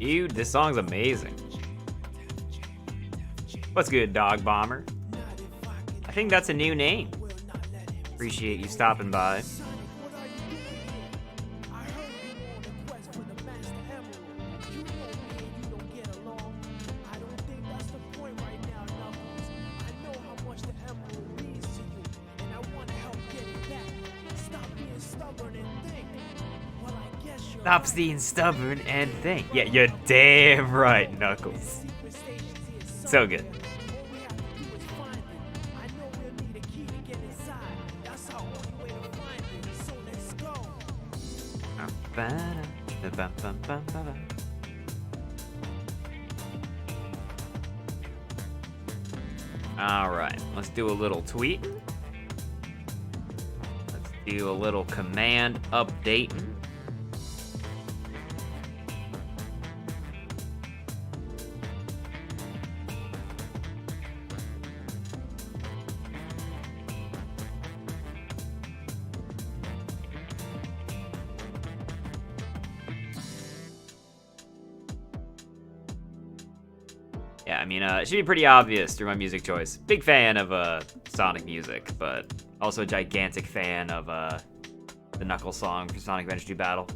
Dude, this song's amazing. What's good, Dog Bomber? I think that's a new name. Appreciate you stopping by. Stop being stubborn and think. Yeah, you're damn right, Knuckles. So good. Alright, let's do a little tweet. Let's do a little command updating. Yeah, I mean, it should be pretty obvious through my music choice. Big fan of Sonic music, but also a gigantic fan of the Knuckles song from Sonic Adventure 2 Battle.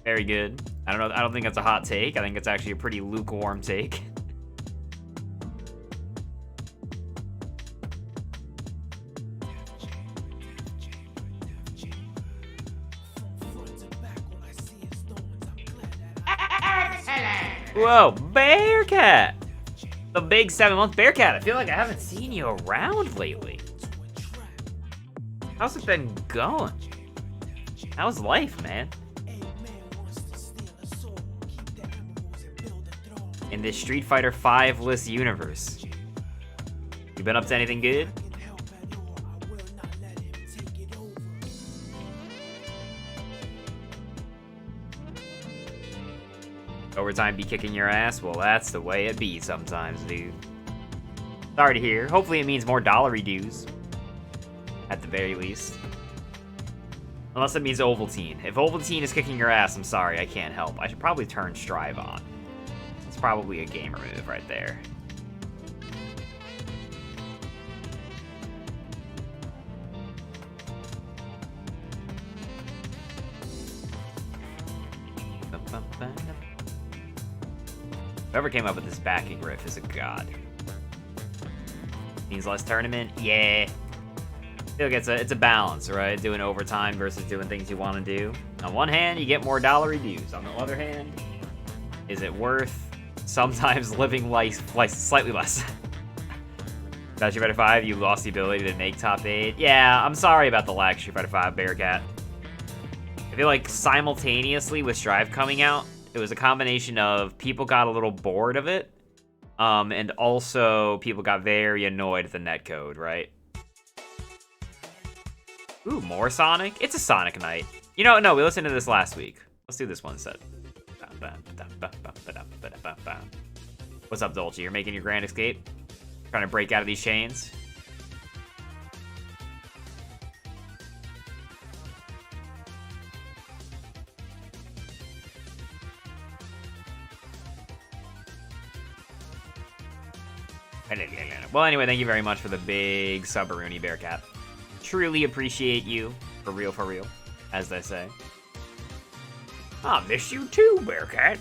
Very good. I don't think that's a hot take. I think it's actually a pretty lukewarm take. Whoa, Bearcat! The big 7-month Bearcat. I feel like I haven't seen you around lately. How's it been going? How's life, man? In this Street Fighter V-less universe. You been up to anything good? Overtime be kicking your ass? Well, that's the way it be sometimes, dude. Sorry to hear. Hopefully it means more dollary dues. At the very least. Unless it means Ovaltine. If Ovaltine is kicking your ass, I'm sorry, I can't help. I should probably turn Strive on. It's probably a gamer move right there. Whoever came up with this backing riff is a god. Means less tournament? Yeah. I feel like it's a balance, right? Doing overtime versus doing things you want to do. On one hand, you get more dollary dues. On the other hand, is it worth sometimes living life slightly less? Street Fighter 5, you lost the ability to make top 8. Yeah, I'm sorry about the lag, Street Fighter 5 Bearcat. I feel like simultaneously with Strive coming out, it was a combination of people got a little bored of it, and also people got very annoyed at the netcode, right? Ooh, more Sonic? It's a Sonic night. You know, no, we listened to this last week. Let's do this one set. What's up, Dolce? You're making your grand escape? Trying to break out of these chains? Well, anyway, thank you very much for the big Subaruni Bearcat. Truly appreciate you. For real, as they say. I miss you too, Bearcat.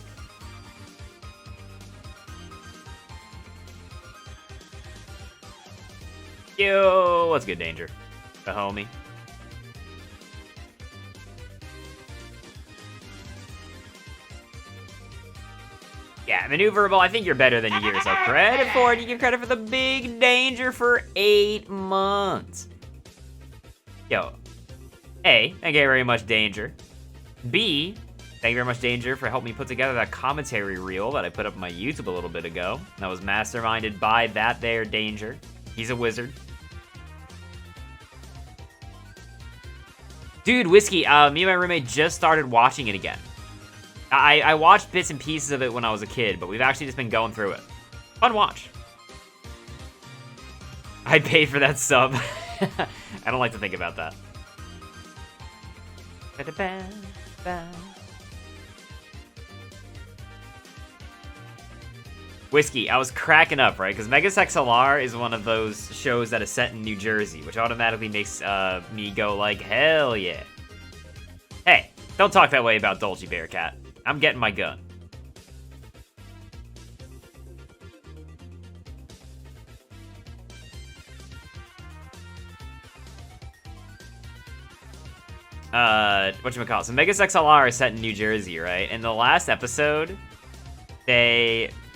Yo, what's good, Danger? The homie. Yeah, maneuverable. I think you're better than you give yourself credit for. You give credit for the big Danger for 8 months. Yo. A, thank you very much, Danger. B, thank you very much, Danger, for helping me put together that commentary reel that I put up on my YouTube a little bit ago. That was masterminded by that there Danger. He's a wizard. Dude, Whiskey, me and my roommate just started watching it again. I watched bits and pieces of it when I was a kid, but we've actually just been going through it. Fun watch. I paid for that sub. I don't like to think about that. Whiskey, I was cracking up, right? Because Megas XLR is one of those shows that is set in New Jersey, which automatically makes me go like, hell yeah. Hey, don't talk that way about Dolce Bearcat. I'm getting my gun. Whatchamacallit? So Megas XLR is set in New Jersey, right? In the last episode,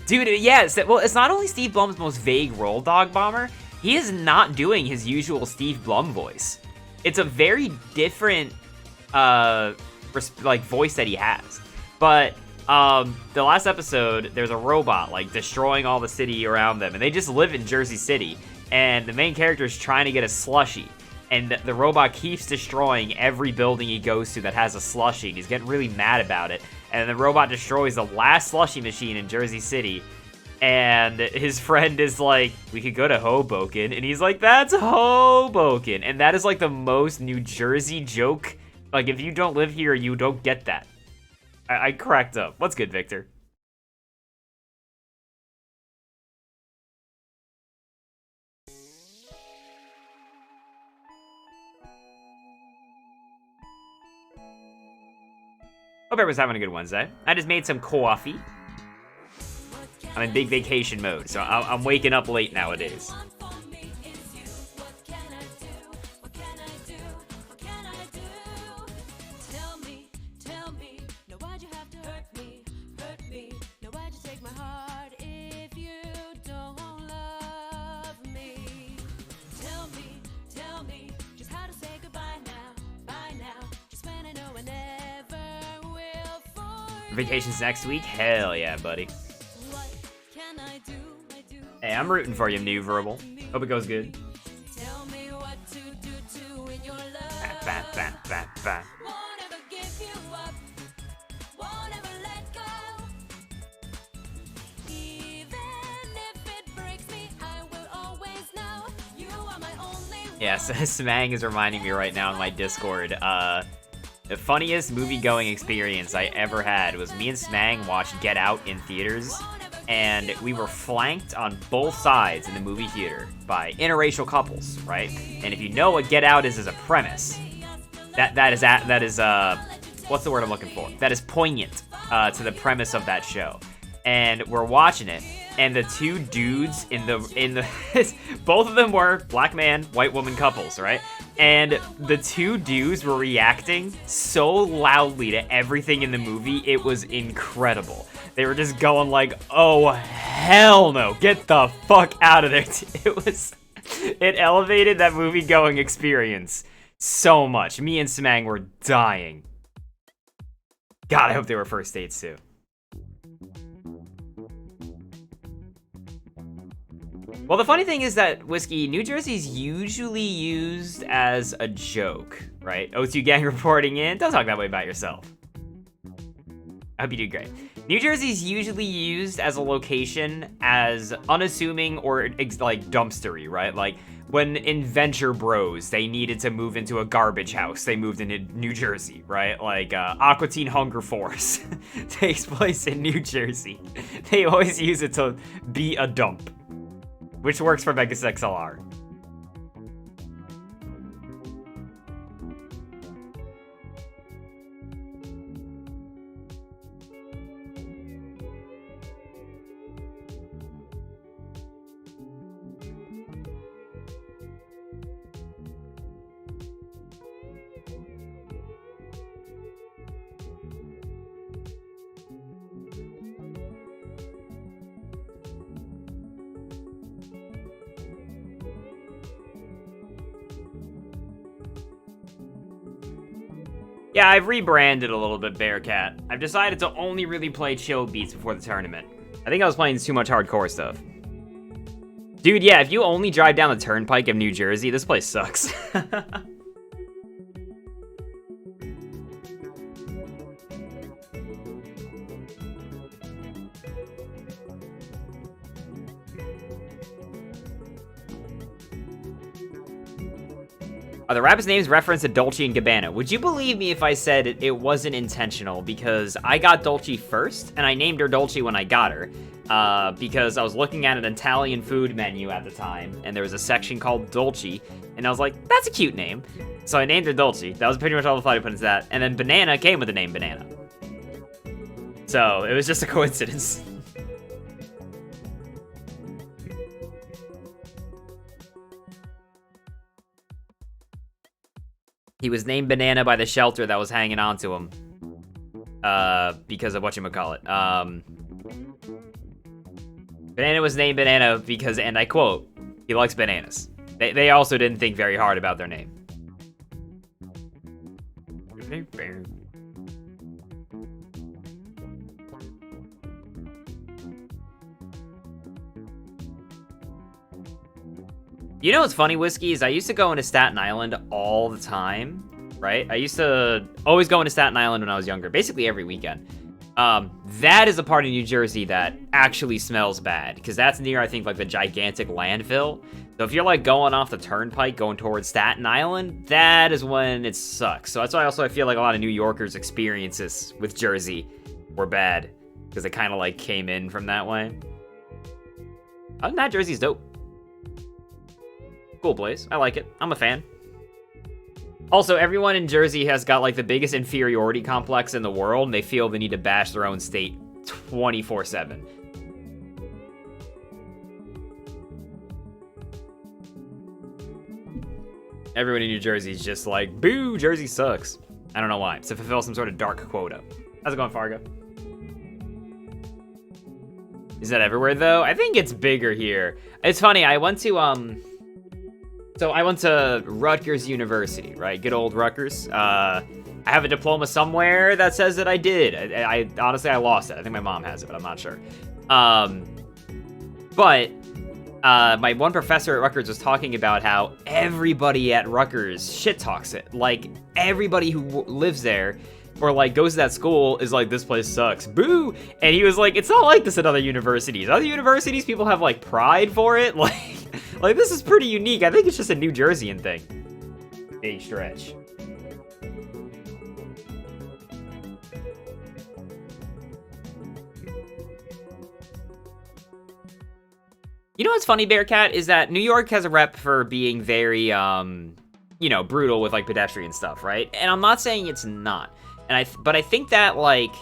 Dude, yes, well, it's not only Steve Blum's most vague role, Dog Bomber, he is not doing his usual Steve Blum voice. It's a very different, voice that he has. But, the last episode, there's a robot, like, destroying all the city around them, and they just live in Jersey City, and the main character is trying to get a slushie, and the robot keeps destroying every building he goes to that has a slushie, and he's getting really mad about it. And the robot destroys the last slushie machine in Jersey City. And his friend is like, we could go to Hoboken. And he's like, that's Hoboken. And that is like the most New Jersey joke. Like, if you don't live here, you don't get that. I cracked up. What's good, Victor? Hope everyone's having a good Wednesday. I just made some coffee. I'm in big vacation mode, so I'm waking up late nowadays. Vacation's next week? Hell yeah, buddy. Hey, I'm rooting for you, New Verbal. Hope it goes good. Yes, Smang is reminding me right now in my Discord, the funniest movie-going experience I ever had was me and Smang watched Get Out in theaters, and we were flanked on both sides in the movie theater by interracial couples, right? And if you know what Get Out is as a premise, that is what's the word I'm looking for? That is poignant to the premise of that show. And we're watching it, and the two dudes in the both of them were black man, white woman couples, right? And the two dudes were reacting so loudly to everything in the movie, it was incredible. They were just going like, oh, hell no, get the fuck out of there. It elevated that movie-going experience so much. Me and Smang were dying. God, I hope they were first dates too. Well, the funny thing is that, Whiskey, New Jersey's usually used as a joke, right? O2 Gang reporting in. Don't talk that way about yourself. I hope you do great. New Jersey's usually used as a location as unassuming or, like, dumpstery, right? Like, when in Venture Bros, they needed to move into a garbage house, they moved into New Jersey, right? Like, Aqua Teen Hunger Force takes place in New Jersey. They always use it to be a dump. Which works for Megas XLR. Yeah, I've rebranded a little bit, Bearcat. I've decided to only really play chill beats before the tournament. I think I was playing too much hardcore stuff. Dude, yeah, if you only drive down the turnpike of New Jersey, this place sucks. Are the rappers' names referenced to Dolce and Gabbana? Would you believe me if I said it wasn't intentional, because I got Dolce first, and I named her Dolce when I got her. because I was looking at an Italian food menu at the time, and there was a section called Dolce, and I was like, that's a cute name. So I named her Dolce. That was pretty much all the thought I put into that. And then Banana came with the name Banana. So it was just a coincidence. He was named Banana by the shelter that was hanging on to him. Because of whatchamacallit. Banana was named Banana because, and I quote, he likes bananas. They also didn't think very hard about their name. You know what's funny, Whiskey, is I used to go into Staten Island all the time, right? I used to always go into Staten Island when I was younger, basically every weekend. That is a part of New Jersey that actually smells bad, because that's near, I think, like the gigantic landfill. So if you're like going off the turnpike going towards Staten Island, that is when it sucks. So that's why also I feel like a lot of New Yorkers' experiences with Jersey were bad, because it kind of like came in from that way. Other than that, Jersey's dope. Cool place. I like it. I'm a fan. Also, everyone in Jersey has got like the biggest inferiority complex in the world, and they feel the need to bash their own state 24/7. Everyone in New Jersey is just like, boo, Jersey sucks. I don't know why. It's to fulfill some sort of dark quota. How's it going, Fargo? Is that everywhere, though? I think it's bigger here. It's funny, I went to, So I went to Rutgers University, right? Good old Rutgers. I have a diploma somewhere that says that I did. I honestly, I lost it. I think my mom has it, but I'm not sure. But my one professor at Rutgers was talking about how everybody at Rutgers shit talks it. Like, everybody who lives there or, like, goes to that school is like, this place sucks. Boo! And he was like, it's not like this at other universities. Other universities, people have, like, pride for it. Like, this is pretty unique. I think it's just a New Jerseyan thing. Big stretch. You know what's funny, Bearcat, is that New York has a rep for being very, you know, brutal with, like, pedestrian stuff, right? And I'm not saying it's not. But I think that, like,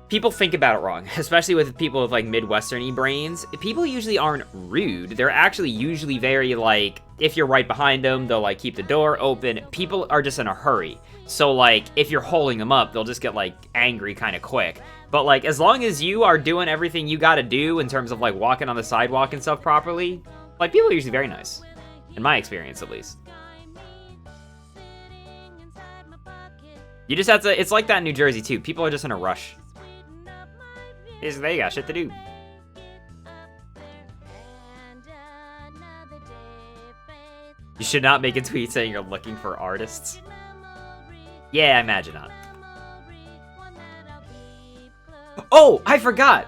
people think about it wrong, especially with people with, like, Midwestern-y brains. People usually aren't rude. They're actually usually very, like, if you're right behind them, they'll, like, keep the door open. People are just in a hurry. So, like, if you're holding them up, they'll just get, like, angry kind of quick. But, like, as long as you are doing everything you gotta do in terms of, like, walking on the sidewalk and stuff properly, like, people are usually very nice. In my experience, at least. You just have to, it's like that in New Jersey, too. People are just in a rush. They got shit to do. You should not make a tweet saying you're looking for artists. Yeah, I imagine not. Oh, I forgot.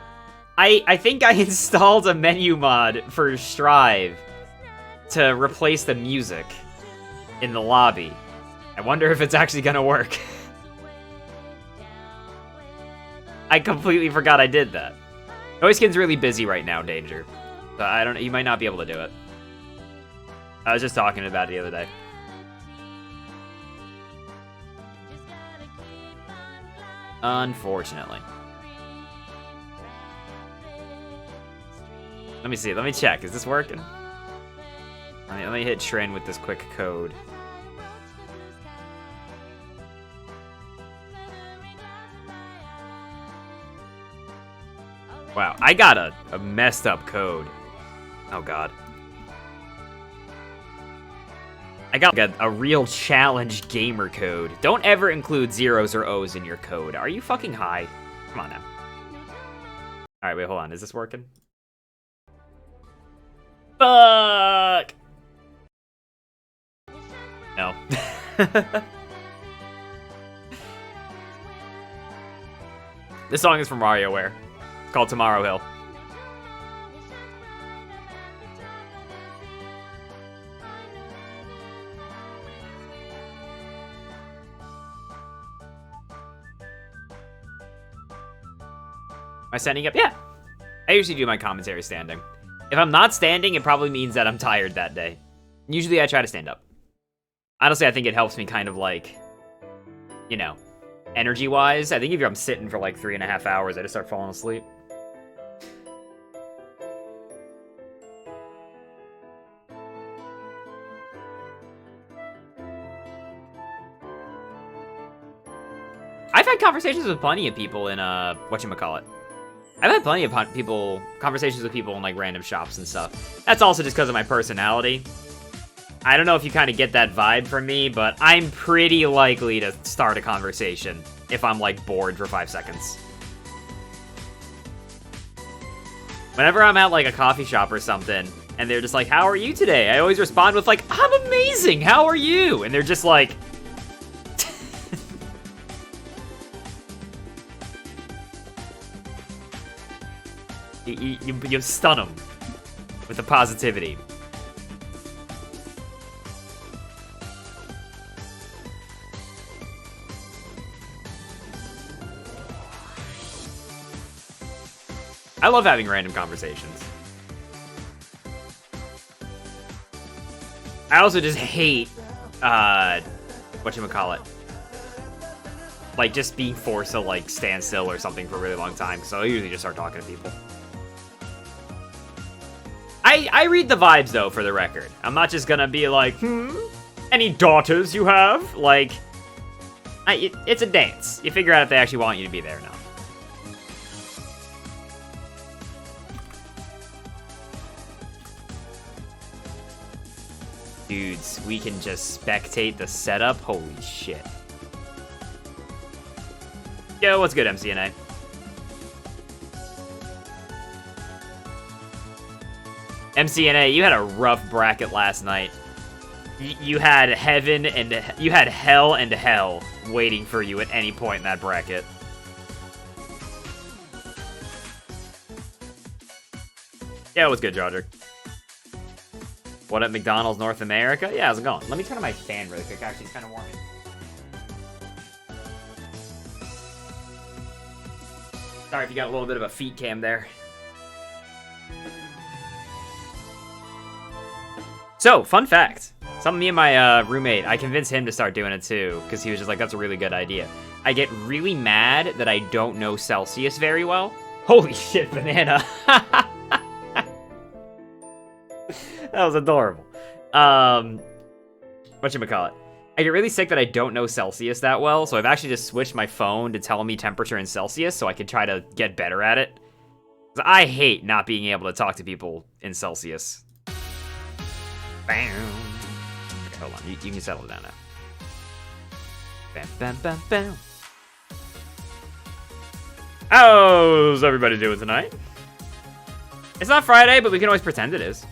I think I installed a menu mod for Strive to replace the music in the lobby. I wonder if it's actually gonna work. I completely forgot I did that. Noisekin's really busy right now, Danger. So I don't know, you might not be able to do it. I was just talking about it the other day. Unfortunately. Let me see, let me check. Is this working? Let me hit Trin with this quick code. Wow, I got a messed up code. Oh god. I got like a real challenge gamer code. Don't ever include zeros or O's in your code. Are you fucking high? Come on now. Alright, wait, hold on. Is this working? Fuck! No. This song is from WarioWare. It's called Tomorrow Hill. Am I setting up? Yeah. I usually do my commentary standing. If I'm not standing, it probably means that I'm tired that day. Usually I try to stand up. Honestly, I think it helps me kind of like, you know, energy-wise. I think if I'm sitting for like 3.5 hours, I just start falling asleep. I've had conversations with plenty of people in, whatchamacallit. I've had plenty of conversations with people in, like, random shops and stuff. That's also just because of my personality. I don't know if you kind of get that vibe from me, but I'm pretty likely to start a conversation if I'm, like, bored for 5 seconds. Whenever I'm at, like, a coffee shop or something, and they're just like, how are you today? I always respond with, like, I'm amazing, how are you? And they're just like... you stun them with the positivity. I love having random conversations. I also just hate, whatchamacallit. Like, just being forced to, like, stand still or something for a really long time, so I usually just start talking to people. I read the vibes, though, for the record. I'm not just gonna be like, any daughters you have? Like, it's a dance. You figure out if they actually want you to be there or not. Dudes, we can just spectate the setup? Holy shit. Yo, what's good, MCNA? MCNA, you had a rough bracket last night. You had heaven and you had hell and hell waiting for you at any point in that bracket. Yeah, what's good, Roger? What at McDonald's North America? Yeah, how's it going? Let me turn on my fan really quick. Actually, it's kind of warm. Sorry if you got a little bit of a feet cam there. So, fun fact. Something me and my roommate, I convinced him to start doing it too, because he was just like, that's a really good idea. I get really mad that I don't know Celsius very well. Holy shit, banana. That was adorable. Whatchamacallit? I get really sick that I don't know Celsius that well, so I've actually just switched my phone to tell me temperature in Celsius so I can try to get better at it. 'Cause I hate not being able to talk to people in Celsius. Bam. Okay, hold on. You can settle it down now. Bam, bam, bam, bam. How's everybody doing tonight? It's not Friday, but we can always pretend it is.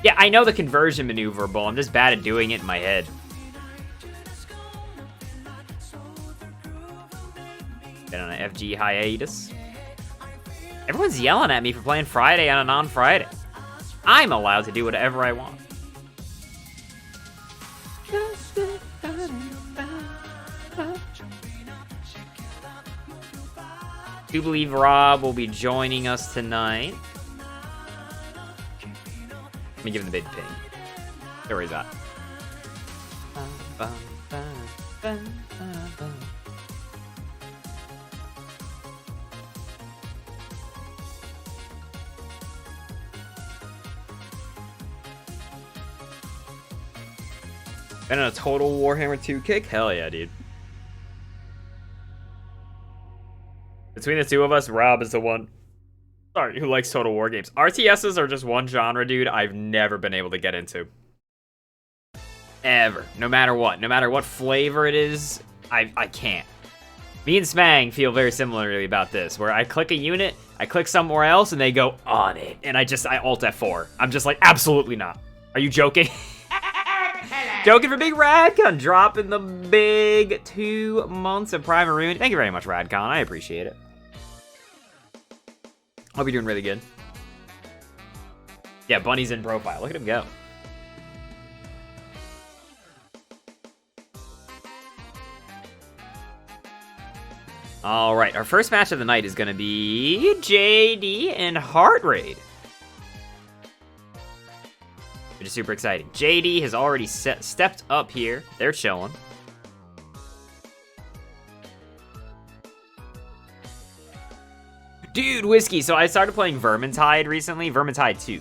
Yeah, I know the conversion maneuver, but I'm just bad at doing it in my head. Been on an FG hiatus. Everyone's yelling at me for playing Friday on a non-Friday. I'm allowed to do whatever I want. Do believe Rob will be joining us tonight. Let me give him the big ping. There he's at. Been on a total Warhammer 2 kick? Hell yeah, dude. Between the two of us, Rob is the one who likes Total War games. RTSs are just one genre, dude, I've never been able to get into. Ever. No matter what flavor it is, I can't. Me and Smang feel very similarly about this, where I click a unit, I click somewhere else, and they go on it. And I Alt F4. I'm just like, absolutely not. Are you joking? Joking for Big Radcon, dropping the big 2 months of Prime Maroon. Thank you very much, Radcon. I appreciate it. Hope you're doing really good. Yeah, Bunny's in profile. Look at him go. All right, our first match of the night is going to be JD and Heart Raid. Which is super exciting. JD has already stepped up here. They're chilling. Dude, Whiskey. So I started playing Vermintide recently. Vermintide 2.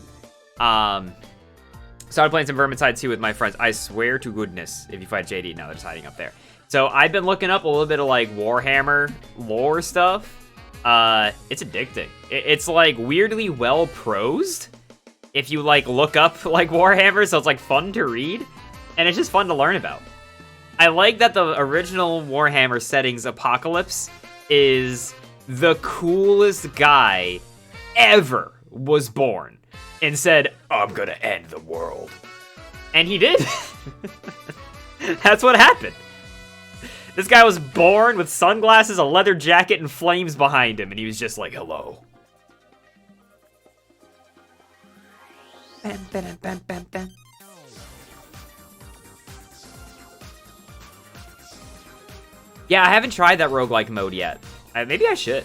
Started playing some Vermintide 2 with my friends. I swear to goodness, if you fight JD, now they're just hiding up there. So I've been looking up a little bit of like Warhammer lore stuff. It's addicting. It's like weirdly well prosed. If you like look up like Warhammer, so it's like fun to read. And it's just fun to learn about. I like that the original Warhammer settings Apocalypse is the coolest guy ever was born. And said, I'm gonna end the world. And he did. That's what happened. This guy was born with sunglasses, a leather jacket, and flames behind him, and he was just like, hello. Bam, bam, bam, bam, bam. Yeah, I haven't tried that roguelike mode yet. Maybe I should.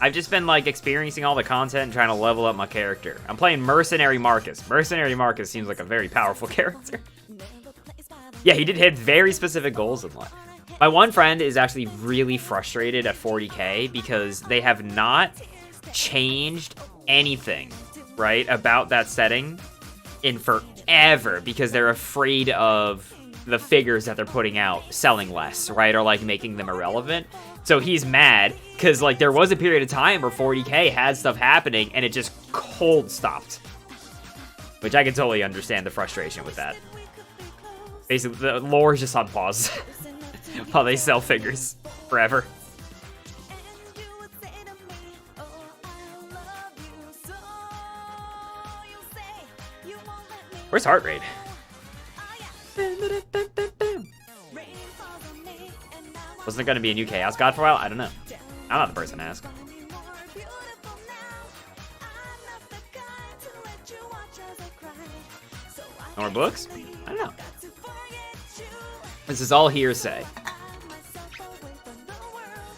I've just been, like, experiencing all the content and trying to level up my character. I'm playing Mercenary Marcus. Mercenary Marcus seems like a very powerful character. Yeah, he did hit very specific goals in life. My one friend is actually really frustrated at 40k because they have not changed anything, right, about that setting in forever because they're afraid of the figures that they're putting out selling less, right, or, like, making them irrelevant. So he's mad because, like, there was a period of time where 40k had stuff happening and it just cold stopped. Which I can totally understand the frustration with that. Basically, the lore is just on pause while they sell figures forever. Where's Heart Raid? Wasn't it going to be a new Chaos God for a while? I don't know. I'm not the person to ask. No more books? I don't know. This is all hearsay. I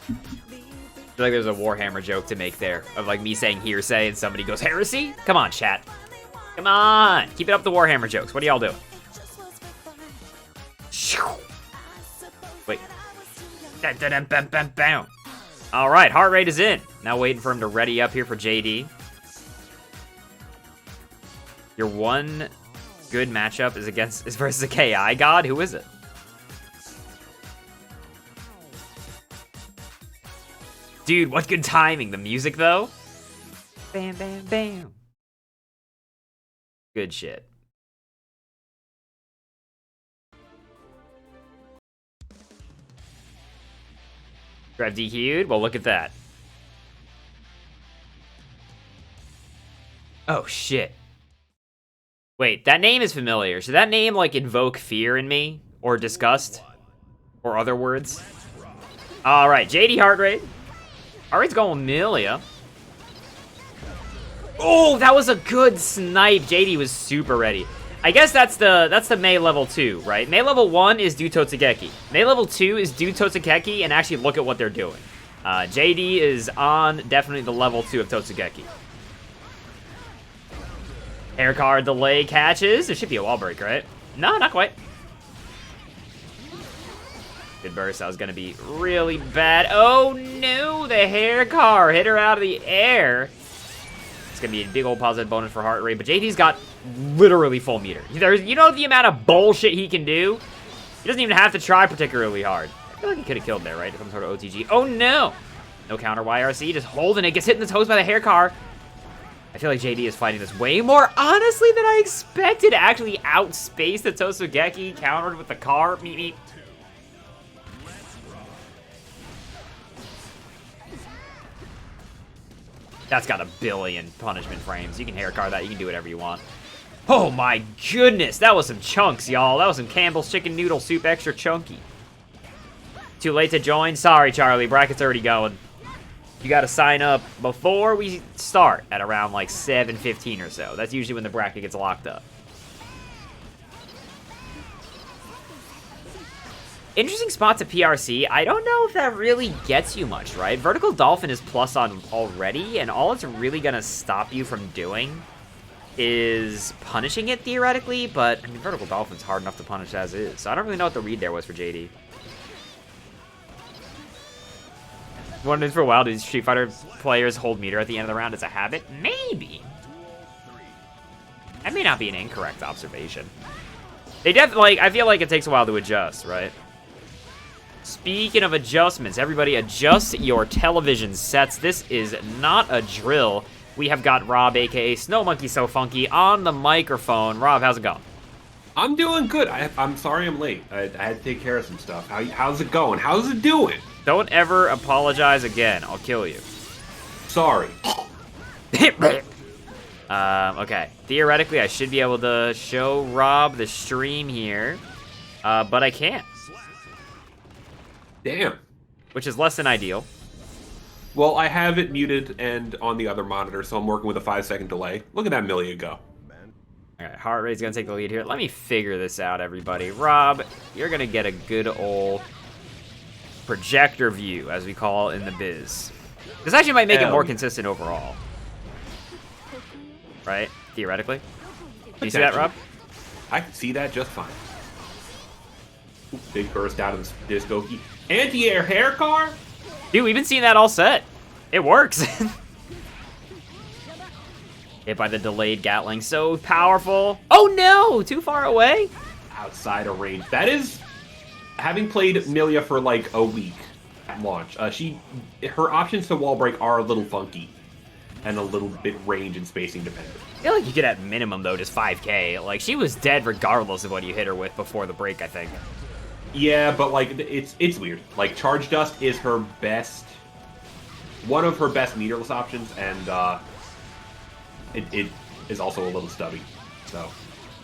feel like there's a Warhammer joke to make there of like me saying hearsay and somebody goes heresy? Come on, chat. Come on. Keep it up the Warhammer jokes. What do y'all do? Wait. All right, Heart Rate is in. Now waiting for him to ready up here for JD. Your one good matchup is versus a KI god. Who is it? Dude, what good timing. The music though. Bam, bam, bam. Good shit. Grab DQ'd? Well, look at that. Oh, shit. Wait, that name is familiar. Should that name, like, invoke fear in me? Or disgust? Or other words? Alright, JD Heart Rate. Heart Rate's going Amelia. Oh, that was a good snipe. JD was super ready. I guess that's the Mei level 2, right? Mei level 1 is do Totsugeki. Mei level 2 is do Totsugeki and actually look at what they're doing. JD is on definitely the level 2 of Totsugeki. Air card delay catches. There should be a wall break, right? No, not quite. Good burst. That was going to be really bad. Oh, no. The hair car hit her out of the air. It's going to be a big old positive bonus for Heart Rate. But JD's got literally full meter. You know the amount of bullshit he can do? He doesn't even have to try particularly hard. I feel like he could have killed there, right? Some sort of OTG. Oh, no. No counter YRC. Just holding it. Gets hit in the toes by the hair car. I feel like JD is fighting this way more honestly than I expected. Actually outspace the Totsugeki. Countered with the car. Meep, meep. That's got a billion punishment frames. You can hair card that. You can do whatever you want. Oh my goodness, that was some chunks, y'all. That was some Campbell's chicken noodle soup extra chunky. Too late to join? Sorry, Charlie. Bracket's already going. You gotta sign up before we start at around like 7:15 or so. That's usually when the bracket gets locked up. Interesting spot to PRC. I don't know if that really gets you much, right? Vertical Dolphin is plus on already, and all it's really gonna stop you from doing is punishing it, theoretically, but, I mean, Vertical Dolphin's hard enough to punish as is, so I don't really know what the read there was for JD. One news for a while, do Street Fighter players hold meter at the end of the round as a habit? Maybe. That may not be an incorrect observation. They definitely, like, I feel like it takes a while to adjust, right? Speaking of adjustments, everybody adjust your television sets. This is not a drill. We have got Rob, aka Snow Monkey So Funky, on the microphone. Rob, how's it going? I'm doing good. I'm sorry I'm late. I had to take care of some stuff. How's it going? How's it doing? Don't ever apologize again. I'll kill you. Sorry. Okay. Theoretically, I should be able to show Rob the stream here, but I can't. Damn. Which is less than ideal. Well, I have it muted and on the other monitor, so I'm working with a 5-second delay. Look at that Millia go. Alright, heart rate's gonna take the lead here. Let me figure this out, everybody. Rob, you're gonna get a good old projector view, as we call it in the biz. This actually might make it more consistent overall. Right? Theoretically. Do you see that, Rob? I can see that just fine. Ooh, big burst out of this disco key. Anti-air hair car? Dude, we've been seeing that all set. It works. Hit by the delayed Gatling. So powerful. Oh no! Too far away? Outside of range. That is... Having played Millia for like a week at launch, her options to wall break are a little funky. And a little bit range and spacing dependent. I feel like you could at minimum, though, just 5K. Like, she was dead regardless of what you hit her with before the break, I think. Yeah, but like it's weird. Like Charge Dust is her best, one of her best meterless options, and it is also a little stubby. So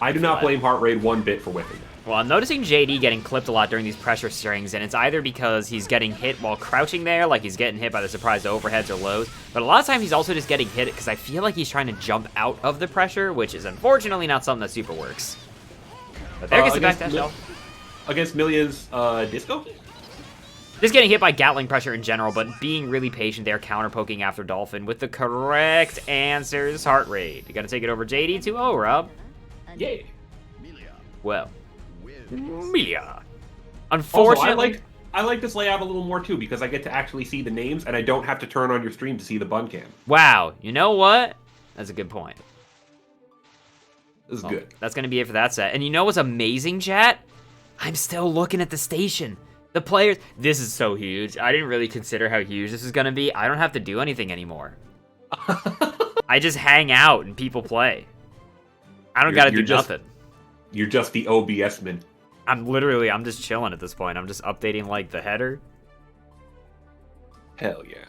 I do not blame Heart Rate one bit for whipping. Well, I'm noticing JD getting clipped a lot during these pressure strings, and it's either because he's getting hit while crouching there, like he's getting hit by the surprise overheads or lows, but a lot of times he's also just getting hit because I feel like he's trying to jump out of the pressure, which is unfortunately not something that super works. But there gets the back dash though. Against Millia's disco? Just getting hit by Gatling pressure in general, but being really patient there, counter-poking after Dolphin with the correct answers. Heart rate. You gotta take it over JD 2-0, Rob. Yay. Well. Millia. Unfortunately... Also, I like this layout a little more, too, because I get to actually see the names, and I don't have to turn on your stream to see the bun cam. Wow. You know what? That's a good point. This is good. That's gonna be it for that set. And you know what's amazing, chat? I'm still looking at the station. The players... This is so huge. I didn't really consider how huge this is gonna be. I don't have to do anything anymore. I just hang out and people play. I don't gotta do nothing. You're just the OBS man. I'm just chilling at this point. I'm just updating, like, the header. Hell yeah.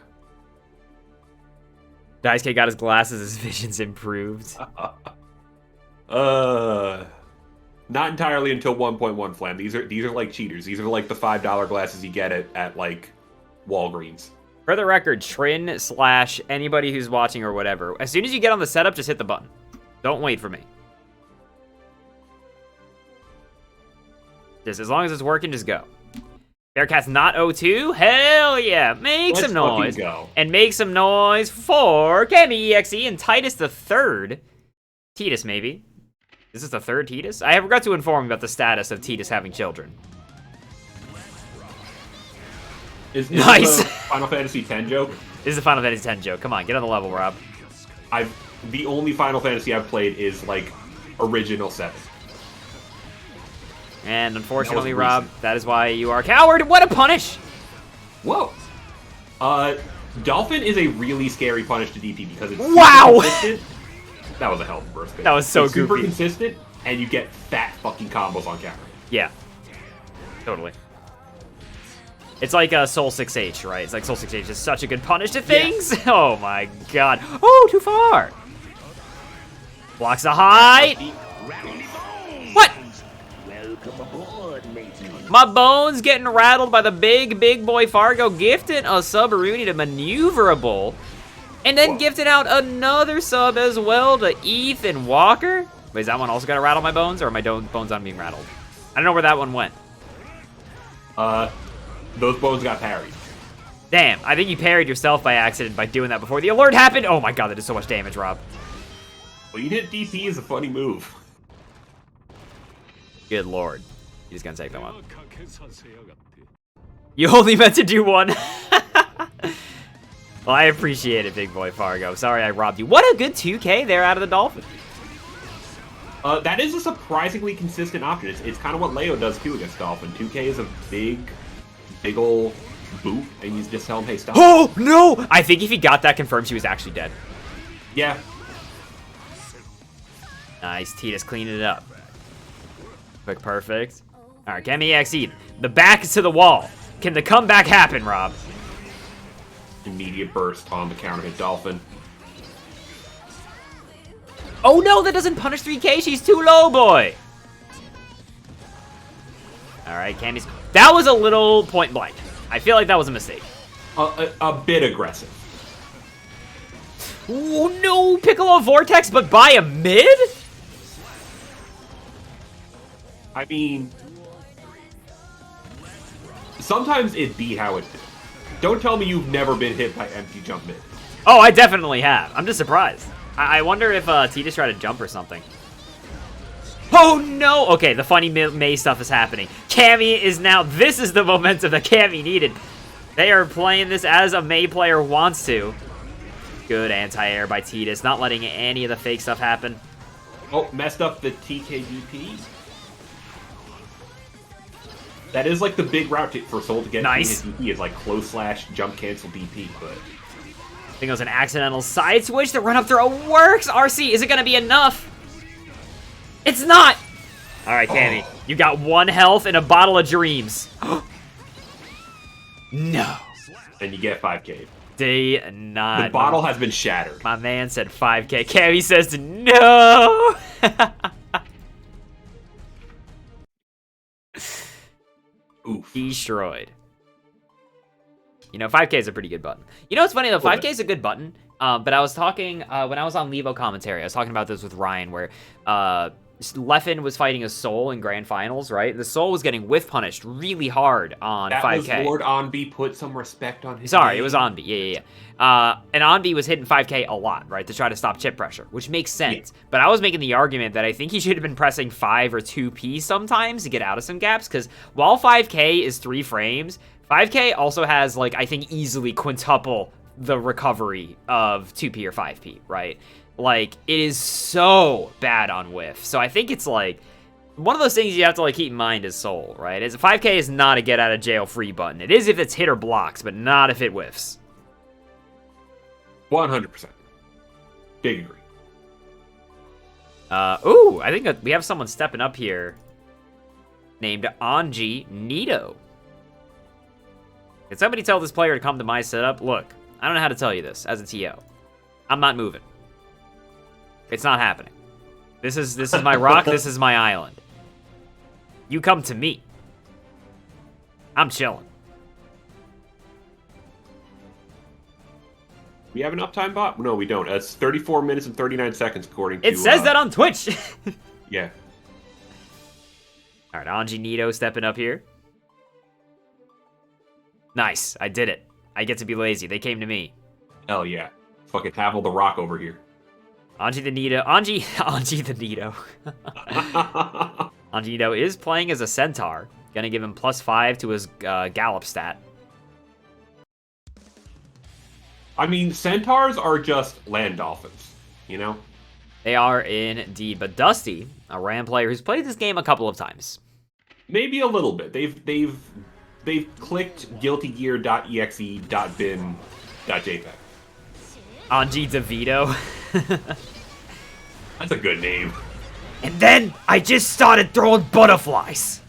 Daisuke got his glasses, his vision's improved. Not entirely until 1.1 Flam. These are like cheaters. These are like the $5 glasses you get at like Walgreens. For the record, Trin / anybody who's watching or whatever, as soon as you get on the setup, just hit the button. Don't wait for me. Just as long as it's working, just go. Bearcat's not 0-2? Hell yeah! Make some noise. Go. And make some noise for Kemi EXE and Titus the Third. Titus, maybe. Is this the third Titus? I forgot to inform you about the status of Titus having children. Is nice. This a Final Fantasy X joke? This is a Final Fantasy X joke. Come on, get on the level, Rob. The only Final Fantasy I've played is like original 7. And unfortunately, Rob, that is why you are a coward. What a punish! Whoa. Dolphin is a really scary punish to DP because it's wow. Consistent. That was a hell of a burst. That was so it's goofy. Super consistent, and you get fat fucking combos on camera. Yeah, totally. It's like Soul 6H, right? It's like Soul 6H is such a good punish to things. Yeah. Oh my god. Oh, too far. Blocks the high. What? Welcome aboard, matey. My bones getting rattled by the big boy Fargo, gifting a Subaruni to Maneuverable, and then gifting out another sub as well to Ethan Walker. Wait, is that one also gonna rattle my bones, or are my bones not being rattled? I don't know where that one went. Those bones got parried. Damn, I think you parried yourself by accident by doing that before the alert happened. Oh my god, that did so much damage, Rob. Well, you hit DP is a funny move. Good lord. He's gonna take that one. You only meant to do one. Well, I appreciate it, big boy Fargo. Sorry I robbed you. What a good 2K there out of the Dolphin. That is a surprisingly consistent option. It's kind of what Leo does too against Dolphin. 2K is a big ol' boot, and you just tell him, hey, stop. Oh, no! I think if he got that confirmed, she was actually dead. Yeah. Nice, Titus cleaning it up. Quick, perfect. All right, Kemi XE. The back is to the wall. Can the comeback happen, Rob? Immediate burst on the counter hit Dolphin. Oh no, that doesn't punish 3K. She's too low, boy. All right, Kemi's. That was a little point blank. I feel like that was a mistake. A bit aggressive. Oh no, Piccolo Vortex, but by a mid? I mean, sometimes it be how it is. Don't tell me you've never been hit by empty jump mid. Oh, I definitely have. I'm just surprised. I wonder if Titus tried to jump or something. Oh no! Okay, the funny May stuff is happening. Cammy is now. This is the momentum that Cammy needed. They are playing this as a May player wants to. Good anti-air by Titus, not letting any of the fake stuff happen. Oh, messed up the TKDP. That is like the big route for Soul to get nice. his DP is like close slash jump cancel DP, but I think it was an accidental side switch. The run up throw works. RC, is it gonna be enough? It's not. All right, Cammy, you got 1 health and a bottle of dreams. No. And you get 5K. Day not. The bottle has been shattered. My man said 5K. Cammy says no. Oof. Destroyed. You know, 5K is a pretty good button. You know what's funny though? 5K is a good button. But I was talking when I was on Levo commentary. I was talking about this with Ryan, where Leffen was fighting a Soul in Grand Finals, right? The Soul was getting whiff punished really hard on that 5K. Was Lord Onby put some respect on his Sorry, name. it was Onby. Yeah. And Onby was hitting 5K a lot, right, to try to stop chip pressure, which makes sense. Yeah. But I was making the argument that I think he should have been pressing 5 or 2P sometimes to get out of some gaps, because while 5K is 3 frames, 5K also has, like, I think easily quintuple the recovery of 2P or 5P, right? Like, it is so bad on whiff. So I think it's like one of those things you have to like keep in mind is Soul, right? Is 5K is not a get out of jail free button. It is if it's hit or blocks, but not if it whiffs. 100%. Big agree. Ooh, I think that we have someone stepping up here named Anji Nito. Can somebody tell this player to come to my setup? Look, I don't know how to tell you this as a TO. I'm not moving. It's not happening. This is my rock. This is my island. You come to me. I'm chilling. We have an uptime bot? No, we don't. It's 34 minutes and 39 seconds according to... It says that on Twitch. Yeah. All right, Anji Nito stepping up here. Nice, I did it. I get to be lazy. They came to me. Hell yeah. Fucking Havel the Rock over here. Anji the Nito. Anji the Nito. Anji Nito is playing as a Centaur. Gonna give him +5 to his Gallop stat. I mean, Centaurs are just land dolphins, you know? They are indeed. But Dusty, a Ram player who's played this game a couple of times. Maybe a little bit. They've clicked guiltygear.exe.bin.jpg. Anji DeVito. That's a good name. And then I just started throwing butterflies.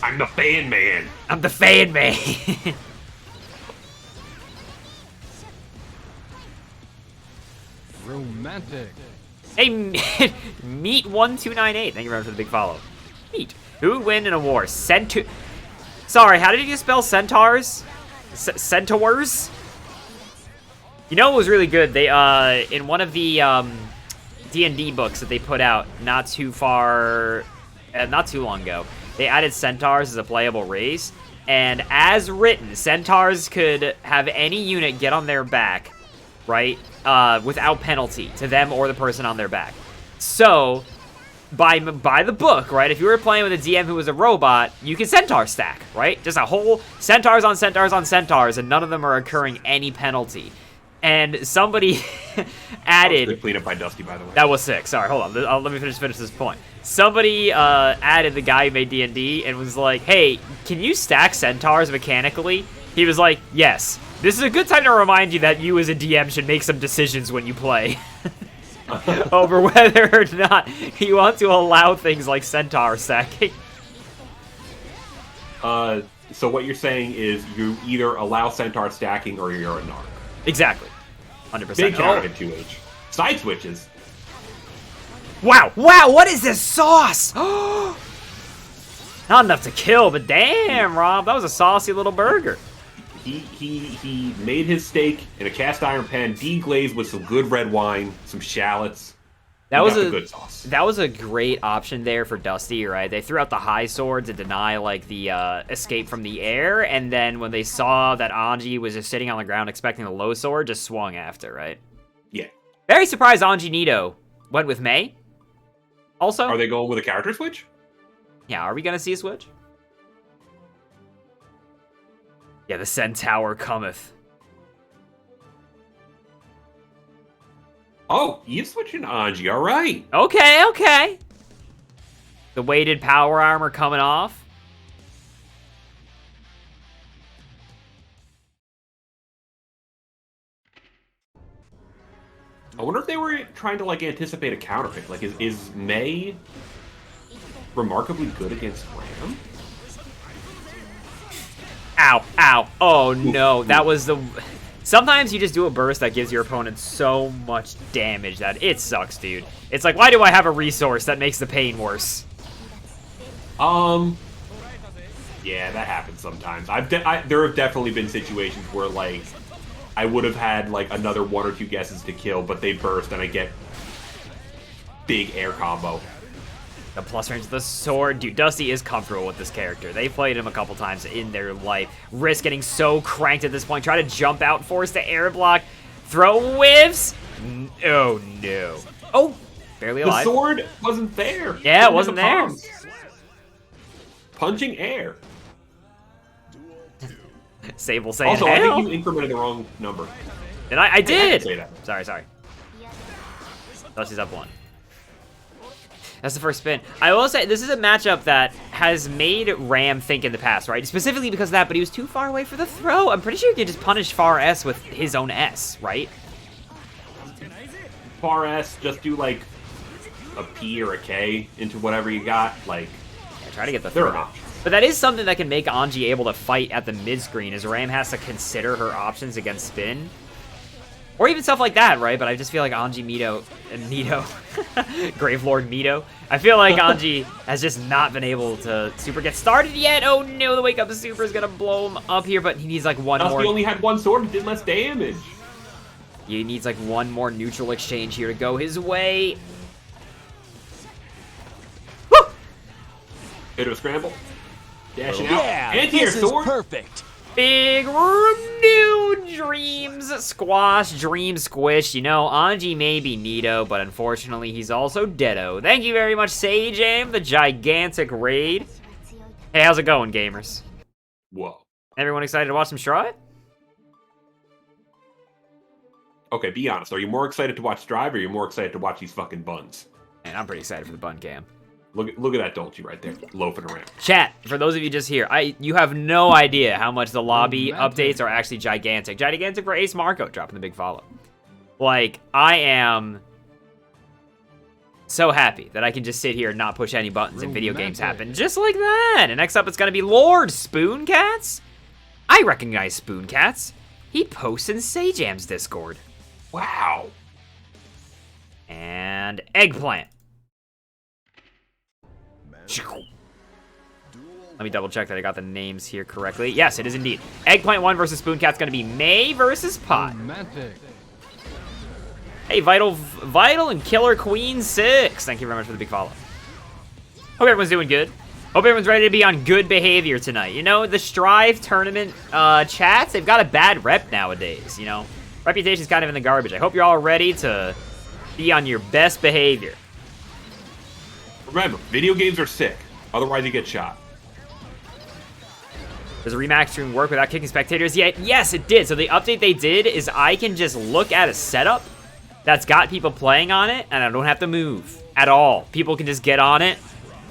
I'm the fan man. I'm the fan man. Romantic. Hey, Meat1298. Thank you very much for the big follow. Meat. Who would win in a war? Sorry, how did you spell centaurs? Centaurs? You know what was really good? They, in one of the, D&D books that they put out not too long ago, they added centaurs as a playable race. And as written, centaurs could have any unit get on their back, right, without penalty to them or the person on their back. So, by the book, right, if you were playing with a DM who was a robot, you can centaur stack, right? Just a whole centaurs on centaurs on centaurs, and none of them are incurring any penalty. And somebody added... That was good cleanup by Dusty, by the way. That was sick. Sorry, hold on. Let me finish this point. Somebody added the guy who made D&D and was like, hey, can you stack centaurs mechanically? He was like, yes. This is a good time to remind you that you as a DM should make some decisions when you play. Over whether or not you want to allow things like centaur stacking. So what you're saying is you either allow centaur stacking or you're a narc. Exactly. 100%. Big counter hit 2H. Side switches. Wow, what is this sauce? Not enough to kill, but damn, Rob, that was a saucy little burger. He made his steak in a cast iron pan, deglazed with some good red wine, some shallots. That was a good sauce. That was a great option there for Dusty, right? They threw out the high sword to deny like the escape from the air, and then when they saw that Anji was just sitting on the ground expecting the low sword, just swung after, right? Yeah. Very surprised Anji Nito went with Mei. Also, Are they going with a character switch? Yeah, are we gonna see a switch? Yeah, the Centaur cometh. Oh, you switching Anji, alright. Okay. The weighted power armor coming off. I wonder if they were trying to, like, anticipate a counterpick. Like, is Mei remarkably good against Ram? Ow. Oh, no. That was the... Sometimes you just do a burst that gives your opponent so much damage that it sucks, dude. It's like, why do I have a resource that makes the pain worse? Yeah, that happens sometimes. There have definitely been situations where, like, I would have had, like, another 1 or 2 guesses to kill, but they burst and I get big air combo. The plus range of the sword. Dude, Dusty is comfortable with this character. They played him a couple times in their life. Risk getting so cranked at this point. Try to jump out, force the air block. Throw whiffs. Oh, no. Oh, barely alive. The sword wasn't there. Yeah, it wasn't there. Punching air. Sable saying, also, hell. I think you incremented the wrong number. Did I? I did. Say that. Sorry. Dusty's up 1. That's the first spin. I will say, this is a matchup that has made Ram think in the past, right? Specifically because of that, but he was too far away for the throw. I'm pretty sure you can just punish Far S with his own S, right? Far S, just do, like, a P or a K into whatever you got. Like, Yeah, try to get the there throw. are options. But that is something that can make Anji able to fight at the mid-screen, as Ram has to consider her options against spin. Or even stuff like that, right? But I just feel like Anji Nito, Gravelord Nito. I feel like Anji has just not been able to super get started yet. Oh no, the Wake Up Super is gonna blow him up here, but he needs like one more. He only had 1 sword and did less damage. He needs like one more neutral exchange here to go his way. Woo! Hit a scramble. Dashing out. Yeah, Anti-air this sword. is perfect. Big new dreams squash, dream squish. You know, Anji may be Nito, but unfortunately he's also Deado. Thank you very much, Sajam, the gigantic raid. Hey, how's it going, gamers? Whoa. Everyone excited to watch some Shroud? Okay, be honest. Are you more excited to watch Drive or are you more excited to watch these fucking buns? Man, I'm pretty excited for the bun cam. Look at that Dolce right there, loafing around. Chat, for those of you just here, you have no idea how much the lobby updates are actually gigantic. Gigantic for Ace Marco, dropping the big follow. Like, I am so happy that I can just sit here and not push any buttons and video games happen just like that. And next up, it's gonna be Lord Spooncats. I recognize Spooncats. He posts in Sajam's Discord. Wow. And eggplant. Let me double check that I got the names here correctly. Yes, it is indeed. Eggplant 1 versus Spoon Cat's gonna be May versus Pot. Romantic. Hey, Vital and Killer Queen 6. Thank you very much for the big follow. Hope everyone's doing good. Hope everyone's ready to be on good behavior tonight. You know, the Strive tournament chats, they've got a bad rep nowadays, you know. Reputation's kind of in the garbage. I hope you're all ready to be on your best behavior. Remember, video games are sick. Otherwise, you get shot. Does a rematch stream work without kicking spectators yet? Yes, it did. So the update they did is I can just look at a setup that's got people playing on it, and I don't have to move at all. People can just get on it,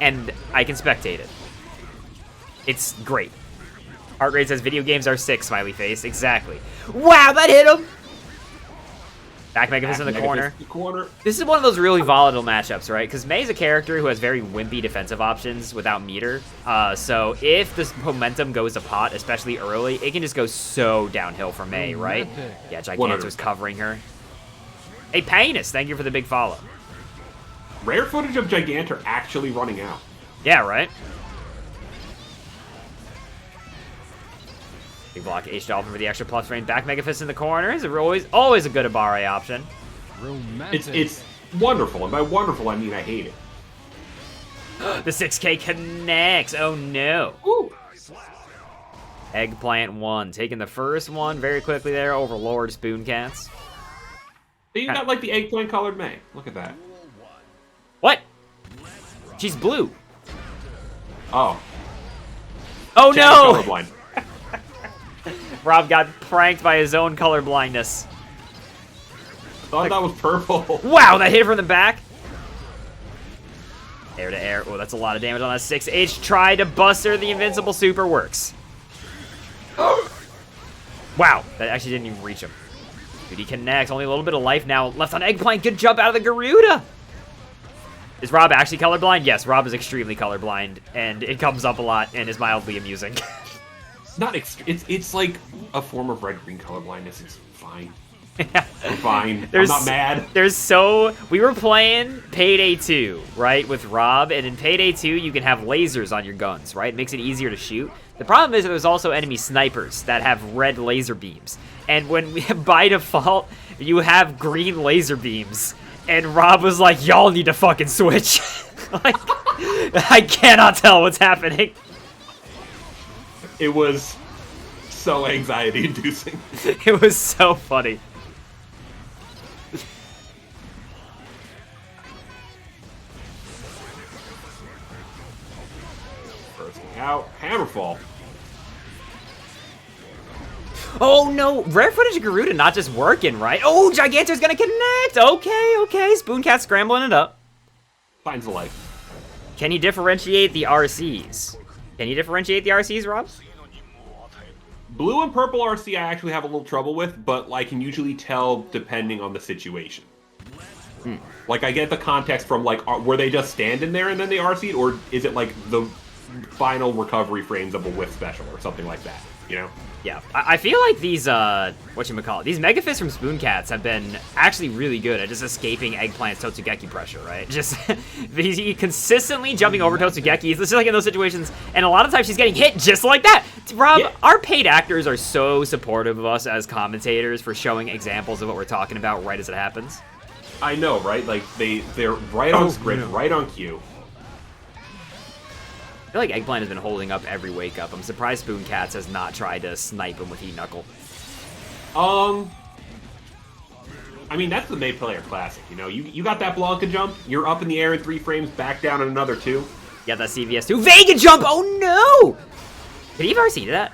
and I can spectate it. It's great. Heart rate says video games are sick, smiley face. Exactly. Wow, that hit him! Back Megafist in the corner. This is one of those really volatile matchups, right? Because Mei's a character who has very wimpy defensive options without meter. So if this momentum goes to Pot, especially early, it can just go so downhill for Mei, right? Yeah, Gigantor's covering her. Hey, Painus, thank you for the big follow. Rare footage of Gigantor actually running out. Yeah, right? Big block H Dolphin for the extra plus frame. Back Megafist in the corner is always a good Abare option. Romantic. It's wonderful, and by wonderful I mean I hate it. The 6K connects. Oh no. Ooh. Eggplant 1 taking the first one very quickly there over Lord Spoon Cats. You got like the eggplant colored Mei. Look at that. What? She's blue. Oh. Oh no! Colorblind. Rob got pranked by his own color blindness. Thought that was purple. Wow, that hit from the back. Air to air. Oh, that's a lot of damage on that 6H. Tried to buster. The invincible super works. Wow, that actually didn't even reach him. Dude, he connects. Only a little bit of life now left on Eggplant. Good jump out of the Garuda. Is Rob actually colorblind? Yes, Rob is extremely colorblind, and it comes up a lot and is mildly amusing. Not it's like a form of red-green colorblindness. It's fine. I'm fine. I'm not mad. We were playing Payday 2, right, with Rob, and in Payday 2 you can have lasers on your guns, right? It makes it easier to shoot. The problem is that there's also enemy snipers that have red laser beams. And when by default you have green laser beams, and Rob was like, y'all need to fucking switch. Like, I cannot tell what's happening. It was so anxiety-inducing. It was so funny. First out, Hammerfall. Oh no, rare footage of Garuda not just working, right? Oh, Gigantor's gonna connect! Okay. Spoon Cat scrambling it up. Finds the life. Can you differentiate the RCs? Can you differentiate the RCs, Rob? Blue and purple RC I actually have a little trouble with, but I can usually tell depending on the situation. Like, I get the context from, like, were they just standing there and then they RC'd, or is it, like, the final recovery frames of a whiff special or something like that, you know? Yeah, I feel like these, whatchamacallit, these Megafists from Spoon Cats have been actually really good at just escaping Eggplant's Totsugeki pressure, right? Just, he's consistently jumping over Totsugeki. It's just like in those situations, and a lot of times she's getting hit just like that. Rob, yeah. Our paid actors are so supportive of us as commentators for showing examples of what we're talking about right as it happens. I know, right? Like, they're right on script, right on cue. I feel like Eggplant has been holding up every wake up. I'm surprised Spoon Cats has not tried to snipe him with Heat Knuckle. I mean, that's the Mei player classic, you know? You got that Blanca jump, you're up in the air in 3 frames, back down in another 2. Yeah, that CVS2. Vega jump! Oh no! Did he ever see that?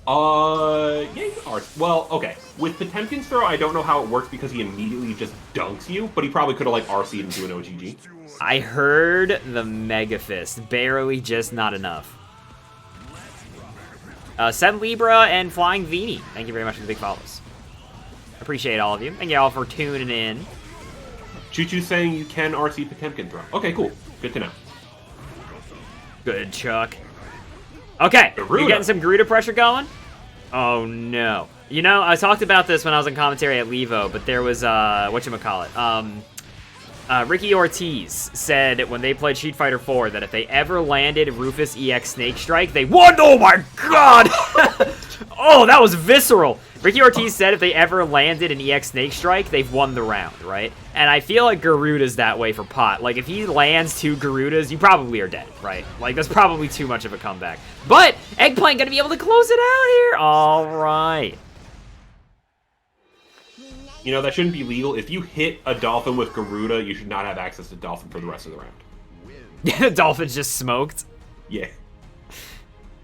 Yeah, you are. Well, okay. With Potemkin's throw, I don't know how it works because he immediately just dunks you, but he probably could have, like, RC'd into an OGG. I heard the Mega Fist. Barely, just not enough. Sen Libra and Flying Vini. Thank you very much for the big follows. Appreciate all of you. Thank you all for tuning in. Choo-Choo saying you can RC Potemkin throw. Okay, cool. Good to know. Good, Chuck. Okay, Garuda. you getting some Garuda pressure going? Oh, no. You know, I talked about this when I was in commentary at Levo, but there was, whatchamacallit, Ricky Ortiz said when they played Street Fighter 4 that if they ever landed Rufus EX Snake Strike, they won. Oh my god! Oh, that was visceral. Ricky Ortiz said if they ever landed an EX Snake Strike, they've won the round, right? And I feel like Garuda's that way for Pot. Like, if he lands 2 Garudas, you probably are dead, right? Like, that's probably too much of a comeback. But Eggplant gonna be able to close it out here. All right. You know, that shouldn't be legal. If you hit a Dolphin with Garuda, you should not have access to Dolphin for the rest of the round. Yeah, the Dolphin's just smoked. Yeah.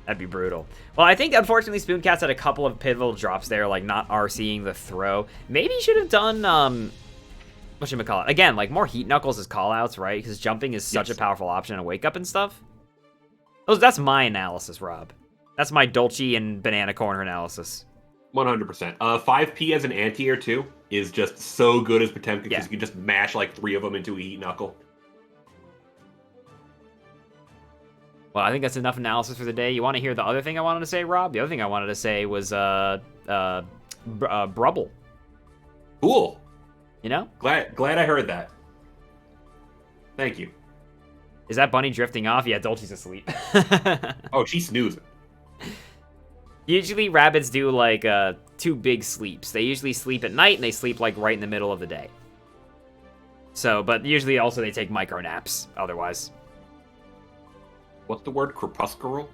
That'd be brutal. Well, I think, unfortunately, Spooncats had a couple of pivotal drops there, like not RCing the throw. Maybe he should have done, whatchamacallit? Again, like, more Heat Knuckles as callouts, right? Because jumping is such a powerful option in Wake Up and stuff. That's my analysis, Rob. That's my Dolce and Banana Corner analysis. 100%. 5P as an anti-air, too, is just so good as Potemkin, because you can just mash, like, 3 of them into a Heat Knuckle. Well, I think that's enough analysis for the day. You want to hear the other thing I wanted to say, Rob? The other thing I wanted to say was, Brubble. Cool. You know? Glad I heard that. Thank you. Is that bunny drifting off? Yeah, Dolce's asleep. Oh, she's snoozing. Usually rabbits do, like, 2 big sleeps. They usually sleep at night, and they sleep, like, right in the middle of the day. So, but usually also they take micro naps, otherwise. What's the word? Crepuscular?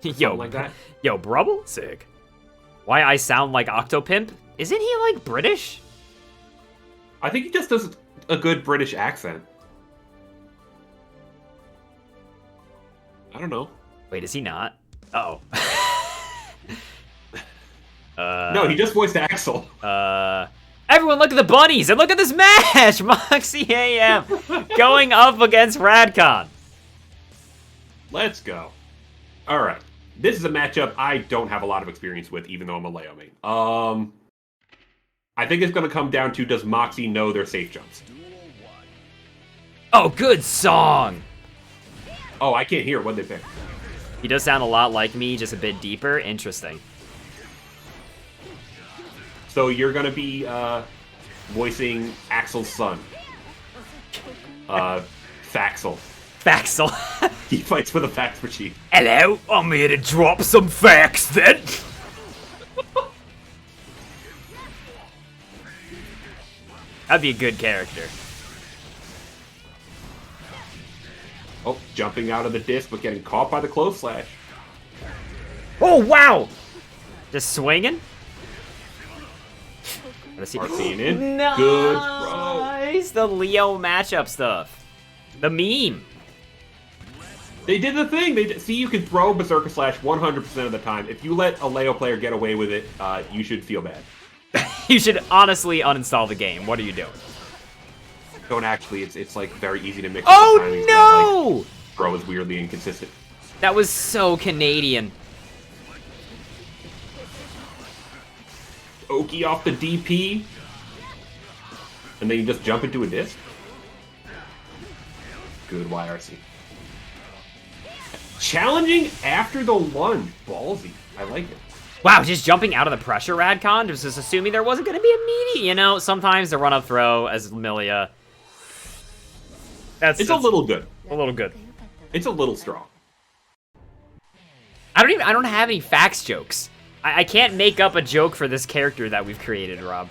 Yo, like that? Yo, Brubble? Sick. Why I sound like Octopimp? Isn't he, like, British? I think he just does a good British accent. I don't know. Wait, is he not? Uh-oh. No, he just voiced Axel. Everyone look at the bunnies, and look at this match! Moxie AM going up against Radcon. Let's go. All right. This is a matchup I don't have a lot of experience with, even though I'm a Leo main. I think it's going to come down to, does Moxie know their safe jumps? Oh, good song! Oh, I can't hear. What'd they pick? He does sound a lot like me, just a bit deeper. Interesting. So you're going to be voicing Axel's son. Faxel. Faxel. He fights with a fax machine. Hello, I'm here to drop some facts then. That'd be a good character. Oh, jumping out of the disc, but getting caught by the close slash. Oh, wow! Just swinging? RCing in. Nice! Good throw. The Leo matchup stuff. The meme. They did the thing. See, you can throw Berserker Slash 100% of the time. If you let a Leo player get away with it, you should feel bad. You should honestly uninstall the game. What are you doing? Don't actually. It's like very easy to mix. Oh up the timings no! That, like, throw is weirdly inconsistent. That was so Canadian. Oki off the DP, and then you just jump into a disc. Good YRC. Challenging after the lunge. Ballsy. I like it. Wow, just jumping out of the pressure, Radcon? Just assuming there wasn't going to be a meaty. You know, sometimes the run-up throw as Milia. It's a little good. A little good. It's a little strong. I don't have any facts jokes. I can't make up a joke for this character that we've created, Rob.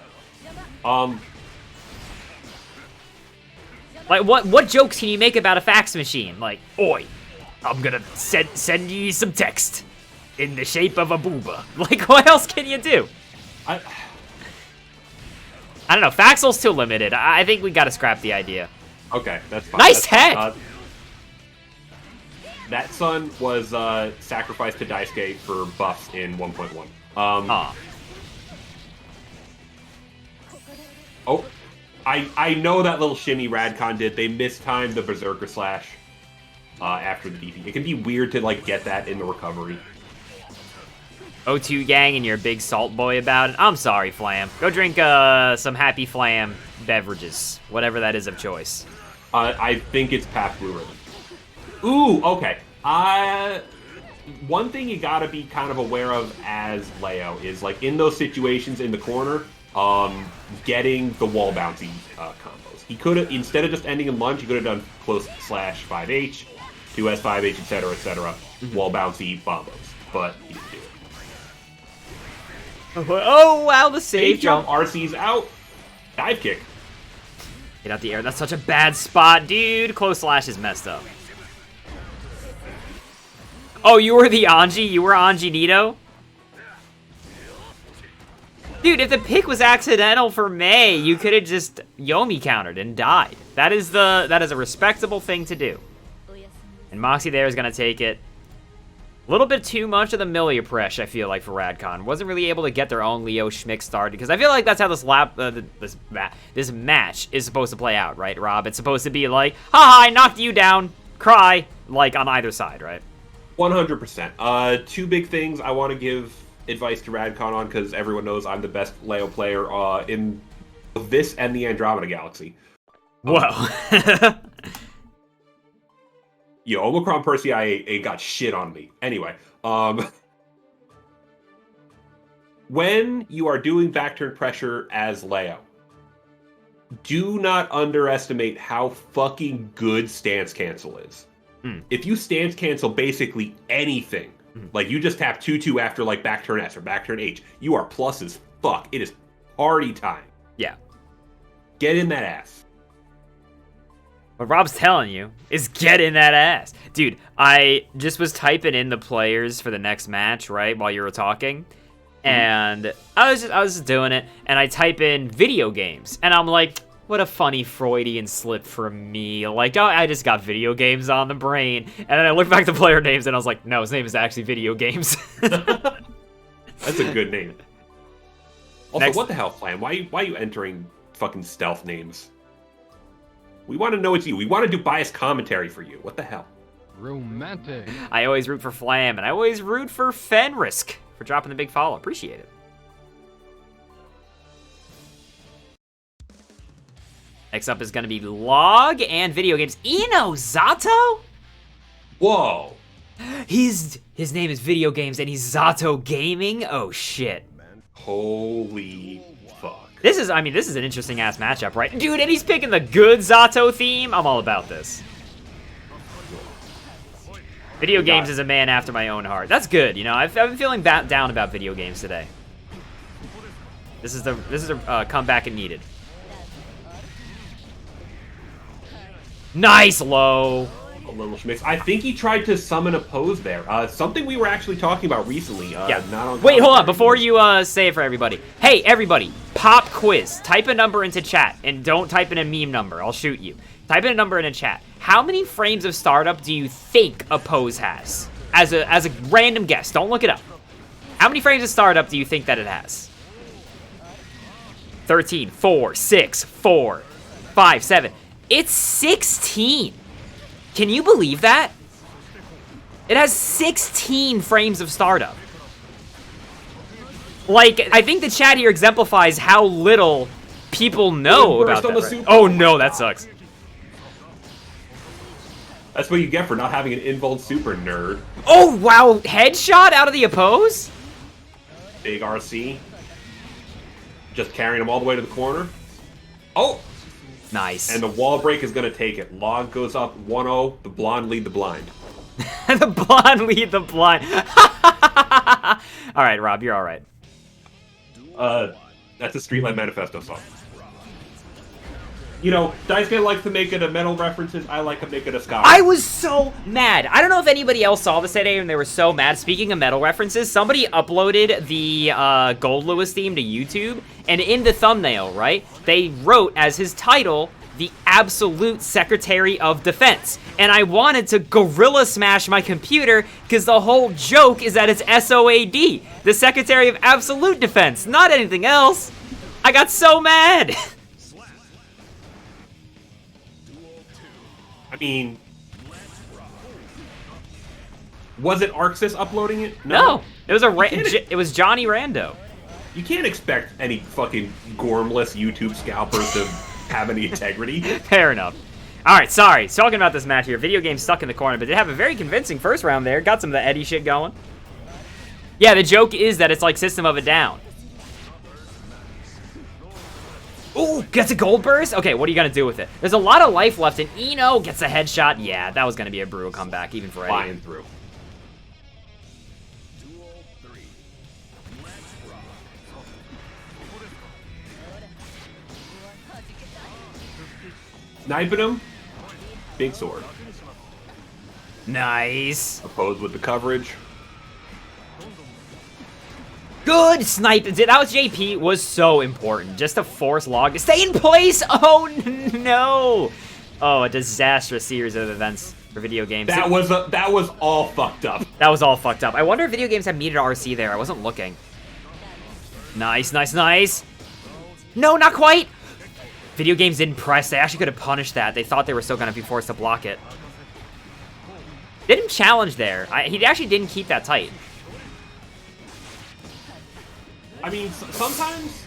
Like, what jokes can you make about a fax machine? Like, oi, I'm gonna send you some text in the shape of a booba. Like, what else can you do? I don't know. Faxel's too limited. I think we gotta scrap the idea. Okay, that's fine. Nice head! That son was sacrificed to Daisuke for buffs in 1.1. Oh, I know that little shimmy Radcon did. They mistimed the Berserker Slash after the DP. It can be weird to like get that in the recovery. O2 gang and you're a big salt boy about it. I'm sorry, Flam. Go drink some Happy Flam beverages, whatever that is of choice. I think it's Path Blue Ribbon. Ooh, okay. One thing you gotta be kind of aware of as Leo is like in those situations in the corner, getting the wall bouncy combos. He could have, instead of just ending in lunge, he could have done close slash 5H, 2S 5H, etc., wall bouncy bombos. But he didn't do it. Oh, wow, the Safe save jump, jump. RC's out. Dive kick. Get out the air. That's such a bad spot, dude. Close slash is messed up. Oh, you were the Anji? You were Anji Nito? Dude, if the pick was accidental for Mei, you could have just Yomi countered and died. That is a respectable thing to do. And Moxie there is gonna take it. A little bit too much of the Millia press, I feel like, for Radcon. Wasn't really able to get their own Leo Schmick started, because I feel like that's how this match is supposed to play out, right, Rob? It's supposed to be like, haha, I knocked you down, cry, like, on either side, right? 100%. Two big things I want to give advice to Radcon on, because everyone knows I'm the best Leo player in this and the Andromeda Galaxy. Whoa. Yo, Omicron Percy ain't got shit on me. Anyway, when you are doing back turn pressure as Leo, do not underestimate how fucking good stance cancel is. If you stance cancel basically anything, like you just tap 2-2 after like back turn S or back turn H, you are plus as fuck. It is party time. Yeah. Get in that ass. What Rob's telling you is get in that ass. Dude, I just was typing in the players for the next match, right, while you were talking. And I was just doing it, and I type in video games. And I'm like, what a funny Freudian slip from me. Like, oh, I just got video games on the brain. And then I looked back at the player names, and I was like, no, his name is actually Video Games. That's a good name. Also, Next. what the hell, Flam? Why are you entering fucking stealth names? We want to know it's you. We want to do biased commentary for you. What the hell? Romantic. I always root for Flam, and I always root for Fenrisk for dropping the big follow. Appreciate it. Next up is going to be Log and Video Games. Ino Zato? Whoa. His name is Video Games, and he's Zato Gaming? Oh, shit. Holy fuck. This is an interesting-ass matchup, right? Dude, and he's picking the good Zato theme? I'm all about this. Video Games is a man after my own heart. That's good, you know? I've been feeling down about video games today. This is a comeback it needed. Nice low. A little schmicks. I think he tried to summon a pose there. Something we were actually talking about recently. Yeah. Not on Wait, hold on. commentary. Before you say it for everybody. Hey, everybody, pop quiz. Type a number into chat, and don't type in a meme number. I'll shoot you. Type in a number in a chat. How many frames of startup do you think a pose has? As a random guess. Don't look it up. How many frames of startup do you think that it has? 13, 4, 6, 4, 5, 7. It's 16. Can you believe that? It has 16 frames of startup. Like, I think the chat here exemplifies how little people know about Burst on that. the Right? super- Oh no, that sucks. That's what you get for not having an invuln super, nerd. Oh wow, headshot out of the oppose? Big RC. Just carrying him all the way to the corner. Oh! Nice. And the wall break is going to take it. Log goes up 1-0. The blonde lead the blind. The blonde lead the blind. Alright, Rob, you're alright. That's a Streetlight Manifesto song. You know, Dice Man likes to make it a metal references. I like to make it a ska. I was so mad. I don't know if anybody else saw this today and they were so mad. Speaking of metal references, somebody uploaded the GOLDLEWIS theme to YouTube, and in the thumbnail, right, they wrote as his title, the Absolute Secretary of Defense. And I wanted to gorilla smash my computer because the whole joke is that it's SOAD, the Secretary of Absolute Defense, not anything else. I got so mad. I mean, was it Arxis uploading it? No, it was You it was Johnny Rando. You can't expect any fucking gormless YouTube scalpers to have any integrity. Fair enough. All right, sorry. Talking about this match here, Video Game stuck in the corner, but they have a very convincing first round there. Got some of the Eddie shit going. Yeah, the joke is that it's like System of a Down. Ooh, gets a gold burst? Okay, what are you gonna do with it? There's a lot of life left, and Eno gets a headshot. Yeah, that was gonna be a brutal comeback, even for Eddie. Flying through. Sniping him. Big sword. Nice. Opposed with the coverage. Good snipe. That was JP, was so important. Just to force Log to stay in place. Oh, no. Oh, a disastrous series of events for video games. That was all fucked up. That was all fucked up. I wonder if video games have metered RC there. I wasn't looking. Nice, nice, nice. No, not quite. Video games didn't press. They actually could have punished that. They thought they were still going to be forced to block it. Didn't challenge there. He actually didn't keep that tight. I mean, sometimes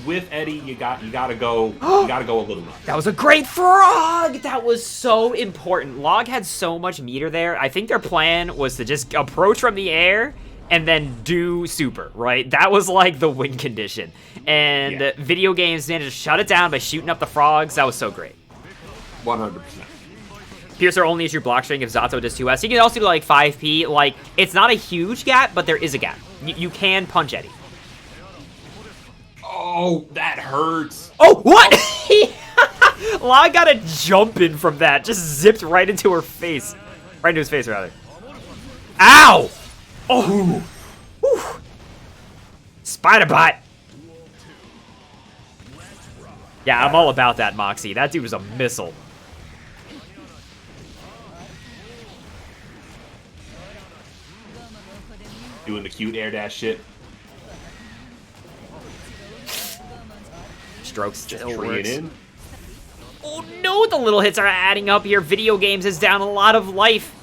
with Eddie, you gotta go a little nuts. That was a great frog. That was so important. Log had so much meter there. I think their plan was to just approach from the air and then do super, right? That was like the win condition. And Yeah. video games managed to shut it down by shooting up the frogs. That was so great. 100%. Piercer only issue block string if Zato does 2S. You can also do like 5P. Like, it's not a huge gap, but there is a gap. You can punch Eddie. Oh, that hurts. Oh, what? Log got a jump in from that. Just zipped right into her face. Right into his face, rather. Ow! Oh! Whew. Spider bot. Yeah, I'm all about that, Moxie. That dude was a missile. Doing the cute air dash shit. Strokes still Tree it works. in. Oh no, the little hits are adding up here. Video games is down a lot of life.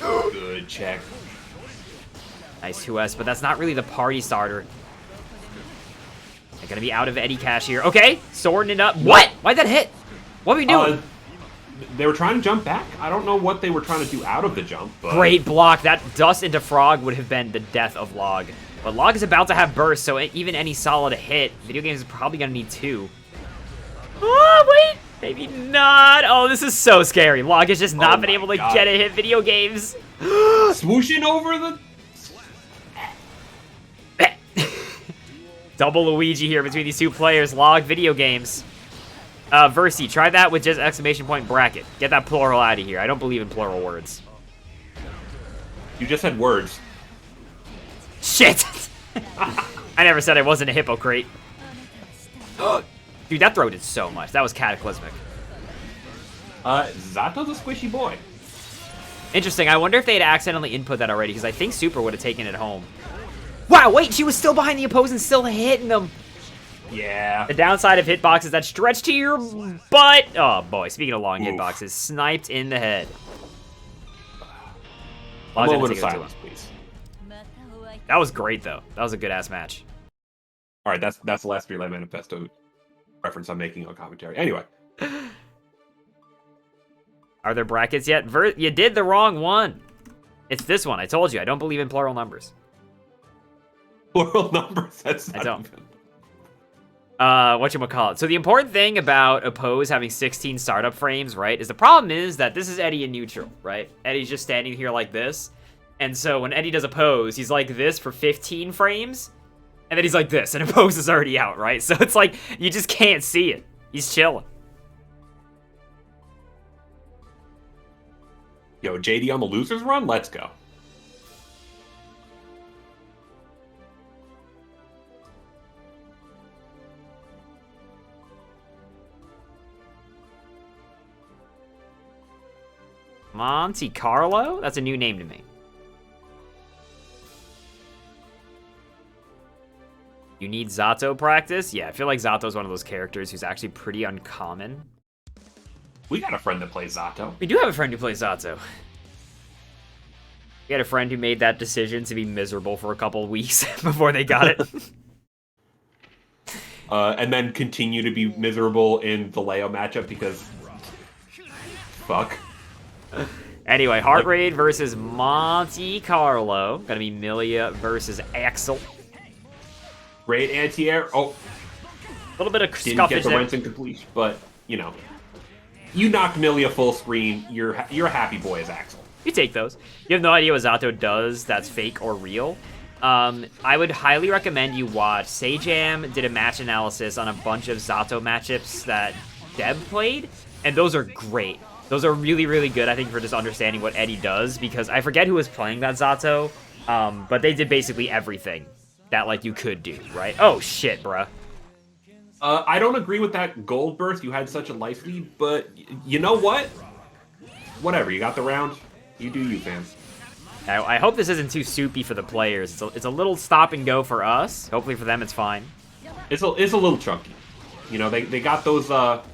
Good check. Nice 2S, but that's not really the party starter. They're gonna be out of Eddie Cash here. Okay, sorting it up. What? Why'd that hit? What are we doing? They were trying to jump back. I don't know what they were trying to do out of the jump. But... Great block. That dust into Frog would have been the death of Log. But Log is about to have burst, so even any solid hit, video games is probably gonna need 2. Oh, wait! Maybe not. Oh, this is so scary. Log has just not been able to get a hit video games. Swooshing over the... Double Luigi here between these two players. Log video games. Versi, try that with just exclamation point bracket. Get that plural out of here. I don't believe in plural words. You just said words. Shit! I never said I wasn't a hypocrite. Dude, that throw did so much. That was cataclysmic. Zato's a squishy boy. Interesting. I wonder if they had accidentally input that already, because I think Super would have taken it home. Wow, wait, she was still behind the opposing, still hitting them. Yeah. The downside of hitboxes that stretch to your butt. Oh, boy. Speaking of long Oof. hitboxes, sniped in the head. A moment of silence, please. That was great, though. That was a good-ass match. All right, that's the last Streetlight Manifesto reference I'm making on commentary. Anyway. Are there brackets yet? You did the wrong one. It's this one. I told you. I don't believe in plural numbers. Plural numbers? That's not I don't. even... Whatchamacallit. So the important thing about Oppose having 16 startup frames, right, is the problem is that this is Eddie in neutral, right? Eddie's just standing here like this. And so when Eddie does Oppose, he's like this for 15 frames. And then he's like this, and Oppose is already out, right? So it's like, you just can't see it. He's chilling. Yo, JD on the losers run? Let's go. Monte Carlo? That's a new name to me. You need Zato practice? Yeah, I feel like Zato's one of those characters who's actually pretty uncommon. We got a friend that plays Zato. We do have a friend who plays Zato. We had a friend who made that decision to be miserable for a couple of weeks before they got it. And then continue to be miserable in the Leo matchup because... Fuck. Anyway, Heart Raid versus Monte Carlo. Gonna be Milia versus Axel. Great anti-air. Oh, A little bit of didn't scuffage get the there. Renson completion, but, you know. You knocked Millia full screen, you're a happy boy as Axel. You take those. You have no idea what Zato does that's fake or real. I would highly recommend you watch. Sajam did a match analysis on a bunch of Zato matchups that Deb played, and those are great. Those are really, really good, I think, for just understanding what Eddie does, because I forget who was playing that Zato, but they did basically everything that, like, you could do, right? Oh, shit, bruh. I don't agree with that gold burst. You had such a life lead, but you know what? Whatever, you got the round. You do you, fans. I hope this isn't too soupy for the players. It's a little stop and go for us. Hopefully for them it's fine. It's a little chunky. You know, they got those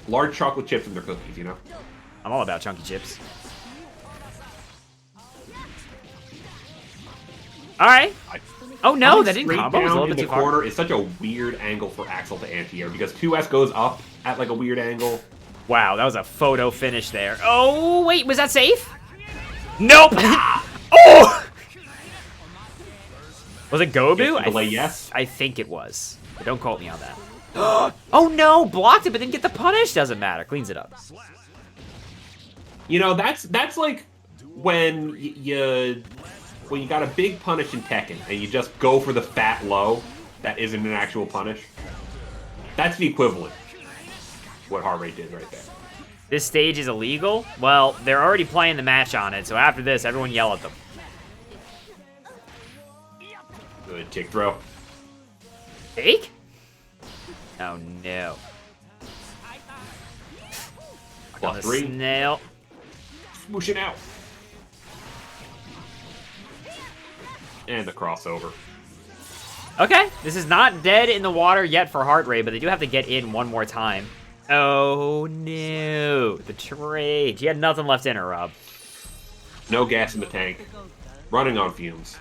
large chocolate chips in their cookies, you know? I'm all about chunky chips. Alright. Oh no, that didn't combo. It was a little bit too far. The corner is such a weird angle for Axel to anti-air because 2S goes up at like a weird angle. Wow, that was a photo finish there. Oh, wait, was that safe? Nope! Oh! Was it Gobu? Yes. I think it was. But don't quote me on that. Oh no, blocked it but didn't get the punish. Doesn't matter, cleans it up. You know, that's like when you got a big punish in Tekken and you just go for the fat low that isn't an actual punish. That's the equivalent. What heart rate did right there. This stage is illegal? Well, they're already playing the match on it, so after this, everyone yell at them. Good tick throw. Fake? Oh no. Plus 3. Snail. Smooshing out. And the crossover. Okay, this is not dead in the water yet for heart rate, but they do have to get in one more time. Oh no, the trade. She had nothing left in her, Rob. No gas in the tank. Running on fumes.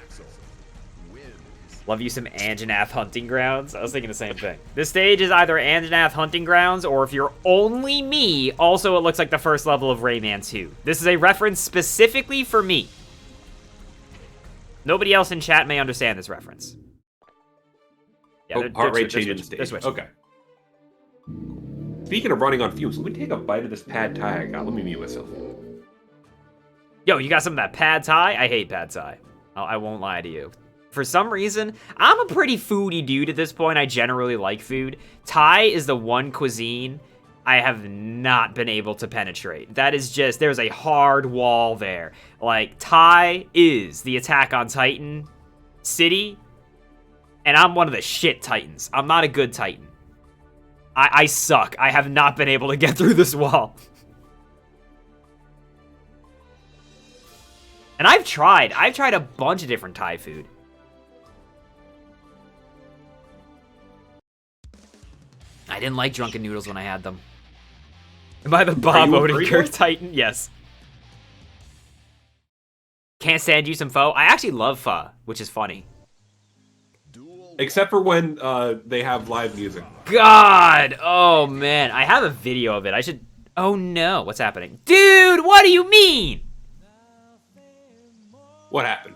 Love you some Anjanath Hunting Grounds. I was thinking the same thing. This stage is either Anjanath Hunting Grounds, or if you're only me, also it looks like the first level of Rayman 2. This is a reference specifically for me. Nobody else in chat may understand this reference. Yeah, heart rate changing stage. Okay. Speaking of running on fumes, let me take a bite of this pad thai I got. Let me mute myself. Yo, you got some of that pad thai? I hate pad thai. I won't lie to you. For some reason, I'm a pretty foodie dude at this point. I generally like food. Thai is the one cuisine I have not been able to penetrate. That is just, there's a hard wall there. Like, Thai is the Attack on Titan city, and I'm one of the shit Titans. I'm not a good Titan. I suck. I have not been able to get through this wall. And I've tried a bunch of different Thai food. I didn't like drunken noodles when I had them. Am I the Bob Odenkirk Titan? Yes. Can't stand you some pho. I actually love pho, which is funny. Except for when they have live music. God! Oh, man. I have a video of it. I should... Oh, no. What's happening? Dude, what do you mean? What happened?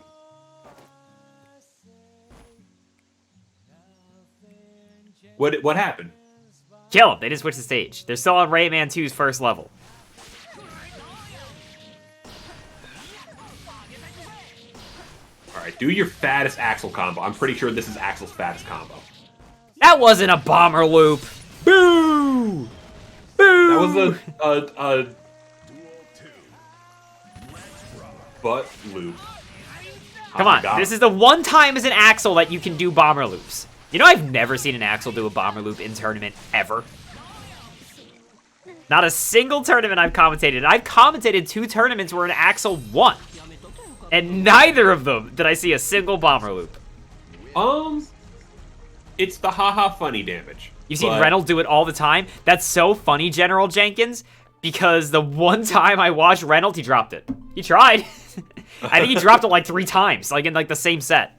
What happened? Kill him. They just switched the stage. They're still on Rayman 2's first level. Alright, do your fattest Axel combo. I'm pretty sure this is Axel's fattest combo. That wasn't a bomber loop. Boo! Boo! That was a butt loop. Come on, this is the one time as an Axel that you can do bomber loops. You know, I've never seen an Axel do a bomber loop in tournament, ever. Not a single tournament I've commentated. I've commentated 2 tournaments where an Axel won. And neither of them did I see a single bomber loop. It's the haha funny damage. You've seen Reynolds do it all the time? That's so funny, General Jenkins, because the one time I watched Reynolds, he dropped it. He tried. I think he dropped it like 3 times, like in like the same set.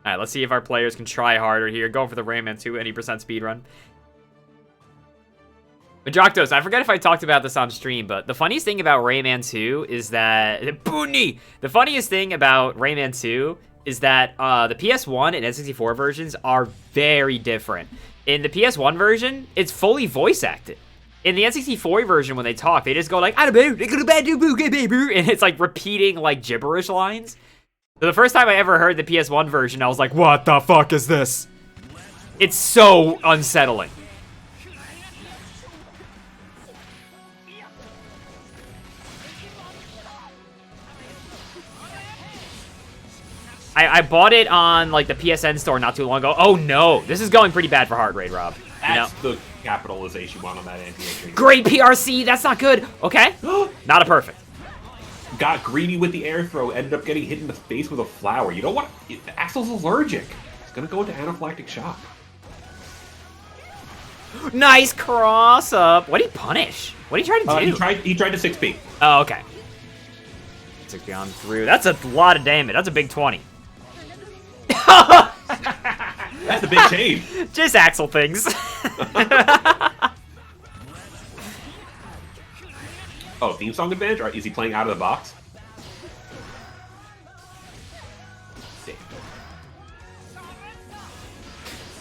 Alright, let's see if our players can try harder here. Going for the Rayman 2, 80% speedrun. Droctos, I forget if I talked about this on stream, but the funniest thing about Rayman 2 is that... The funniest thing about Rayman 2 is that the PS1 and N64 versions are very different. In the PS1 version, it's fully voice acted. In the N64 version, when they talk, they just go like, and it's like repeating like gibberish lines. So the first time I ever heard the PS1 version, I was like, what the fuck is this? It's so unsettling. I bought it on like the PSN store not too long ago. Oh no, this is going pretty bad for heart rate, Rob. That's the capitalization one on that anti-air. Great PRC, that's not good. Okay, not a perfect. Got greedy with the air throw, ended up getting hit in the face with a flower. You know what? Axel's allergic. He's gonna go into anaphylactic shock. Nice cross up. What did he punish? What did he try to do? He tried to 6P. Oh, okay. 6P on through. That's a lot of damage. That's a big 20. That's a big change. Just Axel things. Oh, theme song advantage? Or is he playing out of the box?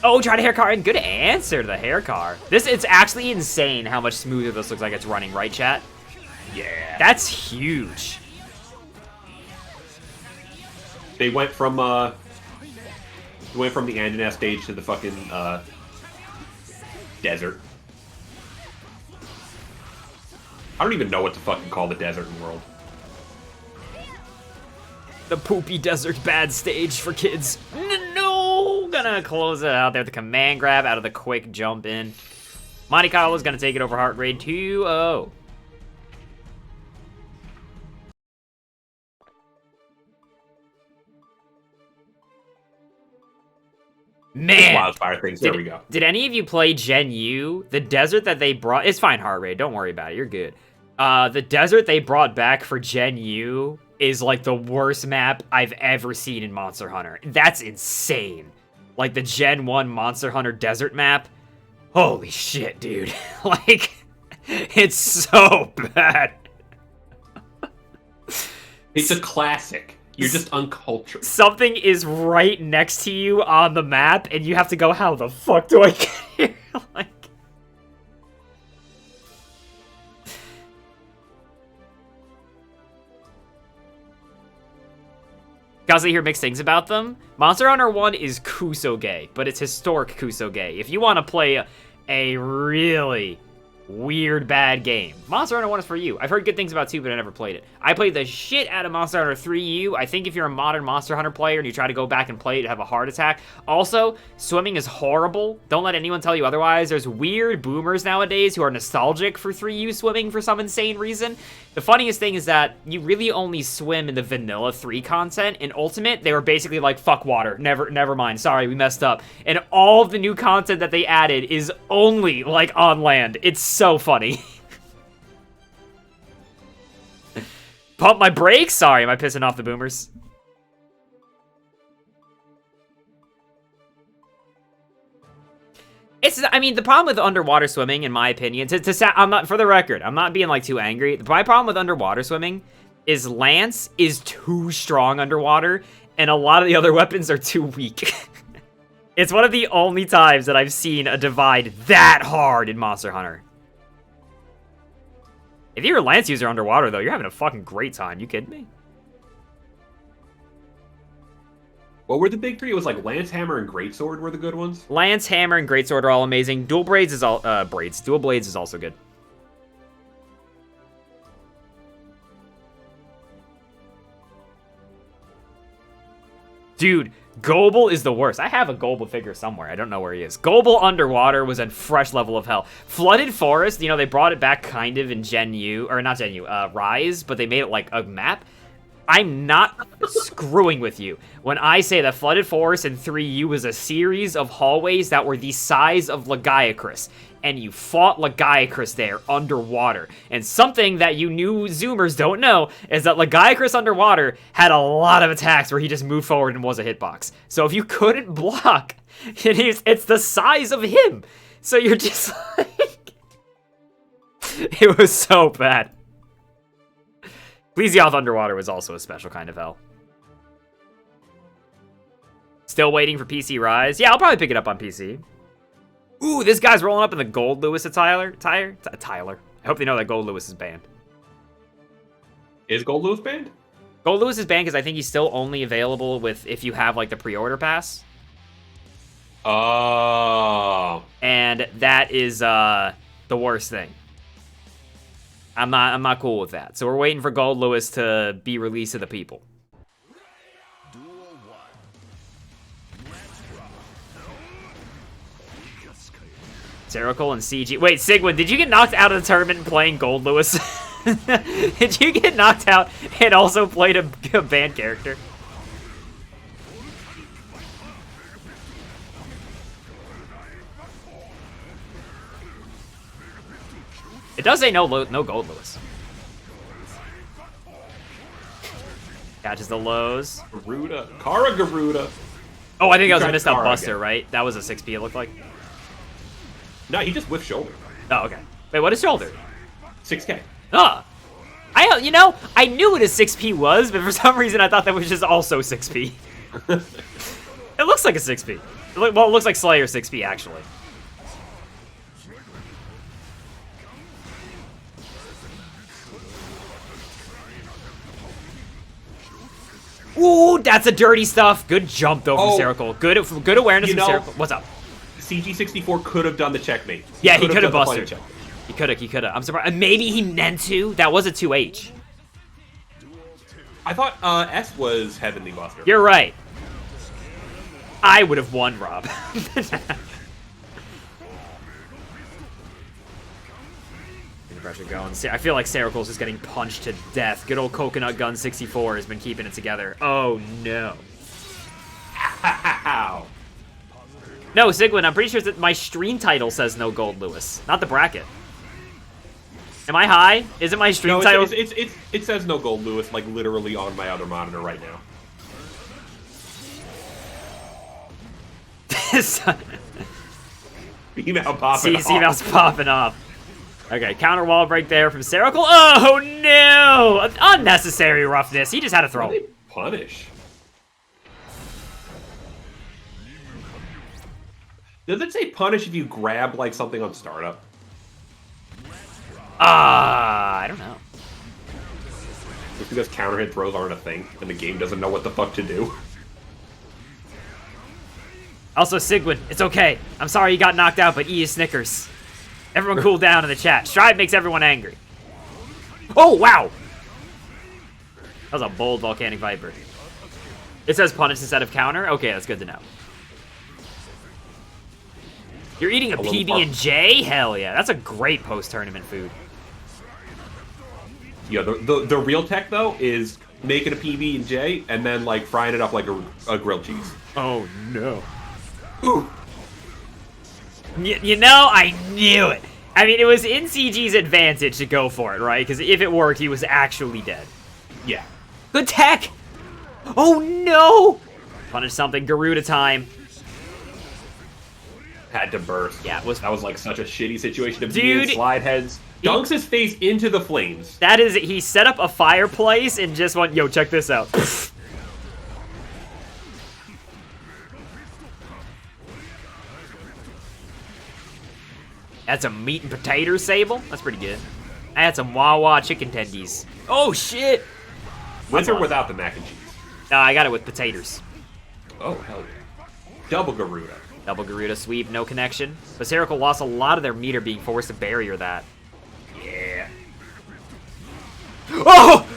Oh, try to hair car, and good answer to the hair car. It's actually insane how much smoother this looks like it's running, right, chat? Yeah. That's huge. They went from the Anjanath stage to the fucking desert. I don't even know what to fucking call the desert in the world. The poopy desert bad stage for kids. No, gonna close it out there. The command grab out of the quick jump in. Monte Carlo's gonna take it over heart rate 2-0. Man, wildfire things. There we go. Did any of you play Gen U? The desert that they brought, it's fine, heart rate. Don't worry about it. You're good. The desert they brought back for Gen U is like the worst map I've ever seen in Monster Hunter. That's insane. Like the Gen 1 Monster Hunter desert map. Holy shit, dude. Like, it's so bad. It's a classic. You're just uncultured. Something is right next to you on the map, and you have to go, how the fuck do I get here? Like... Constantly hear mixed things about them. Monster Hunter 1 is Kusoge, but it's historic Kusoge. If you want to play a really weird bad game, Monster Hunter 1 is for you. I've heard good things about 2, but I never played it. I played the shit out of Monster Hunter 3U. I think if you're a modern Monster Hunter player and you try to go back and play it, you have a heart attack. Also, swimming is horrible. Don't let anyone tell you otherwise. There's weird boomers nowadays who are nostalgic for 3U swimming for some insane reason. The funniest thing is that you really only swim in the vanilla 3 content. In Ultimate, they were basically like, fuck water. Never mind. Sorry, we messed up. And all of the new content that they added is only like on land. It's so funny. Pump my brakes? Sorry, am I pissing off the boomers? I mean, the problem with underwater swimming, in my opinion, I'm not, for the record, I'm not being like too angry. My problem with underwater swimming is Lance is too strong underwater, and a lot of the other weapons are too weak. It's one of the only times that I've seen a divide that hard in Monster Hunter. If you're a Lance user underwater, though, you're having a fucking great time. You kidding me? What were the big three? It was like Lance, Hammer, and Greatsword were the good ones? Lance, Hammer, and Greatsword are all amazing. Dual Blades is Dual Blades is also good. Dude, Goebel is the worst. I have a Goebel figure somewhere. I don't know where he is. Goebel underwater was a fresh level of hell. Flooded Forest, you know, they brought it back kind of in Gen U, or not Gen U, Rise, but they made it like a map. I'm not screwing with you when I say that Flooded Forest in 3U was a series of hallways that were the size of Lagiacrus, and you fought Lagiacrus there underwater. And something that you new Zoomers don't know is that Lagiacrus underwater had a lot of attacks where he just moved forward and was a hitbox. So if you couldn't block, it's the size of him. So you're just like... It was so bad. Plesioth Underwater was also a special kind of hell. Still waiting for PC Rise. Yeah, I'll probably pick it up on PC. Ooh, this guy's rolling up in the GOLDLEWIS attire. Tyler. I hope they know that GOLDLEWIS is banned. Is GOLDLEWIS banned? GOLDLEWIS is banned because I think he's still only available with if you have like the pre-order pass. Oh. And that is the worst thing. I'm not cool with that. So we're waiting for GOLDLEWIS to be released to the people. Seracle and CG. Wait, Sigwin, did you get knocked out of the tournament playing GOLDLEWIS? Did you get knocked out and also played a banned character? It does say no GOLDLEWIS. Catches the lows. Garuda. Kara Garuda. Oh, I think that was a tried missed out Kara buster, again. right? That was a 6P, it looked like. No, he just whiffed shoulder. Oh, okay. Wait, what is shoulder? 6K. Ah. I knew what a 6P was, but for some reason I thought that was just also 6P. It looks like a 6P. Well, it looks like Slayer 6P, actually. Ooh, that's a dirty stuff. Good jump, though, from Seracle. Good awareness from Seracle. What's up? CG64 could have done the checkmate. Yeah, he could have done the busted. funny checkmate. He could have. I'm surprised. Maybe he meant to. That was a 2H. I thought S was Heavenly Buster. You're right. I would have won, Rob. Pressure going. I feel like Seracle's just getting punched to death. Good old Coconut Gun 64 has been keeping it together. Oh, no. Ow. No, Sigwin, I'm pretty sure that my stream title says no GOLDLEWIS, not the bracket. Am I high? Is it my stream title? It says no GOLDLEWIS, like, literally on my other monitor right now. Email popping off. Email's popping off. Okay, counter wall break there from Seracle. Oh, no! Unnecessary roughness. He just had to throw. They punish. Does it say punish if you grab, like, something on startup? I don't know. Just because counter hit throws aren't a thing, and the game doesn't know what the fuck to do. Also, Sigwin, it's okay. I'm sorry you got knocked out, but eat a Snickers. Everyone cool down in the chat. Stride makes everyone angry. Oh, wow! That was a bold Volcanic Viper. It says punish instead of counter? Okay, that's good to know. You're eating a PB&J? Hell yeah, that's a great post-tournament food. Yeah, the real tech, though, is making a PB&J and then, like, frying it up like a grilled cheese. Oh, no. Ooh. You know, I knew it. I mean, it was in CG's advantage to go for it, right? Because if it worked, he was actually dead. Yeah. Good tech! Oh, no! Punish something. Garuda time. Had to burst. Yeah, that was like such a shitty situation to be Dude, in. Slide heads. Dunks his face into the flames. That is, he set up a fireplace and just went, yo, check this out. That's a meat and potato sable. That's pretty good. I had some Wawa chicken tendies. Oh, shit! With or without the mac and cheese? No, I got it with potatoes. Oh, hell yeah. Double Garuda. Double Garuda sweep, no connection. But Seracle lost a lot of their meter being forced to barrier that. Yeah. Oh!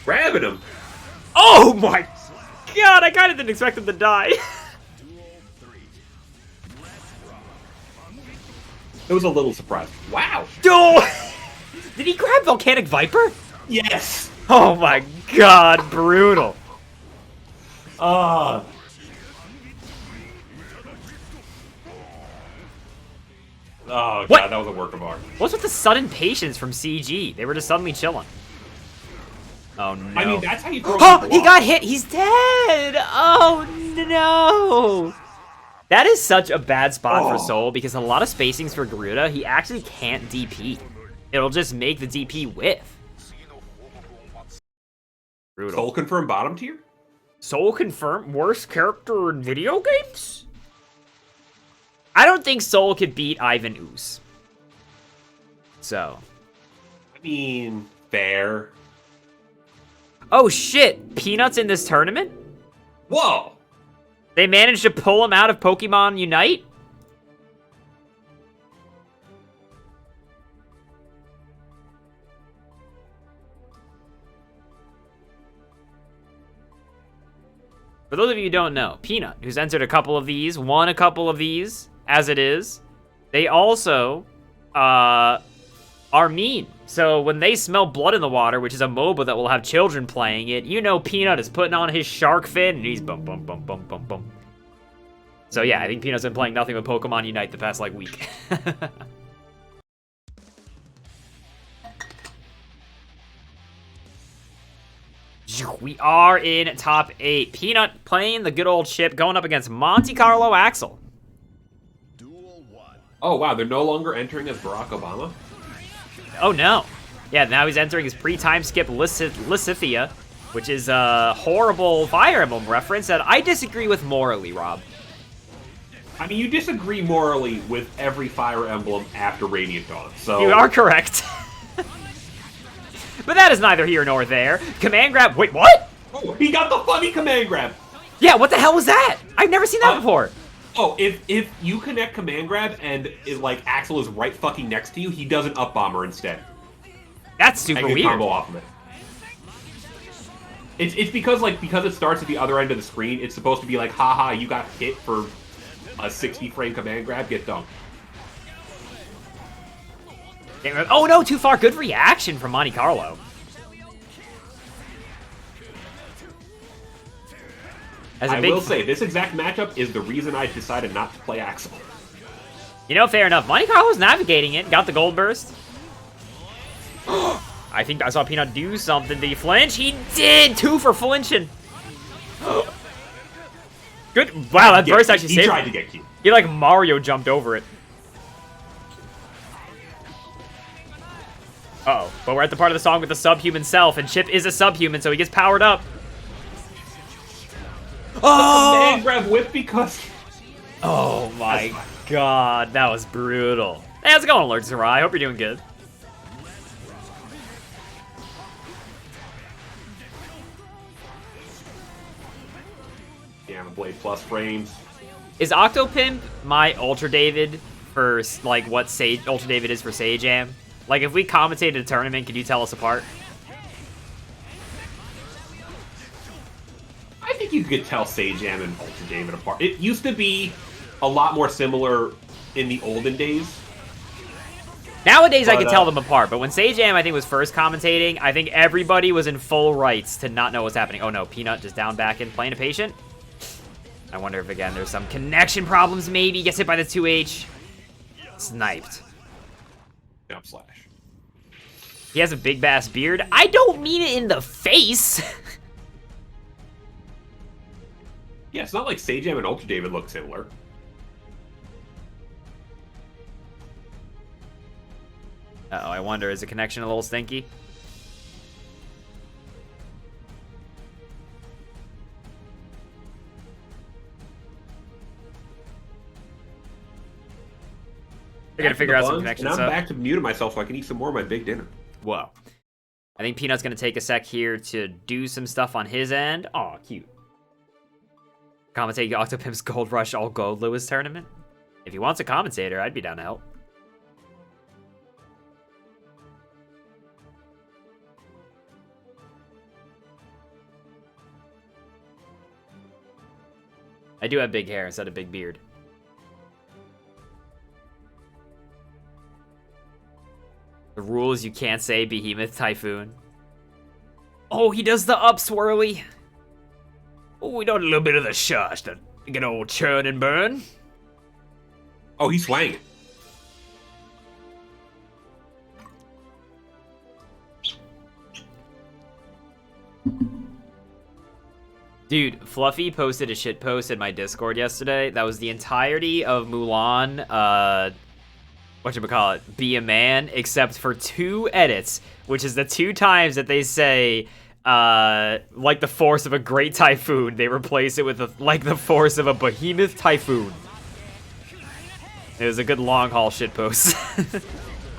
Grabbing him. Oh my god, I kind of didn't expect him to die. It was a little surprising. Wow. Oh! Did he grab Volcanic Viper? Yes. Oh my god, brutal. Oh, god, What? that was a work of art. What's with the sudden patience from CG? They were just suddenly chilling. Oh no. I mean, that's how you throw Oh, people he off. got hit. He's dead. Oh no. That is such a bad spot for Soul, because a lot of spacings for Garuda, he actually can't DP. It'll just make the DP whiff. Brutal. Soul confirmed bottom tier? Soul confirmed worst character in video games? I don't think Soul could beat Ivan Ooze. So. I mean, fair. Oh shit, Peanut's in this tournament? Whoa! They managed to pull him out of Pokemon Unite? For those of you who don't know, Peanut, who's entered a couple of these, won a couple of these, as it is, they also are mean. So when they smell blood in the water, which is a MOBA that will have children playing it, you know Peanut is putting on his shark fin, and he's bum bum bum bum bum bum. So yeah, I think Peanut's been playing nothing but Pokemon Unite the past, like, week. We are in top 8. Peanut playing the good old chip, going up against Monte Carlo Axel. Oh, wow, they're no longer entering as Barack Obama? Oh, no. Yeah, now he's entering his pre-time skip Lysithia, which is a horrible Fire Emblem reference that I disagree with morally, Rob. I mean, you disagree morally with every Fire Emblem after Radiant Dawn, so... You are correct. But that is neither here nor there. Command grab. Wait, what? Oh, he got the funny command grab. Yeah, what the hell was that? I've never seen that before. Oh, if you connect command grab and like Axel is right fucking next to you, he does an up bomber instead. That's super and weird. Combo off of it. It's because it starts at the other end of the screen. It's supposed to be like, haha, you got hit for a 60 frame command grab. Get dunked. Oh no, too far. Good reaction from Monte Carlo. I will say, this exact matchup is the reason I decided not to play Axel. You know, fair enough. Monte Carlo's navigating it. Got the gold burst. I think I saw Peanut do something. Did he flinch? He did! 2 for flinching. Good. Wow, that burst actually saved him. He tried to get cute. He like Mario jumped over it. Uh-oh, but we're at the part of the song with the subhuman self, and Chip is a subhuman, so he gets powered up. Oh! Command grab whip because... Oh my god, that was brutal. Hey, how's it going, Lord Sarai? Hope you're doing good. Gamma Blade plus frames. Is Octopimp my Ultra David for, like, what Ultra David is for Sajam? Like, if we commentated a tournament, could you tell us apart? I think you could tell Sajam and Ultra David apart. It used to be a lot more similar in the olden days. Nowadays, I can tell them apart, but when Sajam, I think, was first commentating, I think everybody was in full rights to not know what's happening. Oh no, Peanut just down back in, playing a patient. I wonder if, again, there's some connection problems, maybe. Gets hit by the 2H. Sniped. Jump slash. He has a big bass beard. I don't mean it in the face. Yeah, it's not like Sajam and Ultra David look similar. Uh-oh, I wonder, is the connection a little stinky? I gotta figure out some connections. And I'm back to muting myself so I can eat some more of my big dinner. Whoa. I think Peanut's gonna take a sec here to do some stuff on his end. Aw, cute. Commentate Octopimp's Gold Rush All GOLDLEWIS tournament. If he wants a commentator, I'd be down to help. I do have big hair instead of big beard. The rule is you can't say Behemoth Typhoon. Oh, he does the up swirly. Oh, we got a little bit of the shush to get old churn and burn. Oh, he's swanging. Dude, Fluffy posted a shit post in my Discord yesterday. That was the entirety of Mulan, whatchamacallit, Be a Man, except for 2 edits, which is the 2 times that they say, like the force of a great typhoon. They replace it with, like the force of a behemoth typhoon. It was a good long haul shit post.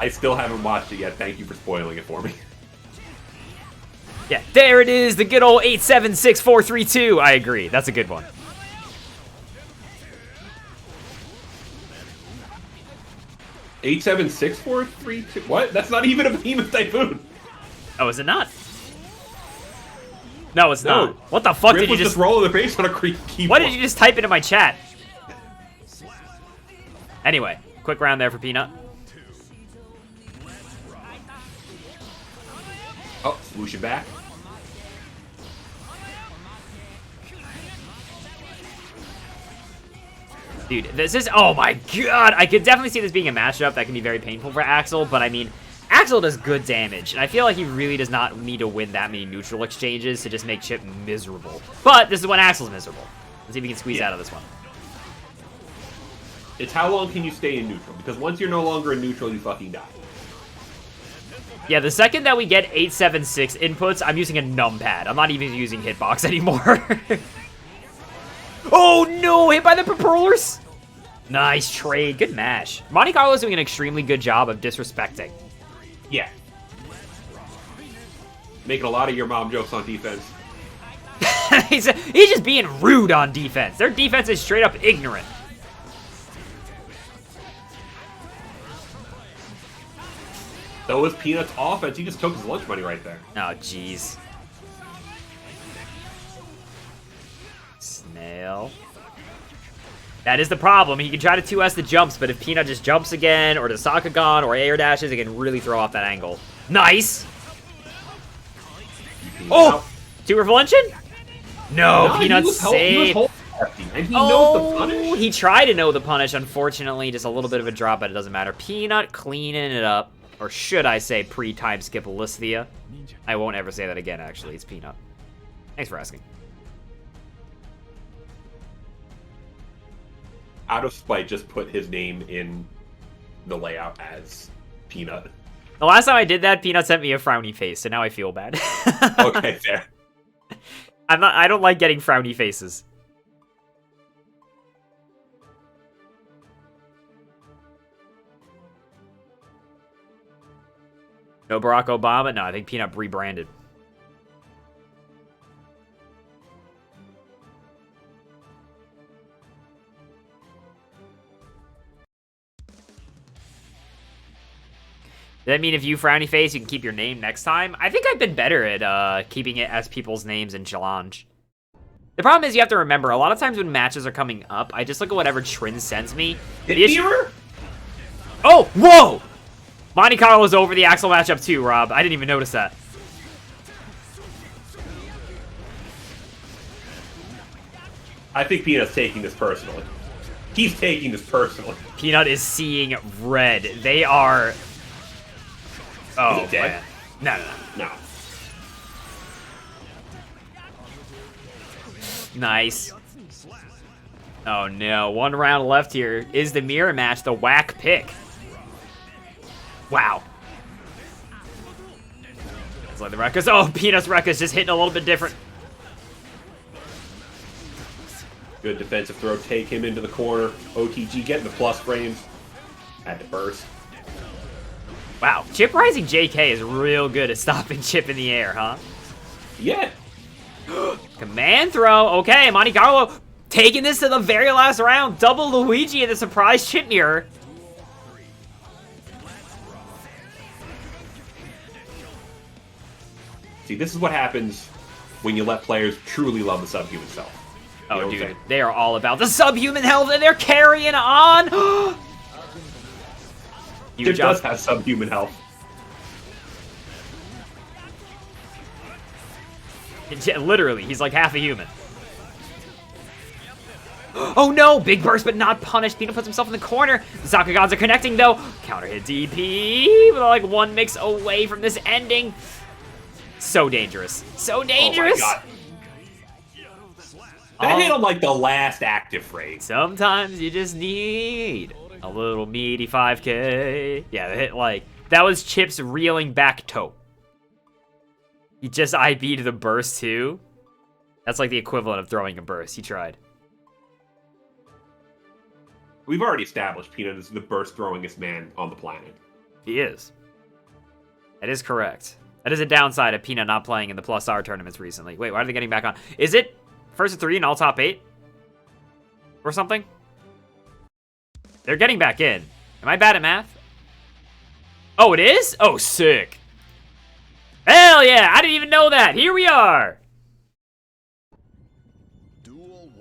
I still haven't watched it yet. Thank you for spoiling it for me. Yeah, there it is, the good old 876432. I agree, that's a good one. Eight, 7, 6, 4, 3, 2. What? That's not even a behemoth typhoon. Oh, is it not? No, it's No. not. What the fuck Rip did you was just... rolling the face on a keyboard. What did you just type into my chat? Anyway, quick round there for Peanut. Oh, swoosh it back. Dude, this is... Oh my god! I could definitely see this being a matchup that can be very painful for Axel, but I mean, Axel does good damage, and I feel like he really does not need to win that many neutral exchanges to just make Chip miserable. But this is when Axel's miserable. Let's see if we can squeeze out of this one. It's how long can you stay in neutral? Because once you're no longer in neutral, you fucking die. Yeah, the second that we get 876 inputs, I'm using a numpad. I'm not even using hitbox anymore. Oh no, hit by the propellers. Nice trade, good mash. Monte Carlo's doing an extremely good job of disrespecting. Yeah. Making a lot of your mom jokes on defense. he's just being rude on defense. Their defense is straight up ignorant. That was Peanut's offense. He just took his lunch money right there. Oh, jeez. Snail. That is the problem. He can try to 2S the jumps, but if Peanut just jumps again, or does Sakagon, or air dashes, it can really throw off that angle. Nice! Oh! 2 Revolution? No, Peanut's safe. And he knows the punish. He tried to know the punish, unfortunately. Just a little bit of a drop, but it doesn't matter. Peanut cleaning it up. Or should I say pre-time skip Alysthia? I won't ever say that again, actually. It's Peanut. Thanks for asking. Out of spite, just put his name in the layout as Peanut. The last time I did that, Peanut sent me a frowny face, so now I feel bad. Okay, fair. I don't like getting frowny faces. No Barack Obama? No, I think Peanut rebranded. Does that mean if you frowny face, you can keep your name next time? I think I've been better at keeping it as people's names in challenge. The problem is you have to remember, a lot of times when matches are coming up, I just look at whatever Trin sends me. Mirror? Oh, whoa! Monte Carlo's over the Axel matchup too, Rob. I didn't even notice that. I think Peanut's taking this personally. He's taking this personally. Peanut is seeing red. They are... Oh, Is it dead? No. No. Nice. Oh no, 1 round left here. Is the mirror match the whack pick? Wow. It's like the Rekkas. Oh, Peanut's Rekkas just hitting a little bit different. Good defensive throw. Take him into the corner. OTG getting the plus frames. Had to burst. Wow, Chip Rising JK is real good at stopping Chip in the air, huh? Yeah. Command throw. Okay, Monte Carlo taking this to the very last round. Double Luigi in the surprise Chip mirror. See, this is what happens when you let players truly love the subhuman self. You know Oh, what I'm dude, saying? they are all about the subhuman health, and they're carrying on. Chip does have subhuman health. Literally, he's like half a human. Oh no! Big burst, but not punished. Peanut puts himself in the corner. The Zakagans are connecting, though. Counter hit DP. With like 1 mix away from this ending. So dangerous. So dangerous. Oh my god. That hit on like the last active phrase. Sometimes you just need a little meaty 5K. Yeah, that hit like that was Chip's reeling back toe. He just IB'd the burst too. That's like the equivalent of throwing a burst. He tried. We've already established Peanut is the burst throwingest man on the planet. He is. That is correct. That is a downside of Peanut not playing in the Plus R tournaments recently. Wait, why are they getting back on? Is it first of 3 and all top 8? Or something? They're getting back in. Am I bad at math? Oh, it is? Oh, sick. Hell yeah, I didn't even know that. Here we are.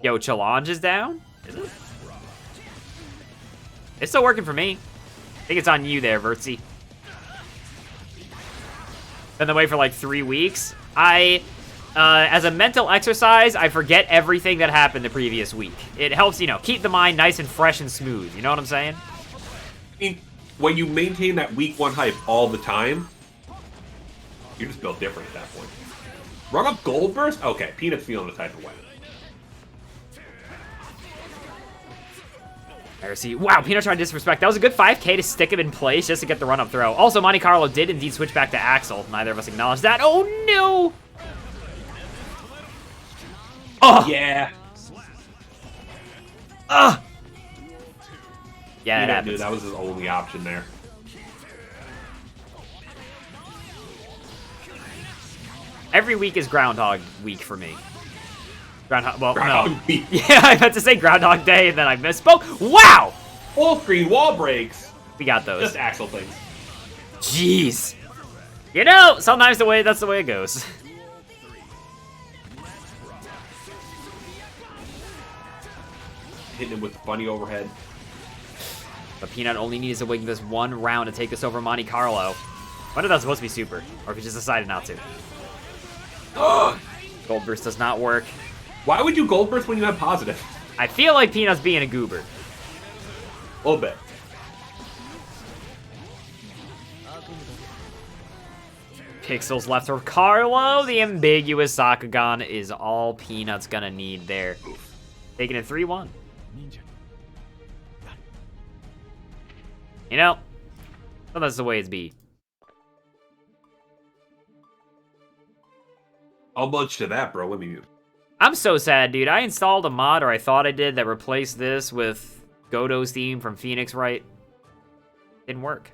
Yo, challenge is down? Is it? It's still working for me. I think it's on you there, Vertsy. Been away for like 3 weeks. As a mental exercise, I forget everything that happened the previous week. It helps, you know, keep the mind nice and fresh and smooth. You know what I'm saying? I mean, when you maintain that week 1 hype all the time, you're just built different at that point. Run up Gold Burst? Okay, Peanut's feeling the type of way. Mercy. Wow, Peanut tried to disrespect. That was a good 5K to stick him in place just to get the run-up throw. Also, Monte Carlo did indeed switch back to Axel. Neither of us acknowledged that. Oh, no! Oh! Yeah. Yeah, Peanut that knew happens. that was his only option there. Every week is Groundhog Week for me. Groundhog, well, Groundhog no. Week. Yeah, I meant to say Groundhog Day, and then I misspoke. Wow! Full screen wall breaks. We got those. Just Axel things. Jeez. You know, sometimes that's the way it goes. Hitting him with the funny overhead. But Peanut only needs to win this 1 round to take us over Monte Carlo. When is that supposed to be super? Or if he just decided not to. Gold Burst does not work. Why would you Gold Burst when you have positive? I feel like Peanut's being a goober. A little bit. Pixels left for Carlo. The ambiguous Sakugan is all Peanut's gonna need there. Taking it 3-1. You know, well, that's the way it's be. I'll munch to that, bro. Let me mute. I'm so sad, dude. I installed a mod, or I thought I did, that replaced this with Godo's theme from Phoenix Wright. Didn't work.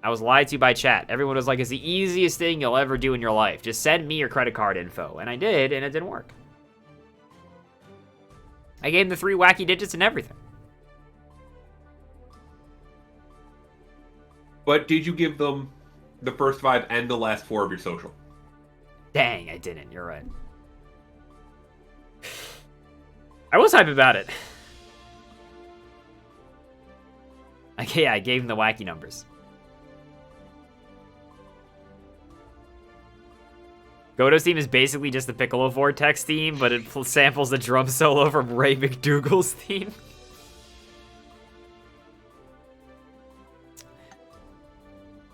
I was lied to by chat. Everyone was like, it's the easiest thing you'll ever do in your life. Just send me your credit card info. And I did, and it didn't work. I gave him the 3 wacky digits and everything. But did you give them the first 5 and the last 4 of your social? Dang, I didn't. You're right. I was hype about it. Okay, yeah, I gave him the wacky numbers. Godo's theme is basically just the Piccolo Vortex theme, but it samples the drum solo from Ray McDougal's theme.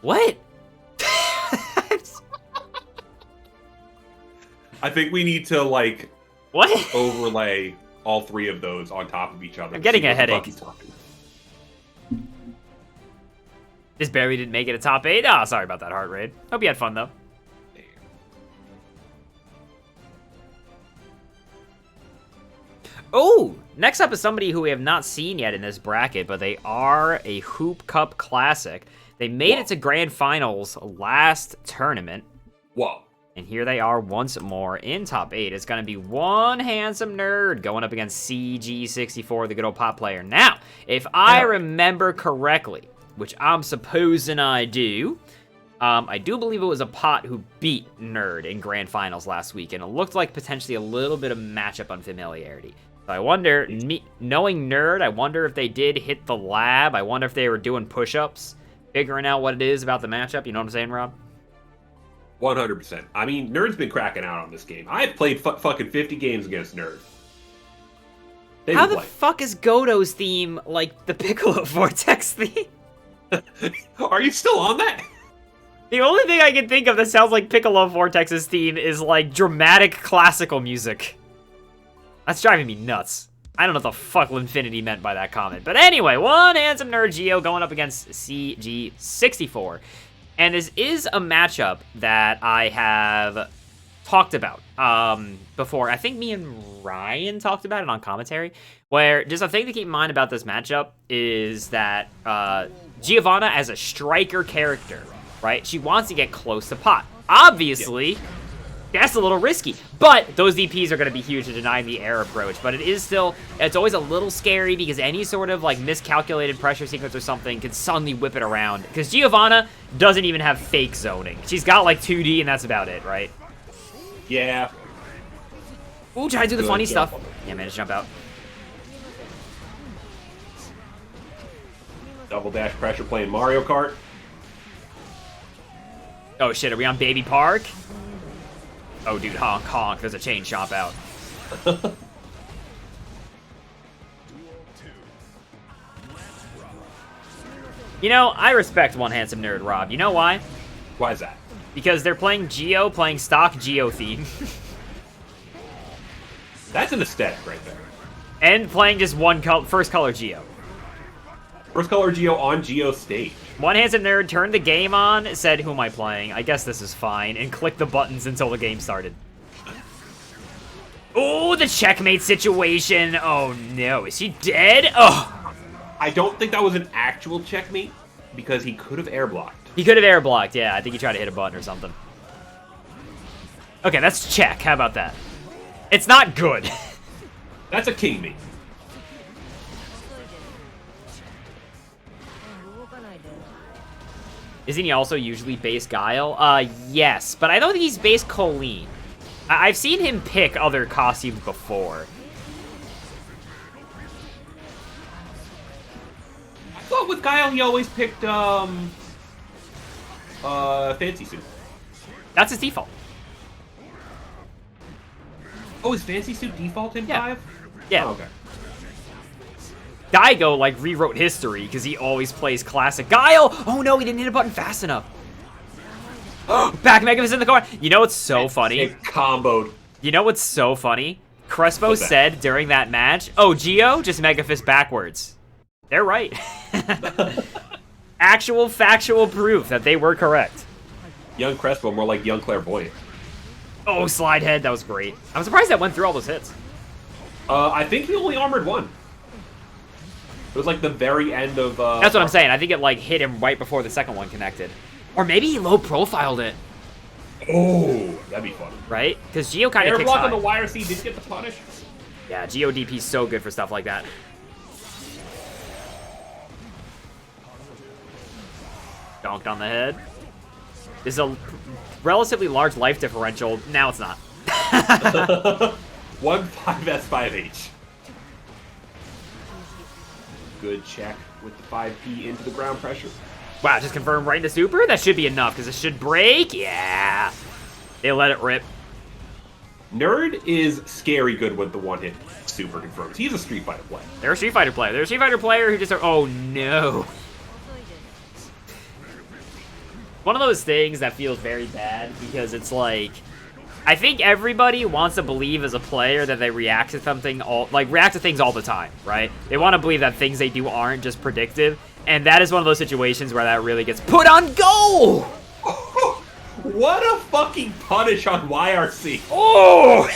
What? I think we need to, like, What? overlay all 3 of those on top of each other. I'm to getting see a what the fuck headache. he's talking. This Barry didn't make it a top 8. Ah, sorry about that, Heart Raid. Hope you had fun, though. Oh, next up is somebody who we have not seen yet in this bracket, but they are a Hoop Cup Classic. They made it to Grand Finals last tournament. Whoa. And here they are once more in top 8. It's going to be one handsome nerd going up against CG64, the good old pot player. Now, if I remember correctly, which I'm supposing I do believe it was a pot who beat Nerd in Grand Finals last week, and it looked like potentially a little bit of matchup unfamiliarity. So I wonder, knowing Nerd, I wonder if they did hit the lab. I wonder if they were doing push-ups, figuring out what it is about the matchup. You know what I'm saying, Rob? 100%. I mean, Nerd's been cracking out on this game. I've played fucking 50 games against Nerd. How the fuck is Godo's theme like the Piccolo Vortex theme? Are you still on that? The only thing I can think of that sounds like Piccolo Vortex's theme is, like, dramatic classical music. That's driving me nuts. I don't know what the fuck Linfinity meant by that comment. But anyway, one handsome nerd Geo going up against CG64. And this is a matchup that I have talked about before. I think me and Ryan talked about it on commentary, where just a thing to keep in mind about this matchup is that Giovanna as a striker character, right? She wants to get close to pot. Obviously, that's a little risky, but those DPs are going to be huge to deny the air approach. But it is still, it's always a little scary because any sort of like miscalculated pressure sequence or something could suddenly whip it around. Because Giovanna doesn't even have fake zoning. She's got like 2D and that's about it, right? Yeah. Ooh, try to do the funny stuff. Yeah, managed to jump out. Double dash pressure playing Mario Kart. Oh shit, are we on Baby Park? Oh dude, honk, honk, there's a chain chomp out. You know, I respect one handsome nerd, Rob. You know why? Why is that? Because they're playing Geo, playing stock Geo theme. That's an aesthetic right there. And playing just one first color Geo. First color Geo on Geo stage. One handsome nerd turned the game on, said, who am I playing? I guess this is fine, and clicked the buttons until the game started. Oh, the checkmate situation. Oh no, is she dead? Oh. I don't think that was an actual checkmate because he could have air blocked. He could have air blocked, yeah. I think he tried to hit a button or something. Okay, that's check. How about that? It's not good. That's a king me. Isn't he also usually base Guile? Yes, but I don't think he's base Colleen. I've seen him pick other costumes before. I thought with Guile he always picked, Fancy Suit. That's his default. Oh, is Fancy Suit default in 5? Yeah. Oh, okay. Daigo, like, rewrote history because he always plays classic Guile. Oh, no, he didn't hit a button fast enough. Back Megafist in the corner. You know what's so funny? It comboed. You know what's so funny? Crespo said during that match, oh, Geo, just Megafist backwards. They're right. Actual factual proof that they were correct. Young Crespo, more like young Clairvoyant. Oh, slide head. That was great. I'm surprised that went through all those hits. I think he only armored one. It was like the very end of... That's what I'm saying. I think it like hit him right before the second one connected. Or maybe he low-profiled it. Oh, that'd be fun. Right? Because Geo kind of air kicks block high. on the wire C did get the punish. Yeah, Geo DP's so good for stuff like that. Donked on the head. This is a relatively large life differential. Now it's not. 1 5S 5H. Good check with the 5P into the ground pressure. Wow, just confirmed right into super? That should be enough, because it should break. Yeah. They let it rip. Nerd is scary good with the one-hit super confirms. He's a Street Fighter player. They're a Street Fighter player. They're a Street Fighter player who just are... Oh, no. One of those things that feels very bad, because it's like... I think everybody wants to believe as a player that they react to something react to things all the time, right? They want to believe that things they do aren't just predictive, and that is one of those situations where that really gets put on goal! What a fucking punish on YRC! Oh!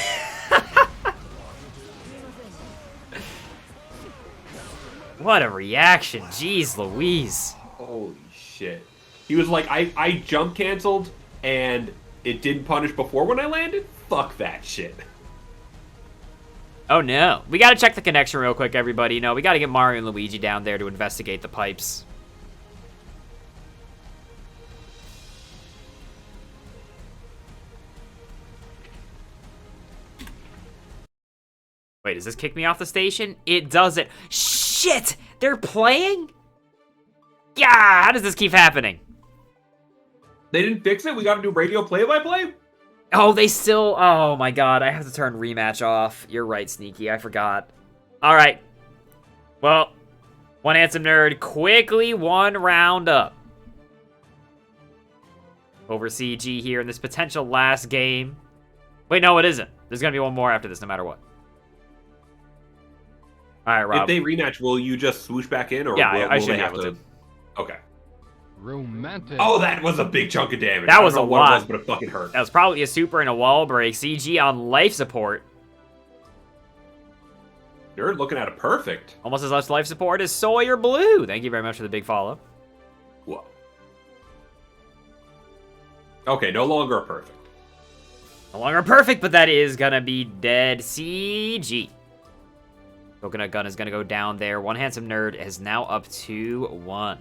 What a reaction, jeez Louise. Holy shit. He was like, I jump canceled, and it didn't punish before when I landed? Fuck that shit. Oh no. We gotta check the connection real quick, everybody. No, we gotta get Mario and Luigi down there to investigate the pipes. Wait, does this kick me off the station? It doesn't. Shit! They're playing? Yeah, how does this keep happening? They didn't fix it? We gotta do radio play-by-play? Oh, they still... Oh, my God. I have to turn rematch off. You're right, Sneaky. I forgot. All right. Well, one handsome nerd quickly one round up. over CG here in this potential last game. Wait, no, it isn't. There's going to be one more after this, no matter what. All right, Rob. If they rematch, will you just swoosh back in, or Yeah, will, I will should they be have able to? to. Okay. Romantic. Oh, that was a big chunk of damage. That I was don't a know what lot. it was, but it fucking hurt. That was probably a super and a wall break. CG on life support. Nerd looking at a perfect. Almost as much life support as Sawyer Blue. Thank you very much for the big follow. Whoa. Okay, no longer a perfect. No longer perfect, but that is gonna be dead CG. Coconut Gun is gonna go down there. One Handsome Nerd is now up 2-1.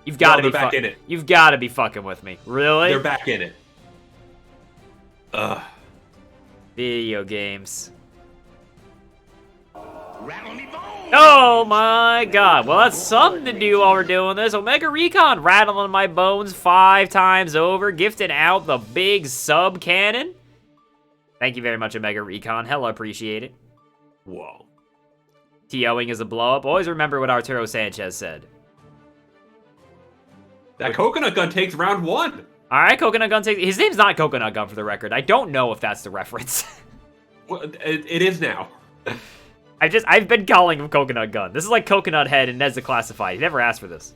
You've got to be back in it. You've got to be fucking with me. Really? They're back in it. Ugh. Video games. Rattle me bones! Oh my god. Well, that's something to do while we're doing this. Omega Recon rattling my bones 5 times over, gifting out the big sub cannon. Thank you very much, Omega Recon. Hella appreciate it. Whoa. TOing is a blow up. Always remember what Arturo Sanchez said. That coconut gun takes round 1. All right, Coconut Gun takes. His name's not Coconut Gun for the record. I don't know if that's the reference. Well, it is now. I've been calling him Coconut Gun. This is like Coconut Head and Ned's the Classified. He never asked for this.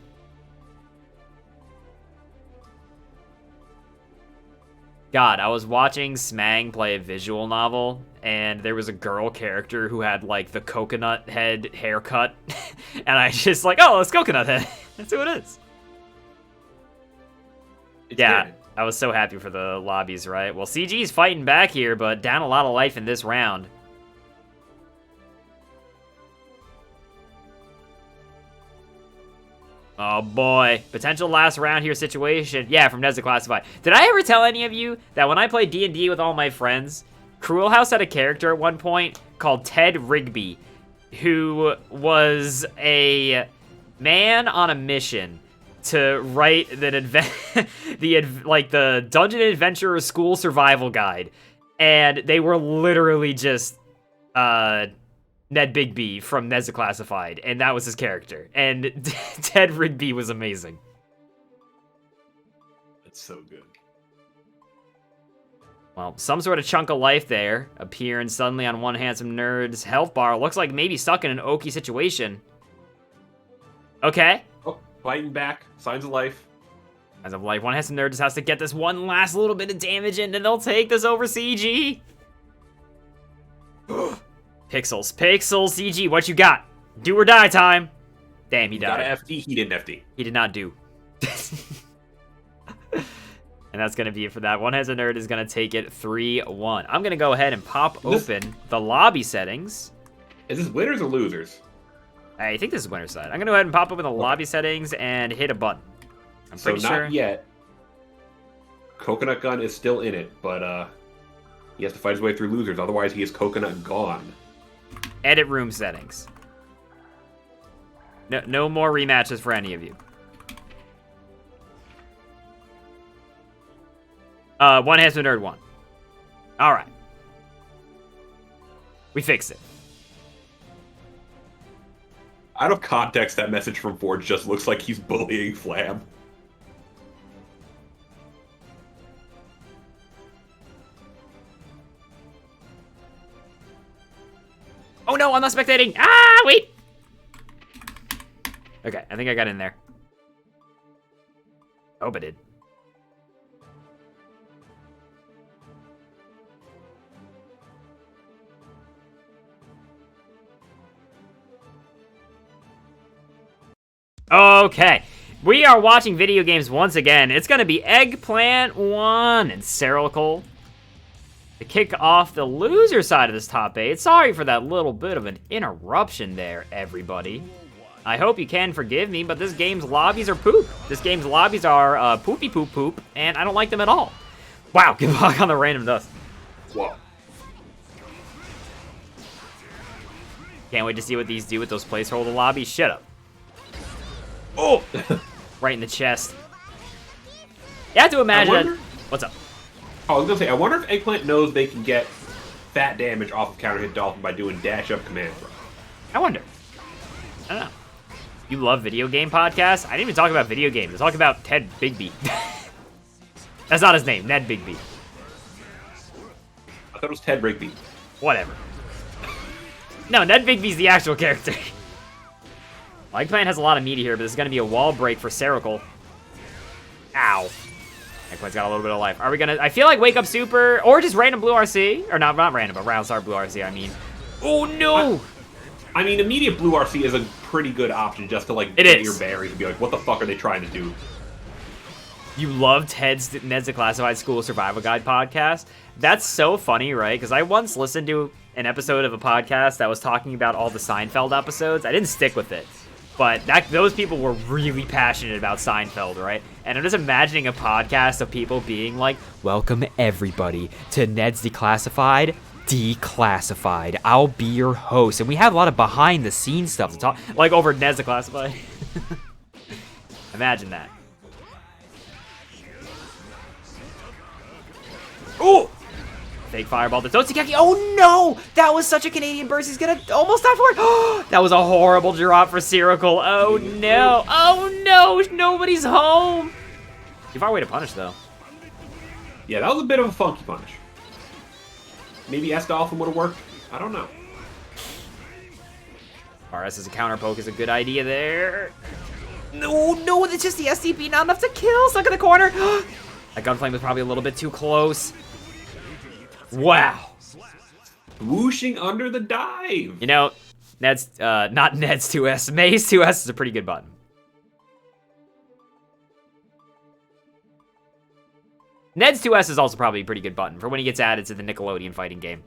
God, I was watching Smang play a visual novel, and there was a girl character who had, like, the coconut head haircut. And I just like, oh, it's Coconut Head. That's who it is. Yeah, good. I was so happy for the lobbies, right? Well, CG's fighting back here, but down a lot of life in this round. Oh boy, potential last round here situation. Yeah, from Nezza Classified. Did I ever tell any of you that when I played D&D with all my friends, Cruel House had a character at one point called Ted Rigby, who was a man on a mission to write the Dungeon Adventurer School Survival Guide, and they were literally just Ned Bigby from Nezza Classified, and that was his character. And Ted Rigby was amazing. That's so good. Well, some sort of chunk of life there, appearing suddenly on One Handsome Nerd's health bar. Looks like maybe stuck in an oaky situation. Okay. Oh, fighting back. Signs of life. As of life, One Handsome Nerd just has to get this one last little bit of damage in, and they'll take this over CG. Pixels, CG, what you got? Do or die time. Damn, he Got died. an FD. He didn't FD. He did not do. And that's going to be it for that. One Handsome Nerd is going to take it 3-1. I'm going to go ahead and pop open the lobby settings. Is this winners or losers? I think this is winner's side. I'm going to go ahead and pop open the lobby settings and hit a button. I'm So pretty not sure. yet. Coconut Gun is still in it, but he has to fight his way through losers. Otherwise, he is Coconut gone. Edit room settings. No more rematches for any of you. One Handsome Nerd won. All right. We fixed it. Out of context, that message from Forge just looks like he's bullying Flam. Oh no, I'm not spectating. Ah, wait. Okay, I think I got in there. Hope I did. Okay, we are watching video games once again. It's gonna be Eggplant 1 and Cerical to kick off the loser side of this top 8. Sorry for that little bit of an interruption there, everybody. I hope you can forgive me, but this game's lobbies are poop. This game's lobbies are poopy poop poop, and I don't like them at all. Wow, good luck on the random dust. Whoa. Can't wait to see what these do with those placeholder lobbies. Shut up. Oh! Right in the chest. You have to imagine wonder- What's up? I was gonna say, I wonder if Eggplant knows they can get fat damage off of counter hit Dolphin by doing dash up command throw. I wonder. I don't know. You love video game podcasts? I didn't even talk about video games. I talked about Ted Bigby. That's not his name. Ned Bigby. I thought it was Ted Rigby. Whatever. No, Ned Bigby's the actual character. Eggplant has a lot of meat here, but this is going to be a wall break for Ceracle. Ow. Eggplant's got a little bit of life. Are we going to... I feel like Wake Up Super, or just random Blue RC. Or not random, but Round Star Blue RC, I mean. Oh, no! I mean, immediate Blue RC is a pretty good option just to, like, get your berries and be like, what the fuck are they trying to do? You loved Ned's Declassified School Survival Guide podcast? That's so funny, right? Because I once listened to an episode of a podcast that was talking about all the Seinfeld episodes. I didn't stick with it. But those people were really passionate about Seinfeld, right? And I'm just imagining a podcast of people being like, welcome everybody to Ned's Declassified. I'll be your host. And we have a lot of behind the scenes stuff to talk, like over Ned's Declassified. Imagine that. Oh! Fake fireball to Totsukeki. Oh no! That was such a Canadian burst. He's gonna almost die for it. That was a horrible drop for Ceracle. Oh no! Oh no! Nobody's home. Too far away to punish though. Yeah, that was a bit of a funky punish. Maybe S-Dolphin would have worked. I don't know. RS as a counter poke is a good idea there. No, it's just the SCP, not enough to kill. Stuck in the corner. That Gunflame was probably a little bit too close. Wow. Whooshing under the dive. You know, Ned's, not Ned's 2S. May's 2S is a pretty good button. Ned's 2S is also probably a pretty good button for when he gets added to the Nickelodeon fighting game.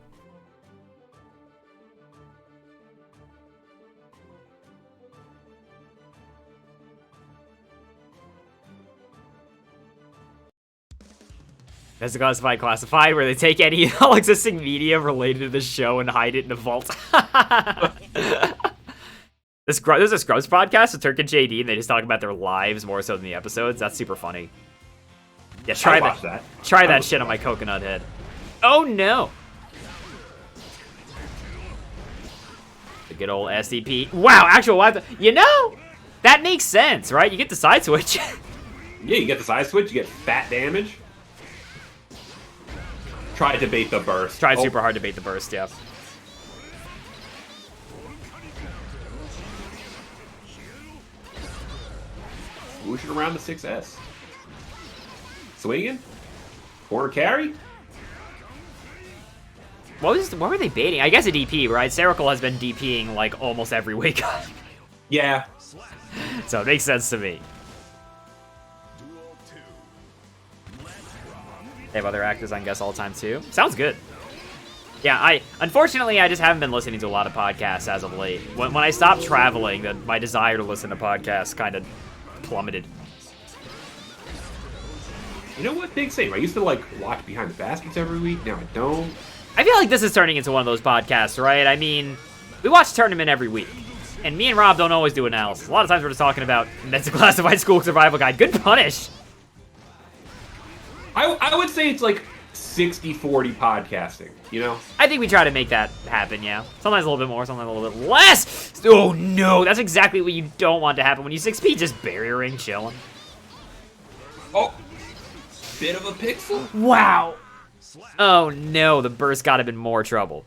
That's the classified, where they take any all existing media related to the show and hide it in a vault. There's a Scrubs podcast with Turk and JD, and they just talk about their lives more so than the episodes. That's super funny. Yeah, try that. Try that shit on my coconut head. Oh no! The good old SDP. Wow, actual live. You know, that makes sense, right? You get the side switch. Yeah, you get the side switch. You get fat damage. Tried to bait the burst. Tried super hard to bait the burst, yeah. Whooshing around the 6S. Swinging. Corner carry. What were they baiting? I guess a DP, right? Ceracle has been DPing like almost every wake up. Yeah. So it makes sense to me. They have other actors on guess all time too. Sounds good. Yeah, unfortunately I just haven't been listening to a lot of podcasts as of late. When I stopped traveling, my desire to listen to podcasts kind of plummeted. You know what? Big same. I used to like watch Behind the Baskets every week. Now I don't. I feel like this is turning into one of those podcasts, right? I mean, we watch Tournament every week. And me and Rob don't always do analysis. A lot of times we're just talking about Ned's Classified School Survival Guide. Good punish. I would say it's like 60-40 podcasting, you know? I think we try to make that happen, yeah. Sometimes a little bit more, sometimes a little bit less. Oh no, that's exactly what you don't want to happen when you 6P just barriering, chilling. Oh, bit of a pixel. Wow. Oh no, the burst got him in more trouble.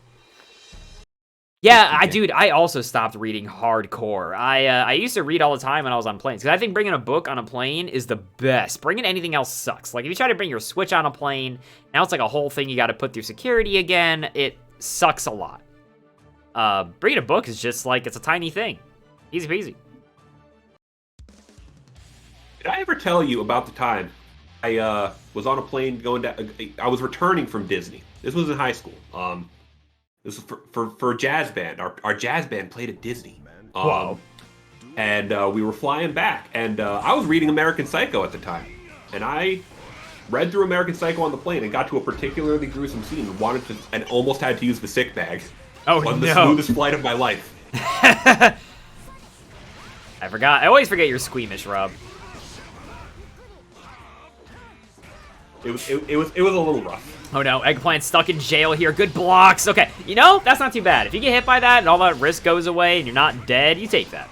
Yeah, dude, I also stopped reading hardcore. I used to read all the time when I was on planes, because I think bringing a book on a plane is the best. Bringing anything else sucks. Like, if you try to bring your Switch on a plane, now it's like a whole thing you got to put through security again. It sucks a lot. Bringing a book is just like, it's a tiny thing. Easy peasy. Did I ever tell you about the time I was on a plane going down? I was returning from Disney. This was in high school. This was for jazz band. Our jazz band played at Disney. Wow. And we were flying back. And I was reading American Psycho at the time. And I read through American Psycho on the plane and got to a particularly gruesome scene and almost had to use the sick bag. Oh, on the no. smoothest flight of my life. I forgot. I always forget you're squeamish, Rob. It was a little rough. Oh no, Eggplant stuck in jail here. Good blocks. Okay, you know, that's not too bad. If you get hit by that and all that risk goes away and you're not dead, you take that.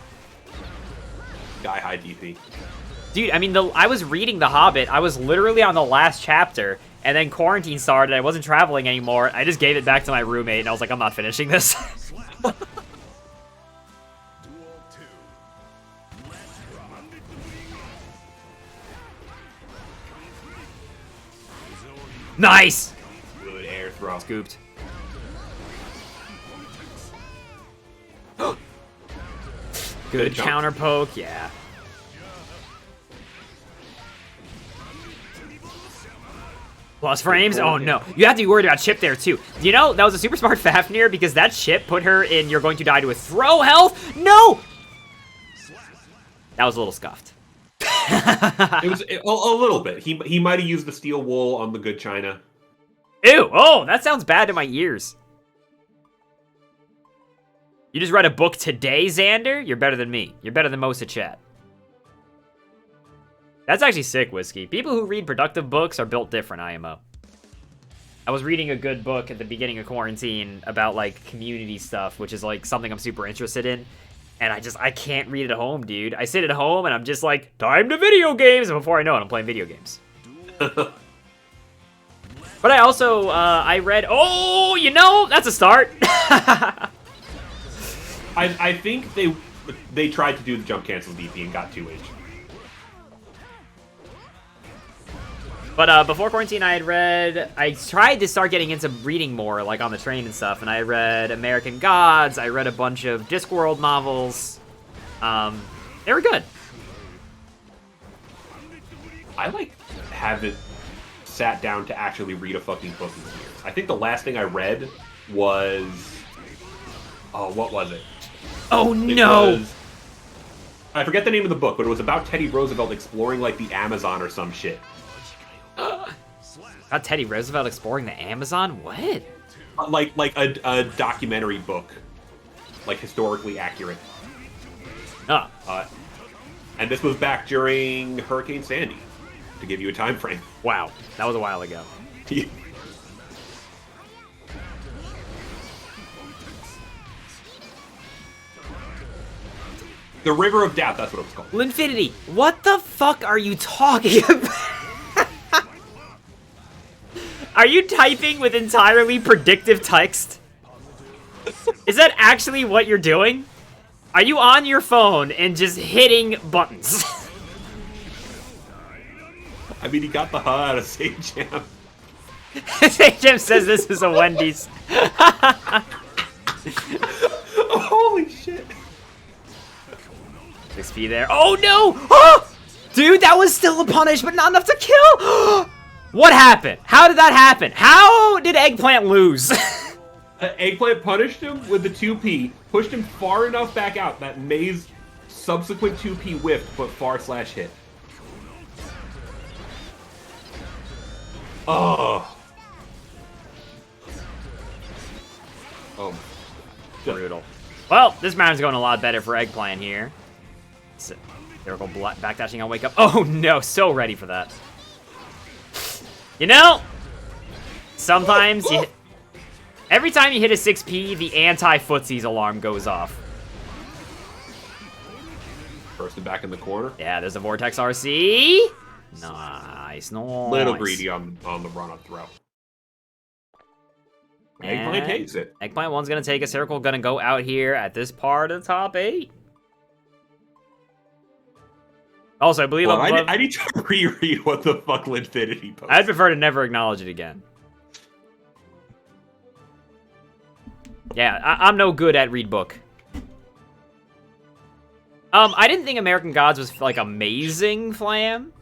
sky-high DP. Dude, I mean, I was reading The Hobbit. I was literally on the last chapter, and then quarantine started. I wasn't traveling anymore. I just gave it back to my roommate, and I was like, I'm not finishing this. Nice! Good air throw. Scooped. Good counter poke, yeah. Plus frames? Oh no. You have to be worried about chip there too. You know, that was a super smart Fafnir because that chip put her in you're going to die to a throw health. No! That was a little scuffed. It was a little bit. He might have used the steel wool on the good China. Ew! Oh, that sounds bad to my ears. You just read a book today, Xander? You're better than me. You're better than most of chat. That's actually sick, Whiskey. People who read productive books are built different, IMO. I was reading a good book at the beginning of quarantine about, like, community stuff, which is, like, something I'm super interested in. And I can't read it at home, dude. I sit at home and I'm just like, time to video games! And before I know it, I'm playing video games. But I also, I read, oh, you know, that's a start. I think they tried to do the jump cancel DP and got 2H. But before quarantine, I tried to start getting into reading more, like on the train and stuff, and I read American Gods, I read a bunch of Discworld novels. They were good. I, like, haven't sat down to actually read a fucking book in years. I think the last thing I read was... Oh, what was it? Oh, no! I forget the name of the book, but it was about Teddy Roosevelt exploring, like, the Amazon or some shit. About Teddy Roosevelt exploring the Amazon? What? Like a documentary book. Like, historically accurate. Oh. And this was back during Hurricane Sandy, to give you a time frame. Wow. That was a while ago. The River of Doubt, that's what it was called. Linfinity, what the fuck are you talking about? Are you typing with entirely predictive text? Is that actually what you're doing? Are you on your phone and just hitting buttons? I mean, he got the hell out of Sajam. Sajam says this is a Wendy's. Holy shit. XP there. Oh no! Oh! Dude, that was still a punish, but not enough to kill! What happened? How did that happen? How did Eggplant lose? Eggplant punished him with the 2P, pushed him far enough back out that May's subsequent 2P whiffed, but /hit. Oh. Oh. Brutal. Well, this round's going a lot better for Eggplant here. Circle backdashing on Wake Up. Oh no, so ready for that. You know, sometimes every time you hit a 6P, the anti-footsies alarm goes off. First and back in the corner. Yeah, there's a Vortex RC. Nice, nice. Little greedy on the run-up throw. Eggplant takes it. Eggplant 1's gonna take a circle, gonna go out here at this part of the top 8. Also, I believe I need to reread what the fuck Linfinity posted. I'd prefer to never acknowledge it again. Yeah, I'm no good at read book. I didn't think American Gods was, like, amazing, Flam.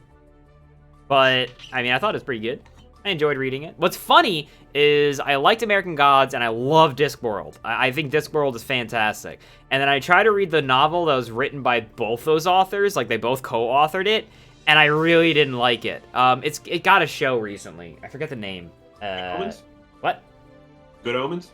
But, I mean, I thought it was pretty good. I enjoyed reading it. What's funny is I liked American Gods and I love Discworld. I think Discworld is fantastic. And then I tried to read the novel that was written by both those authors, like they both co-authored it, and I really didn't like it. It got a show recently. I forget the name. Omens? What? Good Omens?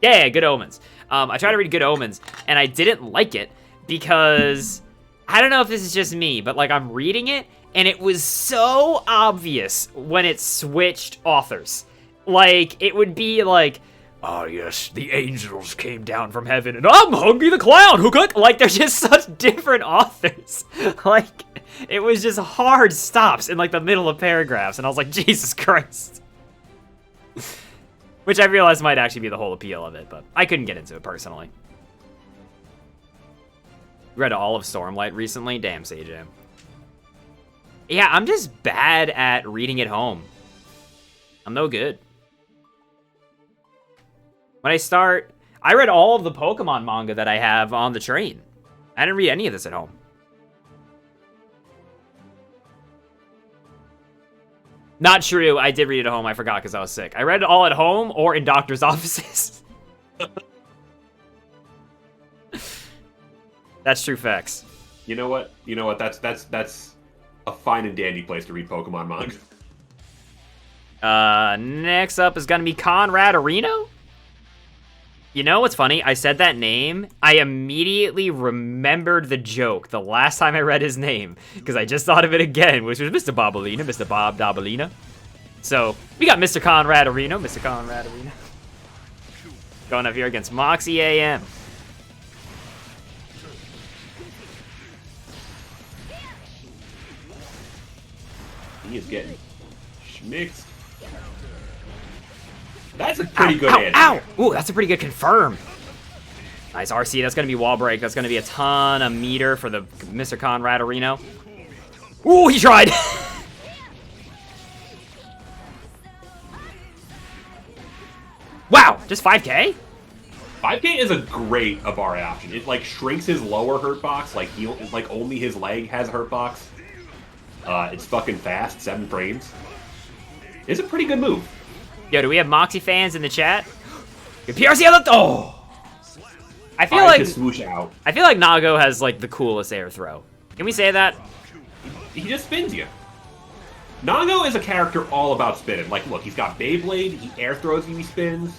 Yeah, Good Omens. I tried to read Good Omens and I didn't like it because I don't know if this is just me, but like I'm reading it and it was so obvious when it switched authors. Like, it would be like, oh yes, the angels came down from heaven, and I'm Hungry the Clown. Who could? Like, they're just such different authors. Like, it was just hard stops in like the middle of paragraphs, and I was like, Jesus Christ. Which I realized might actually be the whole appeal of it, but I couldn't get into it personally. Read all of Stormlight recently? Damn, Sajam. Yeah, I'm just bad at reading at home. I'm no good. When I read all of the Pokemon manga that I have on the train. I didn't read any of this at home. Not true, I did read it at home, I forgot because I was sick. I read it all at home or in doctor's offices. That's true facts. You know what? That's a fine and dandy place to read Pokemon manga. Next up is gonna be Conrad Areno? You know what's funny? I said that name. I immediately remembered the joke the last time I read his name, because I just thought of it again, which was Mr. Bobolina, Mr. Bob Dobolina. So, we got Mr. Conrad Areno, Mr. Conrad Areno. Going up here against Moxie AM. He is getting schmixed. That's a pretty good hit. Ow! Ooh, that's a pretty good confirm. Nice RC. That's going to be wall break. That's going to be a ton of meter for the Mr. Conrad Areno. Ooh, he tried. Wow, just 5K? 5K is a great Abare option. It like shrinks his lower hurt box. Like only his leg has hurt box. It's fucking fast, 7 frames. It's a pretty good move. Yo, do we have Moxie fans in the chat? Good PRC, oh! I feel like swoosh out. I feel like Nago has like the coolest air throw. Can we say that? He just spins you. Nago is a character all about spinning. Like, look, he's got Beyblade, he air throws you, he spins.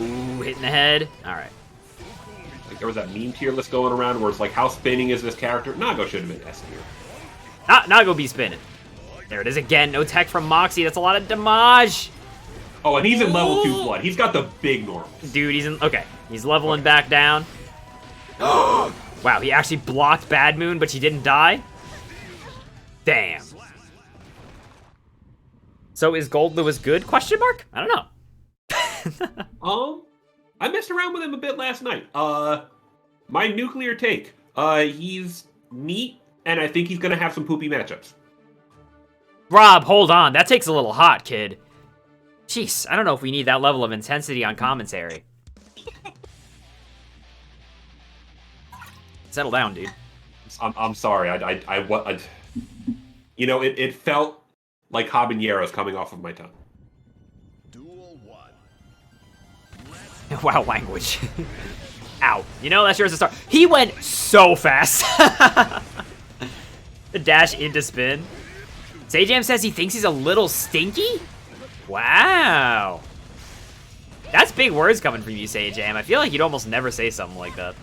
Ooh, hitting the head. All right. Like, there was that meme tier list going around where it's like, how spinning is this character? Nago should have been S tier. Nago be spinning. There it is again. No tech from Moxie. That's a lot of damage. Oh, and he's in level 2 blood. He's got the big normal. Dude, he's in. Okay, he's leveling back down. Wow, he actually blocked Bad Moon, but she didn't die. Damn. So is GOLDLEWIS good? Question mark? I don't know. I messed around with him a bit last night. My nuclear take. He's neat, and I think he's gonna have some poopy matchups. Rob, hold on. That takes a little hot, kid. Jeez, I don't know if we need that level of intensity on commentary. Settle down, dude. I'm sorry. You know, it felt like habaneros coming off of my tongue. Wow, language. Ow. You know, that's yours to start. He went so fast. The dash into spin. Sajam says he thinks he's a little stinky? Wow. That's big words coming from you, Sajam. I feel like you'd almost never say something like that.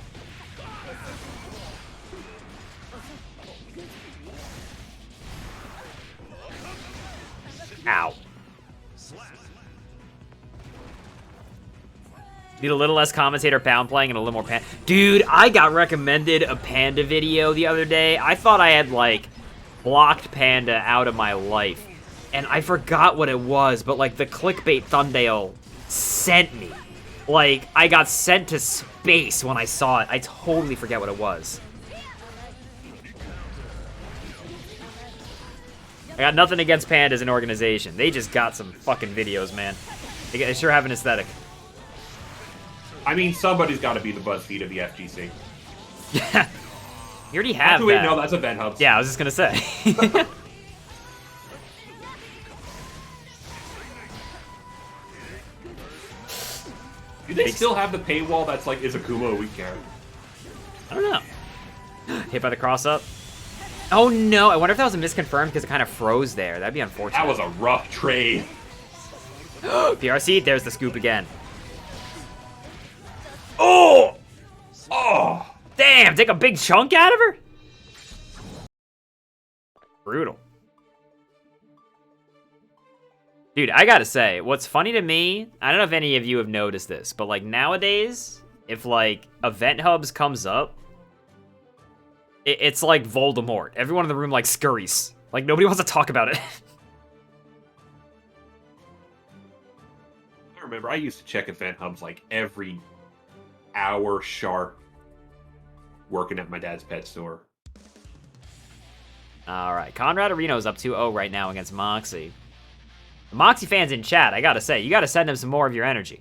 Ow. Need a little less commentator pound playing and a little more panda. Dude, I got recommended a panda video the other day. I thought I had, like, blocked panda out of my life. And I forgot what it was, but, like, the clickbait thumbnail sent me. Like, I got sent to space when I saw it. I totally forget what it was. I got nothing against Panda as an organization. They just got some fucking videos, man. They sure have an aesthetic. I mean, somebody's got to be the BuzzFeed of the FGC. Yeah. You already have that. Wait, no, that's Event Hubs. Yeah, I was just gonna say. Do they still have the paywall that's like, is Akuma a weak character? I don't know. Hit by the cross-up. Oh no, I wonder if that was a misconfirmed because it kind of froze there. That'd be unfortunate. That was a rough trade. PRC, there's the scoop again. Oh! Oh! Damn, take a big chunk out of her? Brutal. Dude, I gotta say, what's funny to me, I don't know if any of you have noticed this, but like nowadays, if like Event Hubs comes up, it's like Voldemort. Everyone in the room like scurries. Like nobody wants to talk about it. I remember I used to check Event Hubs like every hour sharp working at my dad's pet store. Alright, Conrad Areno's up 2-0 right now against Moxie. The Moxie fans in chat, I gotta say, you gotta send them some more of your energy.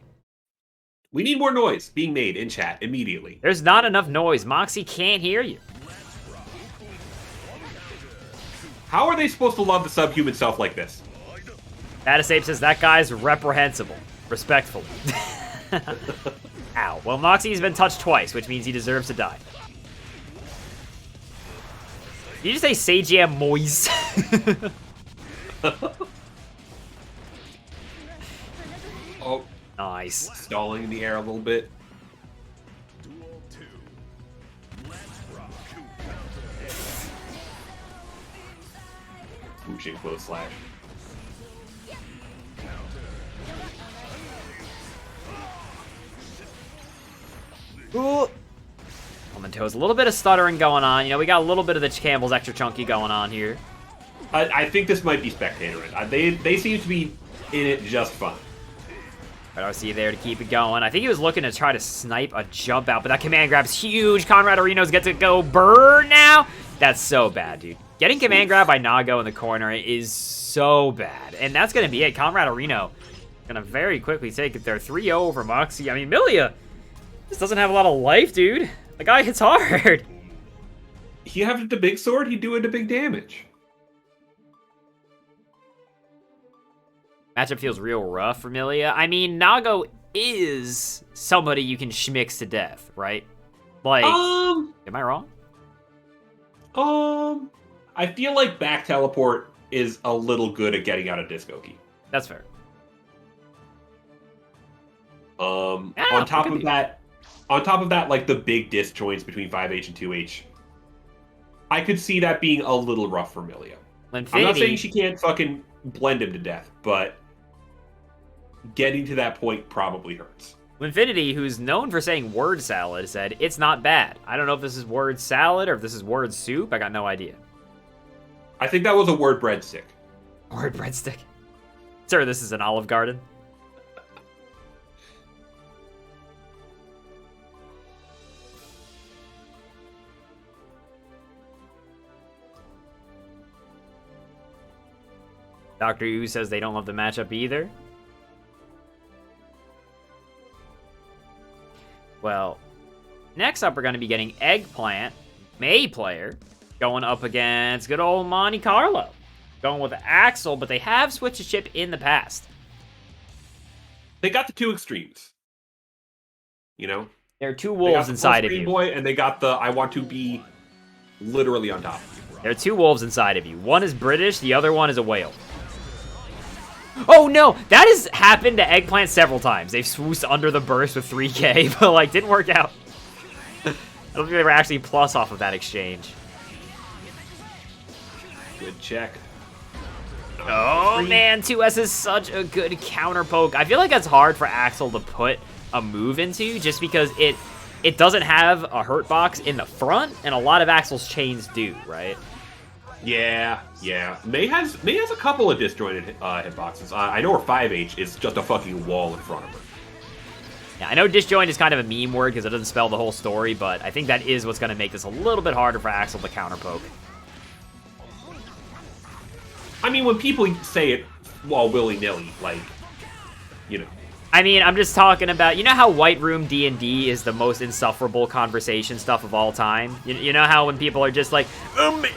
We need more noise being made in chat immediately. There's not enough noise. Moxie can't hear you. How are they supposed to love the subhuman stuff like this? Badasape says that guy's reprehensible. Respectfully. Ow. Well, Moxie's been touched twice, which means he deserves to die. Did you just say Sajam Moise? Oh, Nice. stalling in the air a little bit. Swooshing close slash. Ooh. Toes, a little bit of stuttering going on. You know, we got a little bit of the Campbell's extra chunky going on here. I think this might be spectator. They seem to be in it just fine. Right, RC there to keep it going. I think he was looking to try to snipe a jump out, but that command grab's huge. Conrad Arenos get to go burn now. That's so bad, dude. Getting command grab by Nago in the corner is so bad. And that's going to be it. Conrad Areno going to very quickly take it there. 3-0 over Moxie. I mean, Milia just doesn't have a lot of life, dude. The guy hits hard. He have the big sword, he doing the big damage. Matchup feels real rough for Milia. I mean, Nago is somebody you can schmix to death, right? Like, am I wrong? I feel like back teleport is a little good at getting out of disco key. That's fair. On top of that, like the big disjoints between 5H and 2H, I could see that being a little rough for Milia. I'm not saying she can't fucking blend him to death, but getting to that point probably hurts. Linfinity, who's known for saying word salad, said, it's not bad. I don't know if this is word salad or if this is word soup. I got no idea. I think that was a word breadstick. Word breadstick. Sir, this is an Olive Garden. Dr. Yu says they don't love the matchup either. Well, next up we're going to be getting Eggplant, May player, going up against good old Monte Carlo. Going with Axel, but they have switched a chip in the past. They got the two extremes. You know? There are two wolves inside of you. Boy, and they got the I want to be literally on top of you. There are two wolves inside of you. One is British, the other one is a whale. Oh no, that has happened to Eggplant several times. They've swoosed under the burst with 3k, but like didn't work out. I don't think they were actually plus off of that exchange. Good check. Oh man, 2S is such a good counter poke. I feel like it's hard for Axel to put a move into just because it doesn't have a hurt box in the front, and a lot of Axel's chains do, right? Yeah. May has a couple of disjointed hitboxes. I know her 5H is just a fucking wall in front of her. Yeah, I know disjoint is kind of a meme word because it doesn't spell the whole story, but I think that is what's going to make this a little bit harder for Axel to counter poke. I mean, when people say it all willy-nilly, like, you know. I mean, I'm just talking about, you know how White Room D&D is the most insufferable conversation stuff of all time? You know how when people are just like,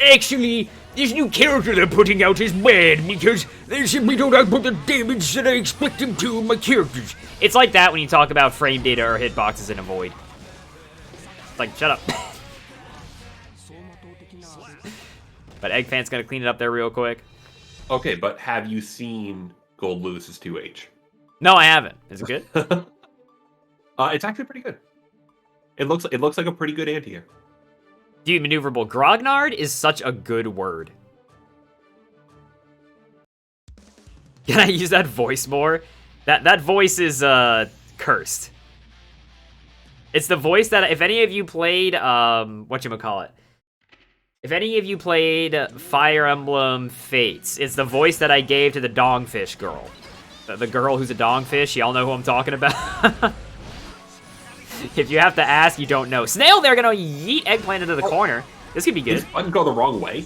actually, this new character they're putting out is bad because they simply don't output the damage that I expect them to in my characters. It's like that when you talk about frame data or hitboxes in a void. It's like, shut up. But Eggpant's gonna clean it up there real quick. Okay, but have you seen GOLDLEWIS' 2H? No, I haven't. Is it good? It's actually pretty good. It looks like a pretty good anti-air. Dude, maneuverable. Grognard is such a good word. Can I use that voice more? That voice is cursed. It's the voice that if any of you played whatchamacallit. If any of you played Fire Emblem Fates, it's the voice that I gave to the Dongfish girl. The girl who's a dongfish, y'all know who I'm talking about? If you have to ask, you don't know. Snail, they're gonna yeet Eggplant into the corner. This could be good. Did this button go the wrong way? I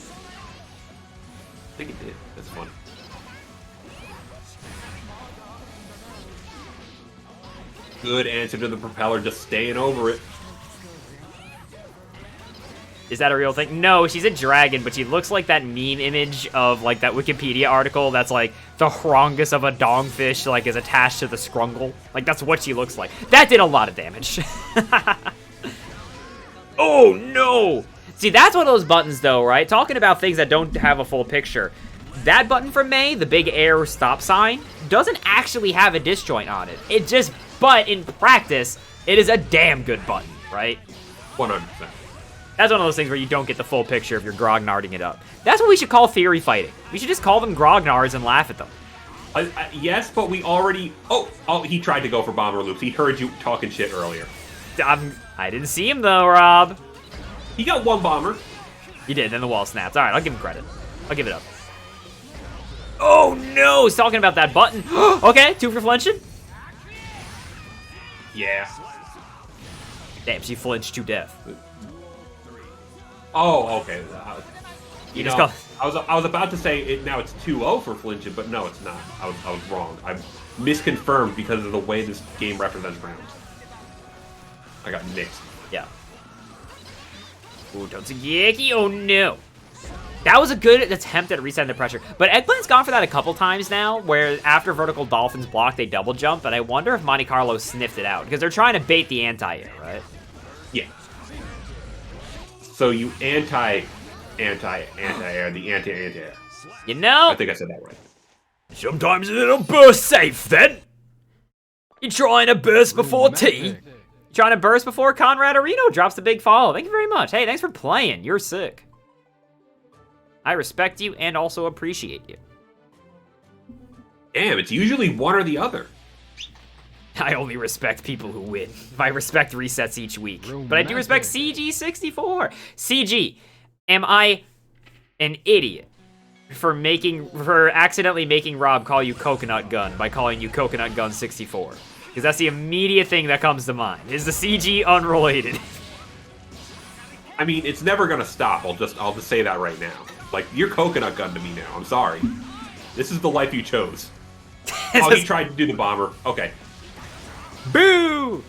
think it did. That's fun. Good answer to the propeller, just staying over it. Is that a real thing? No, she's a dragon, but she looks like that meme image of, like, that Wikipedia article that's, like, the hrongus of a dongfish, like, is attached to the scrungle. Like, that's what she looks like. That did a lot of damage. Oh, no! See, that's one of those buttons, though, right? Talking about things that don't have a full picture. That button from May, the big air stop sign, doesn't actually have a disjoint on it. It just, but in practice, it is a damn good button, right? 100%. That's one of those things where you don't get the full picture if you're grognarding it up. That's what we should call theory fighting. We should just call them grognards and laugh at them. Yes, but we already... Oh, he tried to go for bomber loops. He heard you talking shit earlier. I didn't see him, though, Rob. He got one bomber. He did, then the wall snapped. All right, I'll give him credit. I'll give it up. Oh, no! He's talking about that button. Okay, 2 for flinching. Yeah. Damn, she flinched to death. Oh, okay. You just call... I was about to say it. Now it's 2-0 for flinching, but no, it's not. I was wrong. I'm misconfirmed because of the way this game represents rounds. I got mixed. Yeah. Ooh, Totsugeki. Oh no. That was a good attempt at resetting the pressure. But Eggplant's gone for that a couple times now, where after vertical dolphins block, they double jump. But I wonder if Monte Carlo sniffed it out, because they're trying to bait the anti-air, right? Yeah. So you anti-air, the anti-air. You know? I think I said that right. Sometimes a little burst safe, then. You trying to burst before tea? Trying to burst before Conrad Areno drops the big follow. Thank you very much. Hey, thanks for playing. You're sick. I respect you and also appreciate you. Damn, it's usually one or the other. I only respect people who win. I respect resets each week. But I do respect CG64. CG, am I an idiot for accidentally making Rob call you Coconut Gun by calling you Coconut Gun 64? Because that's the immediate thing that comes to mind. Is the CG unrelated? I mean, it's never gonna stop. I'll just say that right now. Like, you're Coconut Gun to me now. I'm sorry. This is the life you chose. Oh, he tried to do the bomber. Okay. Boo!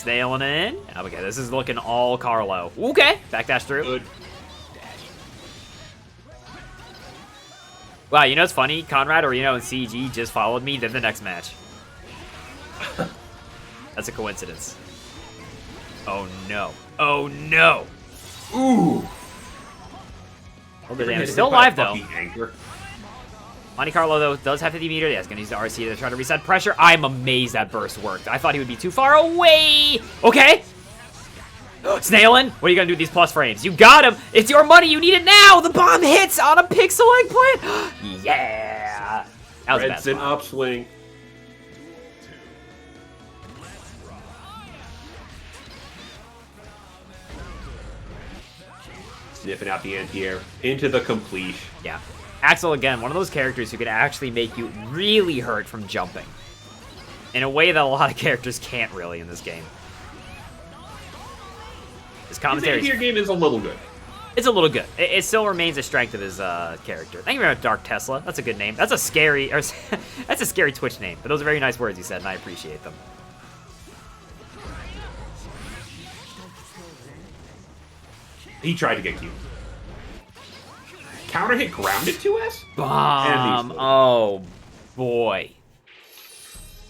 Nailing in. Okay, this is looking all Carlo. Okay, backdash through. Good. Wow, you know what's funny? Conrad Areno and CG just followed me, then the next match. That's a coincidence. Oh no. Oh no. Ooh. Oh, the damage. Still alive though. Anchor. Monte Carlo, though, does have 50 meter. Yeah, he's going to use the RC to try to reset pressure. I'm amazed that burst worked. I thought he would be too far away. Okay. Snailing. What are you going to do with these plus frames? You got him. It's your money. You need it now. The bomb hits on a pixel eggplant. Yeah. That was Red's a an bad spot. upswing. Sniffing out the anti-air into the completion. Yeah. Axel, again, one of those characters who can actually make you really hurt from jumping. In a way that a lot of characters can't really in this game. His commentary... His game is a little good. It's a little good. It still remains a strength of his character. Thank you very much, Dark Tesla. That's a good name. That's a scary... that's a scary Twitch name. But those are very nice words you said, and I appreciate them. He tried to get cute. Counter hit grounded 2S? Bomb. Oh, boy.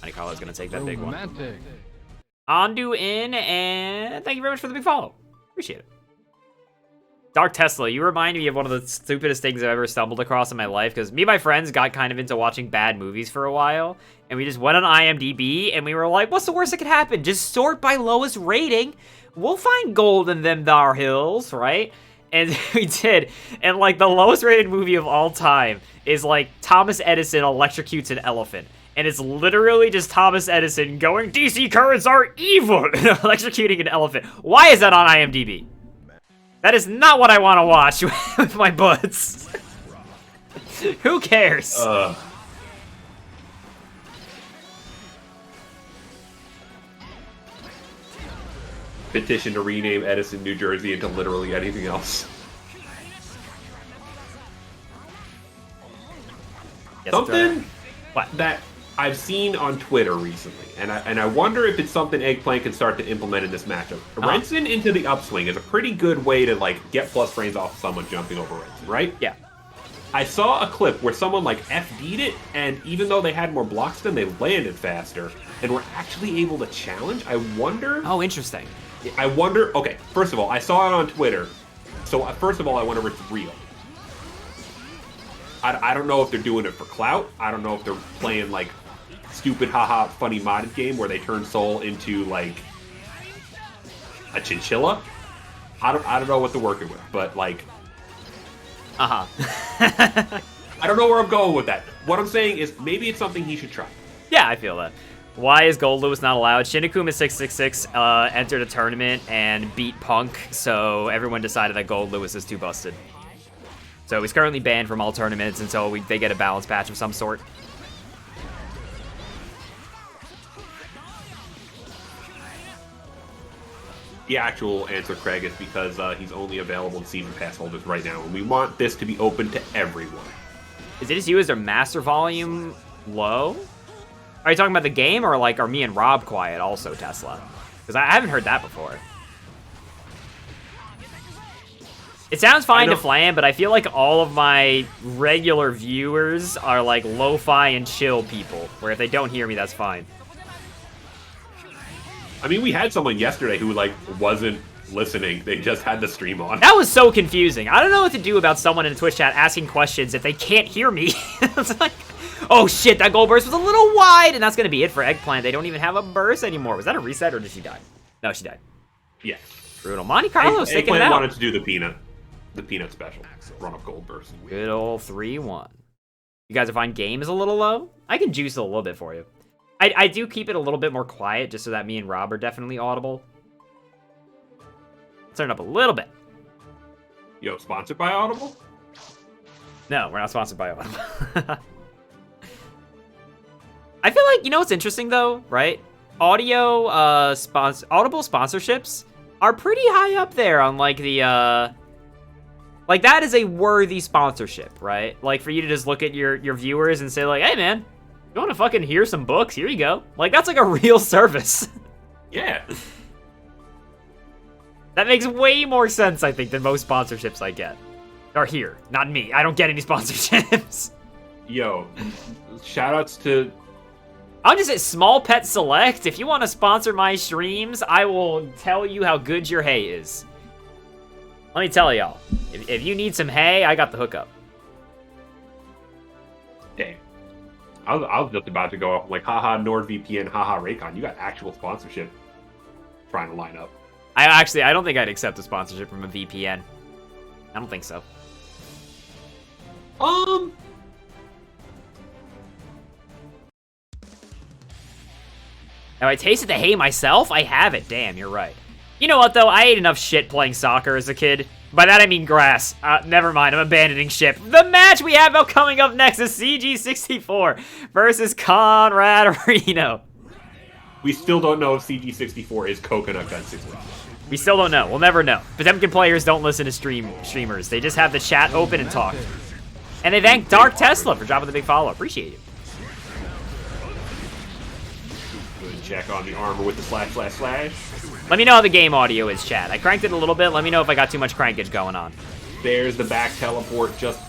Monte Carlo's going to take that big one. Andu in, and thank you very much for the big follow. Appreciate it. Dark Tesla, you remind me of one of the stupidest things I've ever stumbled across in my life, because me and my friends got kind of into watching bad movies for a while, and we just went on IMDb, and we were like, what's the worst that could happen? Just sort by lowest rating. We'll find gold in them thar hills, right? And we did. And, like, the lowest rated movie of all time is, like, Thomas Edison electrocutes an elephant. And it's literally just Thomas Edison going, DC currents are evil, and electrocuting an elephant. Why is that on IMDb? That is not what I want to watch with my buds. Who cares? Petition to rename Edison, New Jersey into literally anything else. Yes, Something what? that I've seen on Twitter recently, and I wonder if it's something Eggplant can start to implement in this matchup. Renson into the upswing is a pretty good way to like get plus frames off someone jumping over Renson, right? Yeah. I saw a clip where someone like FD'd it, and even though they had more blocks than they landed faster, and were actually able to challenge. I wonder. Oh, interesting. I wonder. Okay, first of all, I saw it on Twitter, so first of all, I wonder if it's real. I don't know if they're doing it for clout. I don't know if they're playing like stupid haha funny modded game where they turn Soul into like a chinchilla. I don't know what they're working with, but like I don't know where I'm going with that. What I'm saying is maybe it's something he should try. Yeah, I feel that. Why is GOLDLEWIS not allowed? Shinakuma 666 entered a tournament and beat Punk, so everyone decided that GOLDLEWIS is too busted. So he's currently banned from all tournaments until they get a balance patch of some sort. The actual answer, Craig, is because he's only available to season pass holders right now, and we want this to be open to everyone. Is it just you? Is their master volume low? Are you talking about the game, or like are me and Rob quiet also, Tesla? Because I haven't heard that before. It sounds fine to Flam, but I feel like all of my regular viewers are like lo-fi and chill people, where if they don't hear me, that's fine. I mean, we had someone yesterday who like wasn't listening. They just had the stream on. That was so confusing. I don't know what to do about someone in a Twitch chat asking questions if they can't hear me. It's like, oh shit, that gold burst was a little wide, and that's gonna be it for Eggplant. They don't even have a burst anymore. Was that a reset, or did she die? No, she died. Yeah. Brutal. Monte Carlo sticking it Eggplant out. wanted to do the peanut special. Run up gold burst. Good old 3-1. You guys find game is a little low? I can juice it a little bit for you. I do keep it a little bit more quiet just so that me and Rob are definitely audible. Turn it up a little bit. Yo, sponsored by Audible? No, we're not sponsored by Audible. I feel like, you know what's interesting though, right? Audible sponsorships are pretty high up there on like the like that is a worthy sponsorship, right? Like for you to just look at your viewers and say like, hey man, you want to fucking hear some books? Here you go. Like that's like a real service. Yeah. That makes way more sense, I think, than most sponsorships I get. Or here, not me. I don't get any sponsorships. Yo, shoutouts to... I'll just say Small Pet Select. If you want to sponsor my streams, I will tell you how good your hay is. Let me tell y'all. If you need some hay, I got the hookup. Dang. I was just about to go off like, haha, NordVPN, haha, Raycon. You got actual sponsorship trying to line up. I don't think I'd accept a sponsorship from a VPN. I don't think so. Have I tasted the hay myself? I haven't. Damn, you're right. You know what, though? I ate enough shit playing soccer as a kid. By that, I mean grass. Never mind. I'm abandoning ship. The match we have coming up next is CG64 versus Conrad Reno. We still don't know if CG64 is Coconut Gun 6. We still don't know. We'll never know. Potemkin players don't listen to streamers. They just have the chat open and talk. And they thank Dark Tesla for dropping the big follow. Appreciate you. Good check on the armor with the slash. Let me know how the game audio is, chat. I cranked it a little bit. Let me know if I got too much crankage going on. There's the back teleport, just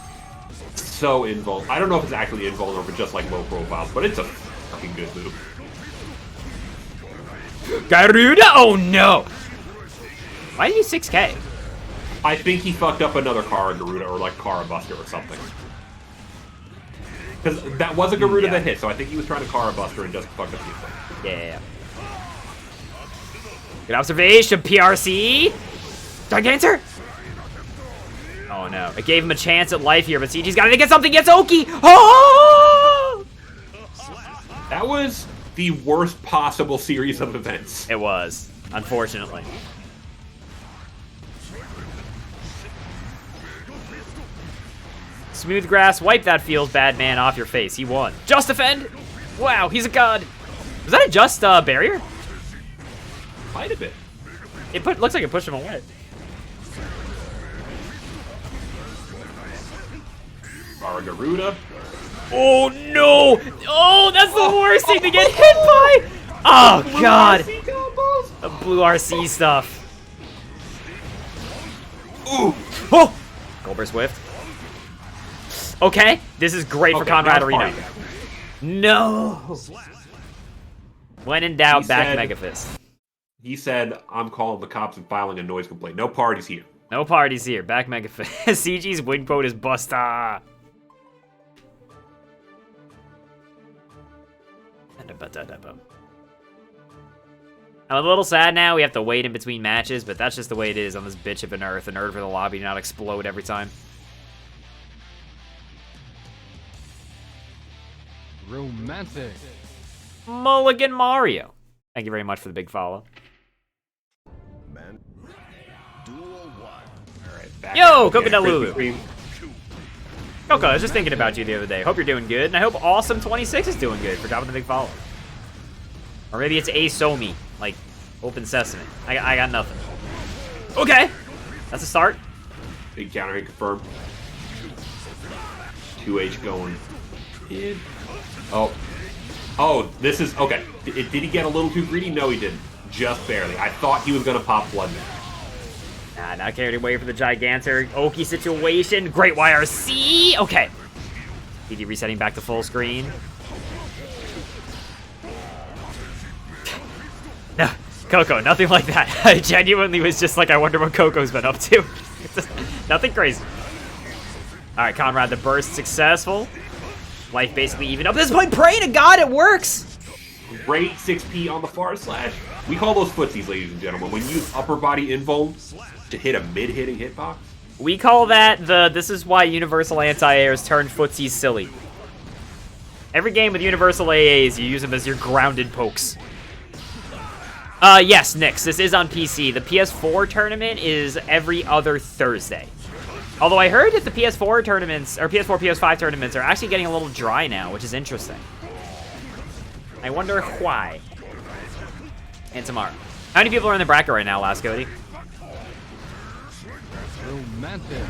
so invulnerable. I don't know if it's actually invulnerable, but just like low profiles, but it's a fucking good move. Garuda? Oh no! Why did he 6k? I think he fucked up another Kara Garuda or like Kara Buster or something. Because that was a Garuda that hit, so I think he was trying to Kara Buster and just fucked up the effect. Yeah. Good observation, PRC! Gigantor! Oh no. It gave him a chance at life here, but CG's got to get something against Oki! Oh! That was the worst possible series of events. It was, unfortunately. Smooth grass, wipe that feels bad man off your face. He won. Just defend! Wow, he's a god. Was that a just barrier? Might have been. Looks like it pushed him away. Garuda. Oh no! Oh, that's the worst thing to get hit by! Oh god! The blue RC stuff. Ooh! Oh! Goldberg Swift. Okay, this is great for Conrad Arena. No! When in doubt, back Megafist. He said, I'm calling the cops and filing a noise complaint. No parties here. No parties here. Back Megafist. CG's win quote is busta. I'm a little sad now. We have to wait in between matches, but that's just the way it is on this bitch of an Earth. In order for the lobby to not explode every time. Romantic. Mulligan Mario. Thank you very much for the big follow. Man. Duel 1. Yo, Coconut Lulu. Coco, I was just thinking about you the other day. Hope you're doing good, and I hope Awesome26 is doing good for dropping the big follow. Or maybe it's Asomi, like Open Sesame. I got nothing. Okay, that's a start. Big counter hit confirmed. 2H going. Oh, this is okay. Did he get a little too greedy? No, he didn't. Just barely. I thought he was gonna pop Blood Man. Nah, not carried away for the Gigantor Oki situation. Great YRC. Okay. PD resetting back to full screen. No, Coco, nothing like that. I genuinely was just like, I wonder what Coco's been up to. Nothing crazy. All right, Conrad, the burst successful. Life basically even up. At this point, pray to God it works. Great 6P on the far slash. We call those footsies, ladies and gentlemen. When you use upper body invuln to hit a mid-hitting hitbox. We call that this is why universal anti-airs turned footsies silly. Every game with universal AAs, you use them as your grounded pokes. Yes, Nix, this is on PC. The PS4 tournament is every other Thursday. Although I heard that the PS4 tournaments, or PS4, PS5 tournaments are actually getting a little dry now, which is interesting. I wonder why. And tomorrow. How many people are in the bracket right now, last Cody? Romantic.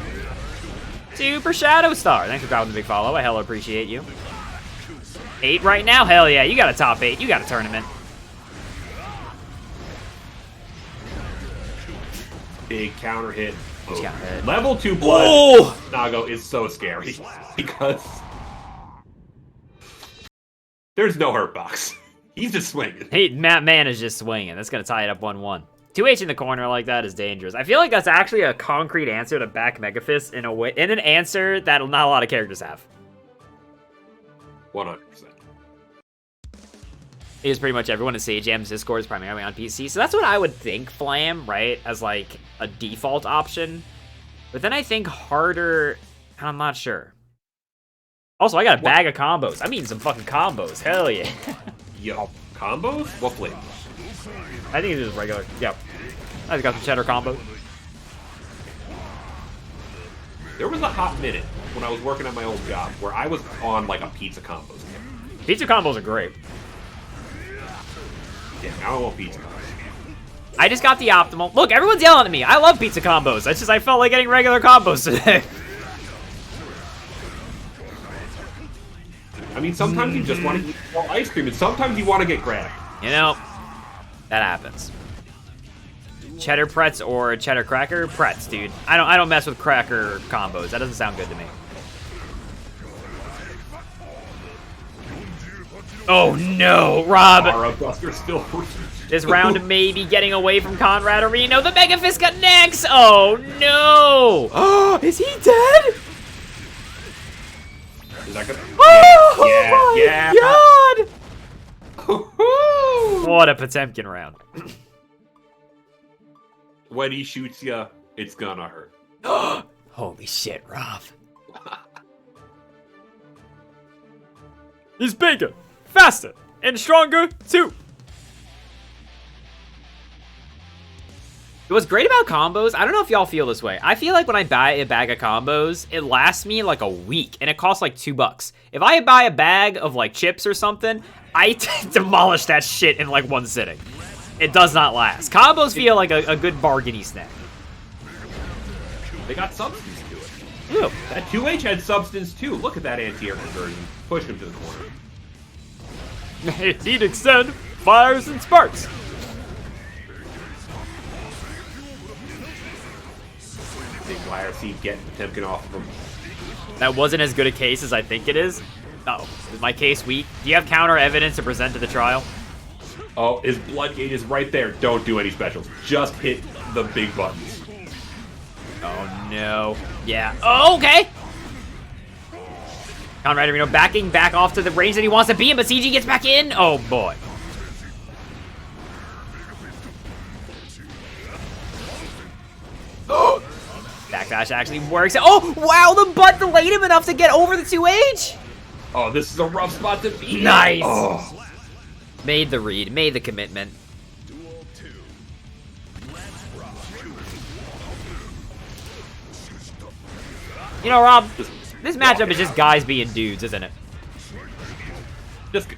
Super Shadow Star. Thanks for dropping the big follow. I hella appreciate you. 8 right now? Hell yeah, you got a top 8. You got a tournament. Big counter hit. Oh. Counter hit. Level 2 blood. Oh! Nago is so scary because there's no hurt box. He's just swinging. Hey, Matt Man is just swinging. That's going to tie it up 1-1. 2H in the corner like that is dangerous. I feel like that's actually a concrete answer to back Megafist in a way, in an answer that not a lot of characters have. 100%. It is pretty much everyone in Sajam's Discord is primarily on PC, so that's what I would think, Flam, right, as like a default option. But then I think harder, I'm not sure. Also, I got a bag of combos. I'm eating some fucking combos. Hell yeah. Yo, combos? What flavor? I think it's just regular. Yep. I just got some cheddar combo. There was a hot minute when I was working at my old job where I was on like a pizza combos. Pizza combos are great. Yeah, now I want pizza combos. I just got the optimal. Look, everyone's yelling at me. I love pizza combos. That's just I felt like getting regular combos today. I mean, sometimes you just want to eat more ice cream, and sometimes you want to get grabbed. You know, that happens. Cheddar Pretz or cheddar cracker? Pretz, dude. I don't mess with cracker combos. That doesn't sound good to me. Oh no, Rob! Buster still. This round may be getting away from Conrad Areno. The Megafist got next! Oh no! Oh, is he dead? Is that good? Oh yeah, my god! What a Potemkin round. When he shoots you, it's gonna hurt. Holy shit, Rob. He's bigger, faster, and stronger, too. What's great about combos, I don't know if y'all feel this way. I feel like when I buy a bag of combos, it lasts me like a week, and it costs like $2. If I buy a bag of like chips or something, I demolish that shit in like one sitting. It does not last. Combos feel like a good bargainy snack. They got substance to it. Ew. That 2H had substance too. Look at that anti-air conversion. Push him to the corner. He'd extend, fires, and sparks. Big YRC getting Potemkin off of him. That wasn't as good a case as I think it is. Uh-oh. Is my case weak? Do you have counter evidence to present to the trial? Oh, his blood gauge is right there. Don't do any specials. Just hit the big buttons. Oh, no. Yeah. Oh, okay. Conrad Areno backing back off to the range that he wants to be in, but CG gets back in. Oh, boy. Backdash actually works. Oh, wow, the butt delayed him enough to get over the 2H. Oh, this is a rough spot to be. Nice. Oh. Made the read, made the commitment. Duel 2. You know, Rob, this matchup is just guys being dudes, isn't it?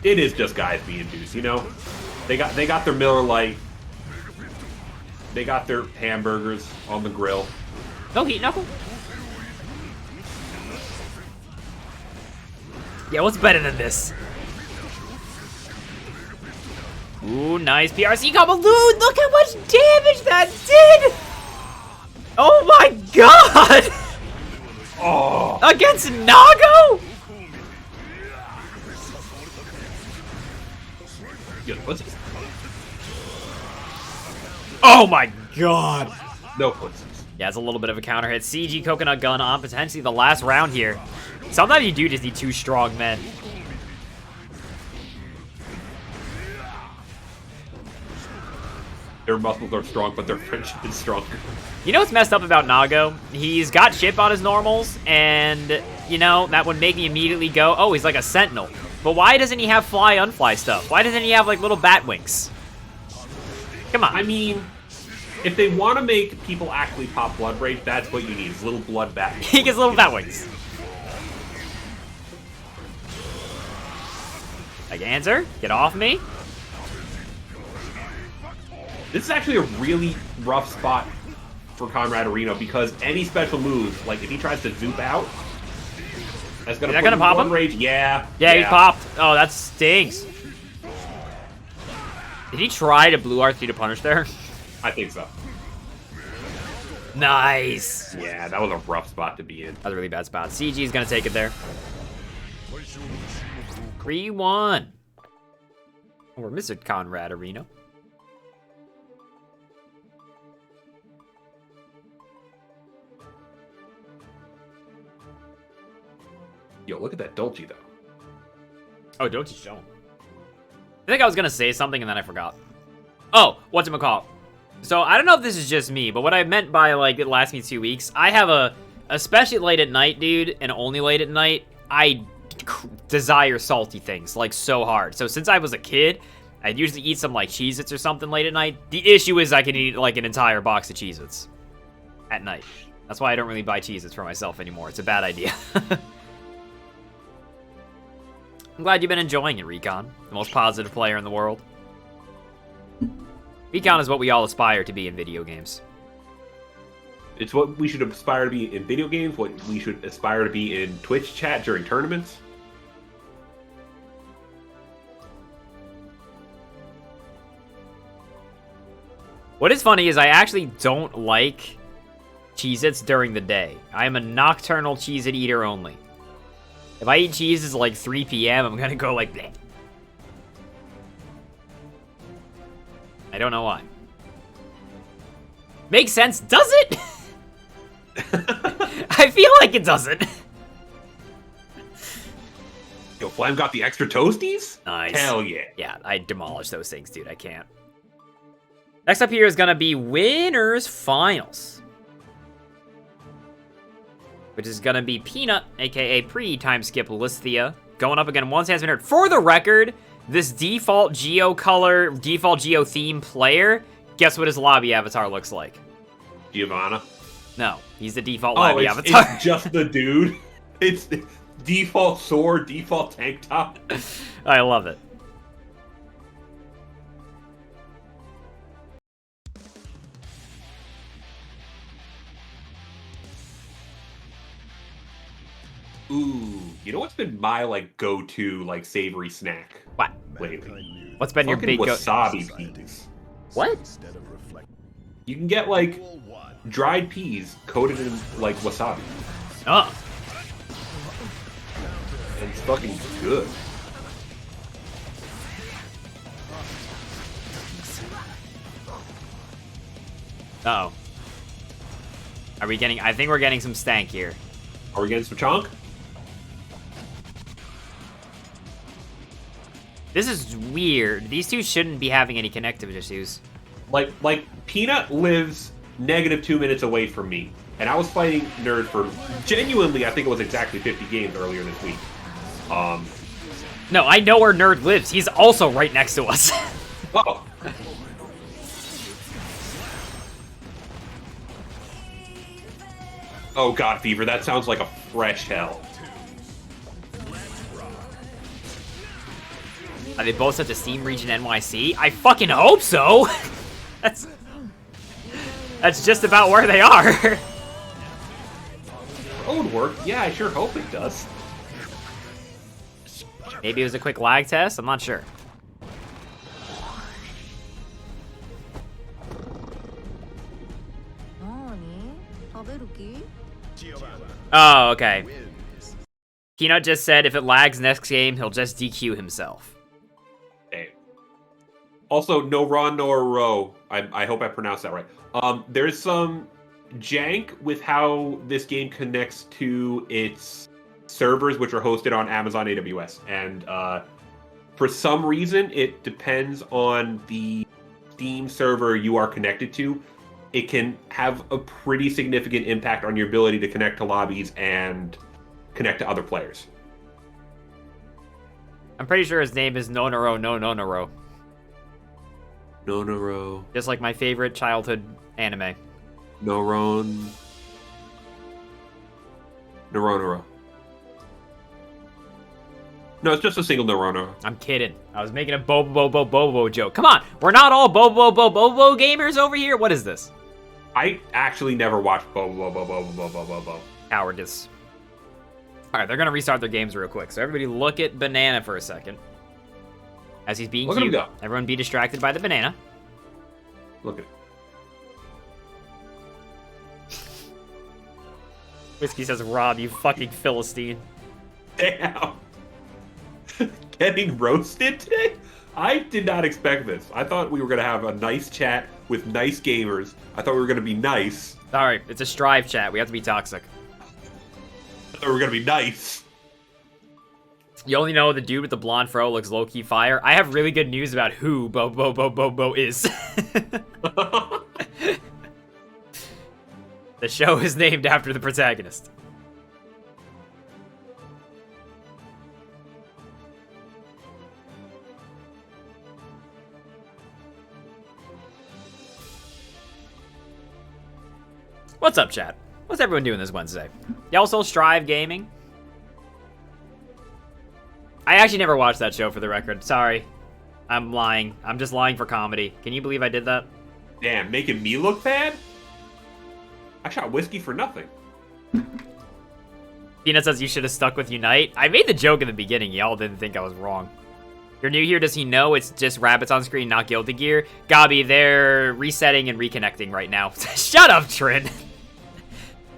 It is just guys being dudes, you know? They got their Miller Lite. They got their hamburgers on the grill. No heat knuckle. Yeah, what's better than this? Ooh, nice PRC combo. Dude, look how much damage that did! Oh my god! Oh! Against Nago? Yeah, what's this? Oh my god! No pussies. Yeah, it's a little bit of a counter hit. CG Coconut Gun on potentially the last round here. Sometimes you do just need two strong men. Their muscles are strong, but their friendship is stronger. You know what's messed up about Nago? He's got chip on his normals, and, you know, that would make me immediately go, oh, he's like a sentinel. But why doesn't he have fly, unfly stuff? Why doesn't he have, like, little bat wings? Come on. I mean, if they want to make people actually pop blood rage, that's what you need, is little blood bat wings. He gets little bat wings. Like, answer? Get off me. This is actually a really rough spot for Conrad Areno because any special moves, like if he tries to zoop out, that's gonna put him in pop blood him? rage. Yeah. Yeah, he popped. Oh, that stings. Did he try to blue R3 to punish there? I think so. Nice. Yeah, that was a rough spot to be in. That was a really bad spot. CG is gonna take it there. 3-1. Or Mr. Conrad Arena. Yo, look at that Dolce though. Oh, don't you show him. I think I was gonna say something and then I forgot. Oh, whatchamacallit. So, I don't know if this is just me, but what I meant by, like, it lasts me 2 weeks, I have especially late at night, dude, and only late at night, I desire salty things, like, so hard. So, since I was a kid, I'd usually eat some, like, Cheez-Its or something late at night. The issue is I can eat, like, an entire box of Cheez-Its at night. That's why I don't really buy Cheez-Its for myself anymore. It's a bad idea. I'm glad you've been enjoying it, Recon. The most positive player in the world. Recon is what we all aspire to be in video games. It's what we should aspire to be in video games, what we should aspire to be in Twitch chat during tournaments. What is funny is I actually don't like Cheez-Its during the day. I am a nocturnal Cheez-It eater only. If I eat Cheez-Its at like 3 p.m., I'm gonna go like bleh. I don't know why. Makes sense, does it? I feel like it doesn't. Yo, Flam got the extra toasties? Nice. Hell yeah. Yeah, I demolish those things, dude. I can't. Next up here is gonna be Winners Finals. which is gonna be Peanut, aka pre-time skip Listhea, going up against One Sans Nerd. For the record, this default Geo color, default Geo theme player, guess what his lobby avatar looks like? Giovanna. No, he's the default Oh, lobby it's avatar. just the dude. It's default sword, default tank top. I love it. Ooh, you know what's been my like go-to like savory snack What? lately? What's been your Fucking big go? wasabi peas. What? You can get like dried peas coated in like wasabi, Oh, and it's fucking good. uh-oh. Are we getting? I think we're getting some stank here. Are we getting some chonk? This is weird. These two shouldn't be having any connective issues. Like Peanut lives -2 minutes away from me, and I was fighting Nerd for genuinely, I think it was exactly 50 games earlier this week. No, I know where Nerd lives. He's also right next to us. Oh. Oh God, Fever, that sounds like a fresh hell. Are they both set to Steam Region NYC? I fucking hope so! That's just about where they are. Road work? Yeah, I sure hope it does. Maybe it was a quick lag test? I'm not sure. Oh, okay. Peanut just said if it lags next game, he'll just DQ himself. Hey. Also, no run nor row. I hope I pronounced that right. There's some jank with how this game connects to its servers, which are hosted on Amazon AWS. And for some reason, it depends on the Steam server you are connected to. It can have a pretty significant impact on your ability to connect to lobbies and connect to other players. I'm pretty sure his name is Nonoro no Nonoro. Nonoro. Just like my favorite childhood anime. Noron. Noronoro. No, it's just a single Noronoro. I'm kidding. I was making a Bobo joke. Come on, we're not all Bobo gamers over here. What is this? I actually never watched Bo. Cowardice. All right, they're gonna restart their games real quick. So everybody, look at Banana for a second. As he's being Look at him cute. go. Everyone, be distracted by the banana. Look at it. Whiskey says, "Rob, you fucking Philistine." Damn. Getting roasted today? I did not expect this. I thought we were going to have a nice chat with nice gamers. I thought we were going to be nice. All right, it's a strive chat. We have to be toxic. I thought we were going to be nice. You only know the dude with the blonde fro looks low-key fire. I have really good news about who Bo is. The show is named after the protagonist. What's up, chat? What's everyone doing this Wednesday? Y'all still Strive Gaming? I actually never watched that show, for the record. Sorry. I'm lying. I'm just lying for comedy. Can you believe I did that? Damn, making me look bad? I shot Whiskey for nothing. Peanut says you should have stuck with Unite. I made the joke in the beginning. Y'all didn't think I was wrong. You're new here. Does he know it's just rabbits on screen, not Guilty Gear? Gabi, they're resetting and reconnecting right now. Shut up, Trin.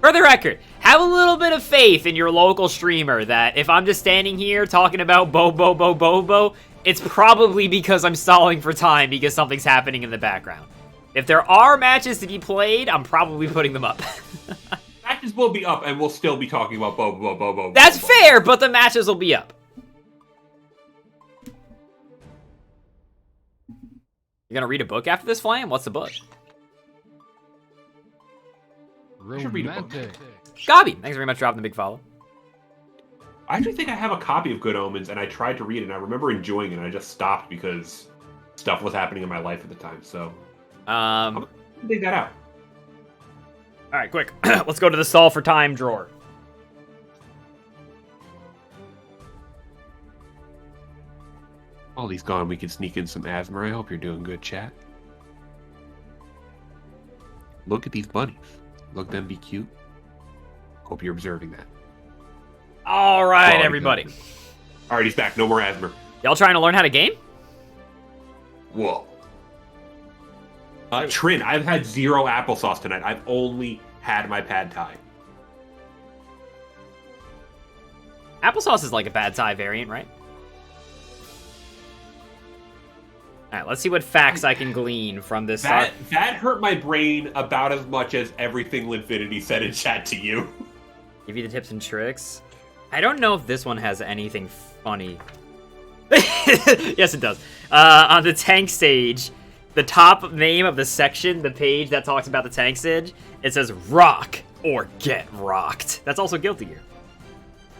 For the record, have a little bit of faith in your local streamer that if I'm just standing here talking about Bo, it's probably because I'm stalling for time because something's happening in the background. If there are matches to be played, I'm probably putting them up. Matches will be up, and we'll still be talking about Bo. That's fair, but the matches will be up. You gonna read a book after this, Flame? What's the book? should read a book. Romantic. Gabi, thanks very much for dropping the big follow. I actually think I have a copy of Good Omens, and I tried to read it, and I remember enjoying it, and I just stopped because stuff was happening in my life at the time, so... I'm gonna dig that out. Alright, quick. Let's go to the stall for time drawer. While he's gone, we can sneak in some asthma. I hope you're doing good, chat. Look at these bunnies. Look them be cute. Hope you're observing that. Alright, everybody. Alright, he's back. No more asthma. Y'all trying to learn how to game? Whoa. Trin, I've had 0 applesauce tonight. I've only had my pad thai. Applesauce is like a pad thai variant, right? Alright, let's see what facts I can glean from this. That hurt my brain about as much as everything Linfinity said in chat to you. Give you the tips and tricks. I don't know if this one has anything funny. Yes, it does. On the tank stage, the top name of the section, the page that talks about the tank stage, it says rock or get rocked. That's also Guilty Gear.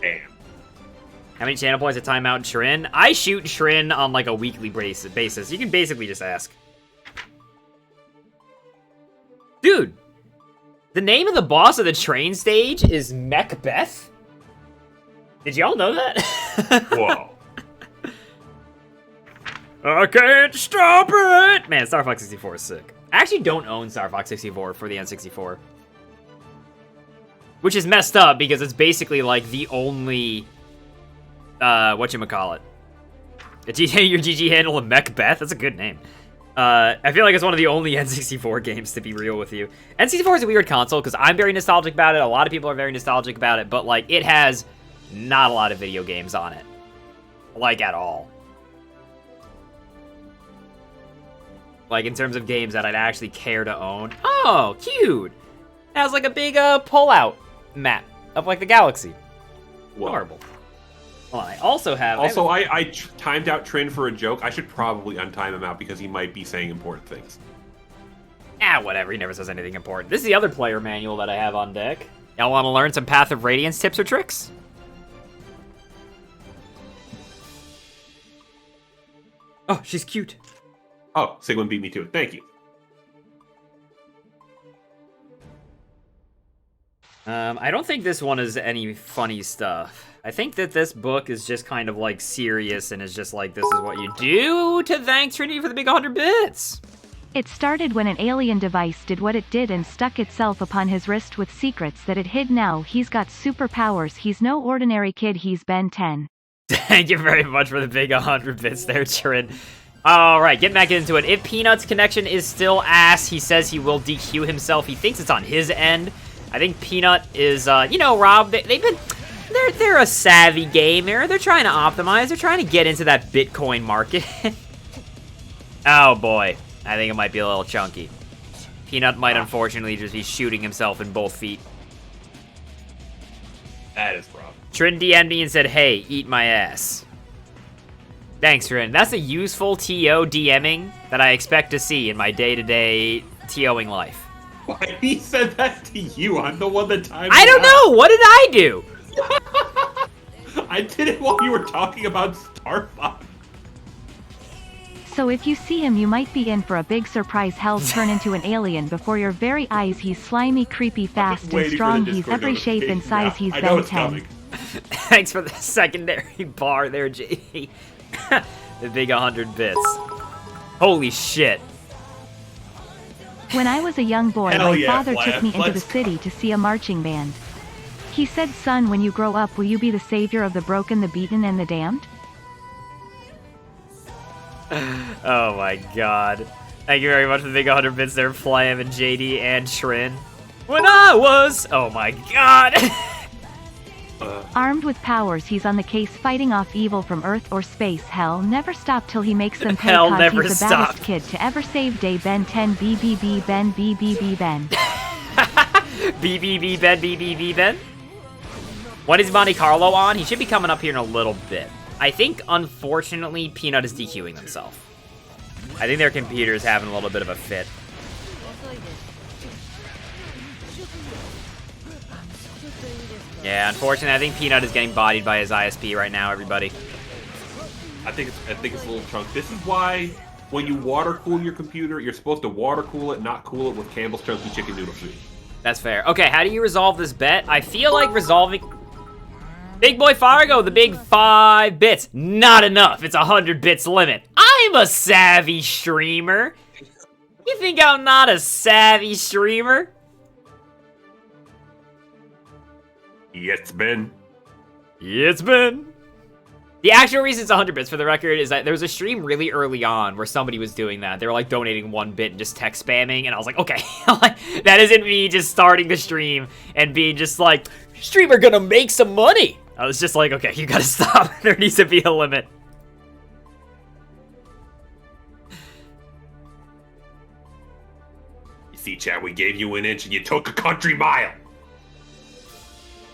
Damn. How many channel points at timeout Trin? I shoot Trin on like a weekly basis. You can basically just ask. Dude, the name of the boss of the train stage is Macbeth? Did y'all know that? Whoa. I can't stop it! Man, Star Fox 64 is sick. I actually don't own Star Fox 64 for the N64. Which is messed up because it's basically like the only... whatchamacallit? Your GG handle of Macbeth? That's a good name. I feel like it's one of the only N64 games, to be real with you. N64 is a weird console because I'm very nostalgic about it. A lot of people are very nostalgic about it, but like it has not a lot of video games on it. Like at all. Like, in terms of games that I'd actually care to own. Oh, cute! It has, like, a big, pull-out map of, like, the galaxy. Whoa. Adorable. Well, I also have... Also, I timed out Trin for a joke. I should probably untime him out because he might be saying important things. Ah, whatever. He never says anything important. This is the other player manual that I have on deck. Y'all want to learn some Path of Radiance tips or tricks? Oh, she's cute. Oh, Sigmund beat me to it. Thank you. I don't think this one is any funny stuff. I think that this book is just kind of, like, serious and is just like, this is what you do to thank Trinity for the big 100 bits. It started when an alien device did what it did and stuck itself upon his wrist with secrets that it hid. Now he's got superpowers. He's no ordinary kid. He's Ben 10. Thank you very much for the big 100 bits there, Trin. Alright, get back into it. If Peanut's connection is still ass, he says he will DQ himself. He thinks it's on his end. I think Peanut is, you know, Rob, they're a savvy gamer. They're trying to optimize. They're trying to get into that Bitcoin market. Oh, boy. I think it might be a little chunky. Peanut might, unfortunately, just be shooting himself in both feet. That is rough. Trin DM'd me and said, hey, eat my ass. Thanks, Trin. That's a useful TO DMing that I expect to see in my day-to-day TOing life. Why he said that to you? I'm the one that timed I don't know! What did I do? I did it while you were talking about Star Fox. So if you see him, you might be in for a big surprise. Hell, turn into an alien before your very eyes. He's slimy, creepy, fast, and strong. He's every shape and size. He's Ben 10. Thanks for the secondary bar there, JD. The big 100 bits. Holy shit. When I was a young boy, Hell my yeah, father took me into the city to see a marching band. He said, son, when you grow up, will you be the savior of the broken, the beaten, and the damned? Oh my god. Thank you very much for the big 100 bits there, Flam and JD and Trin. When I was... Oh my god. Armed with powers, he's on the case fighting off evil from Earth or space. Hell never stop till he makes them pay, Hell cause never he's the stop. baddest kid to ever save day. Ben 10 BBB Ben BBB Ben. BBB Ben, BBB Ben? When is Monte Carlo on? He should be coming up here in a little bit. I think, unfortunately, Peanut is DQing himself. I think their computer's having a little bit of a fit. Yeah, unfortunately, I think Peanut is getting bodied by his ISP right now, everybody. I think it's a little chunk. This is why when you water cool your computer, you're supposed to water cool it, not cool it with Campbell's Chunky Chicken Noodle Soup. That's fair. Okay, how do you resolve this bet? I feel like resolving... Big Boy Fargo, the big 5 bits. Not enough. It's 100 bits limit. I'm a savvy streamer. You think I'm not a savvy streamer? Yes, Ben. It's been. The actual reason it's 100 bits, for the record, is that there was a stream really early on where somebody was doing that. They were like donating 1 bit and just text spamming, and I was like, okay, that isn't me just starting the stream and being just like, streamer gonna make some money. I was just like, okay, you gotta stop. There needs to be a limit. You see, Chad, we gave you an inch and you took a country mile.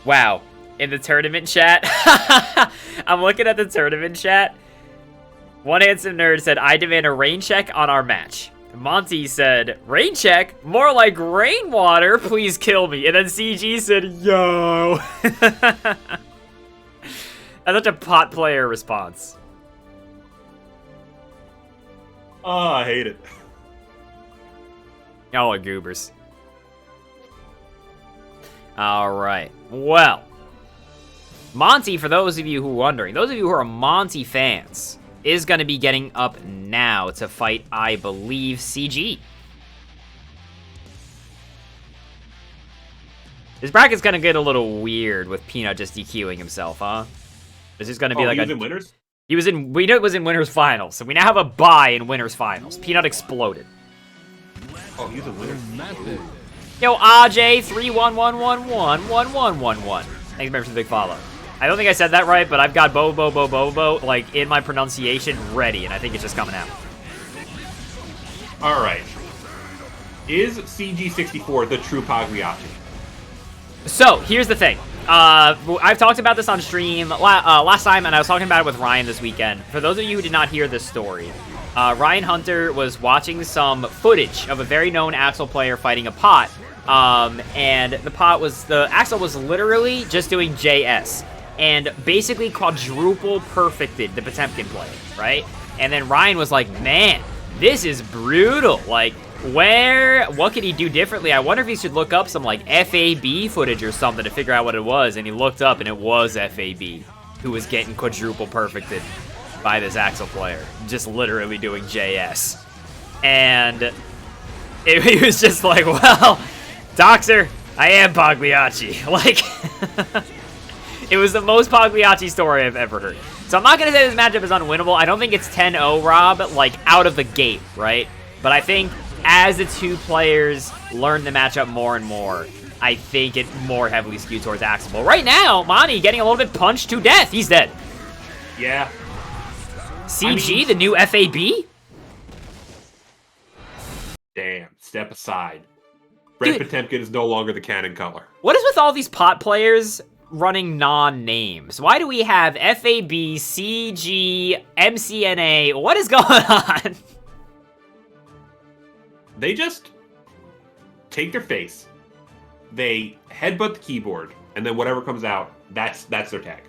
Wow. In the tournament chat, I'm looking at the tournament chat. One handsome nerd said, I demand a rain check on our match. Monty said, rain check? More like rainwater, please kill me. And then CG said, yo. That's such a pot player response. Oh, I hate it. Y'all are goobers. Alright, well. Monty, for those of you who are wondering, those of you who are Monty fans, is going to be getting up now to fight, I believe, CG. This bracket's going to get a little weird with Peanut just DQing himself, huh? This is going to be like he was in winners? We know it was in winners finals, so we now have a bye in winners finals. Peanut exploded. Oh, he's in winners. Romantic. Yo, AJ 31111111. Thanks very much for the big follow. I don't think I said that right, but I've got Bobo, like, in my pronunciation ready, and I think it's just coming out. Alright. Is CG64 the true Pagliacci? So, here's the thing. I've talked about this on stream last time, and I was talking about it with Ryan this weekend. For those of you who did not hear this story, Ryan Hunter was watching some footage of a very known Axel player fighting a pot, and the Axel was literally just doing JS, and basically quadruple perfected the Potemkin player, right? And then Ryan was like, man, this is brutal. Like, what could he do differently? I wonder if he should look up some, like, FAB footage or something to figure out what it was. And he looked up, and it was FAB who was getting quadruple perfected by this Axel player. Just literally doing JS. And he was just like, well, Doxer, I am Pagliacci. Like, it was the most Pagliacci story I've ever heard. So I'm not going to say this matchup is unwinnable. I don't think it's 10-0, Rob, like, out of the gate, right? But I think as the two players learn the matchup more and more, I think it more heavily skewed towards Axel. But right now, Monty getting a little bit punched to death. He's dead. Yeah. CG, the new FAB? Damn, step aside. Red Potemkin is no longer the canon color. What is with all these pot players running non-names? Why do we have FAB, CG, MCNA? What is going on? They just take their face, they headbutt the keyboard, and then whatever comes out, that's their tag.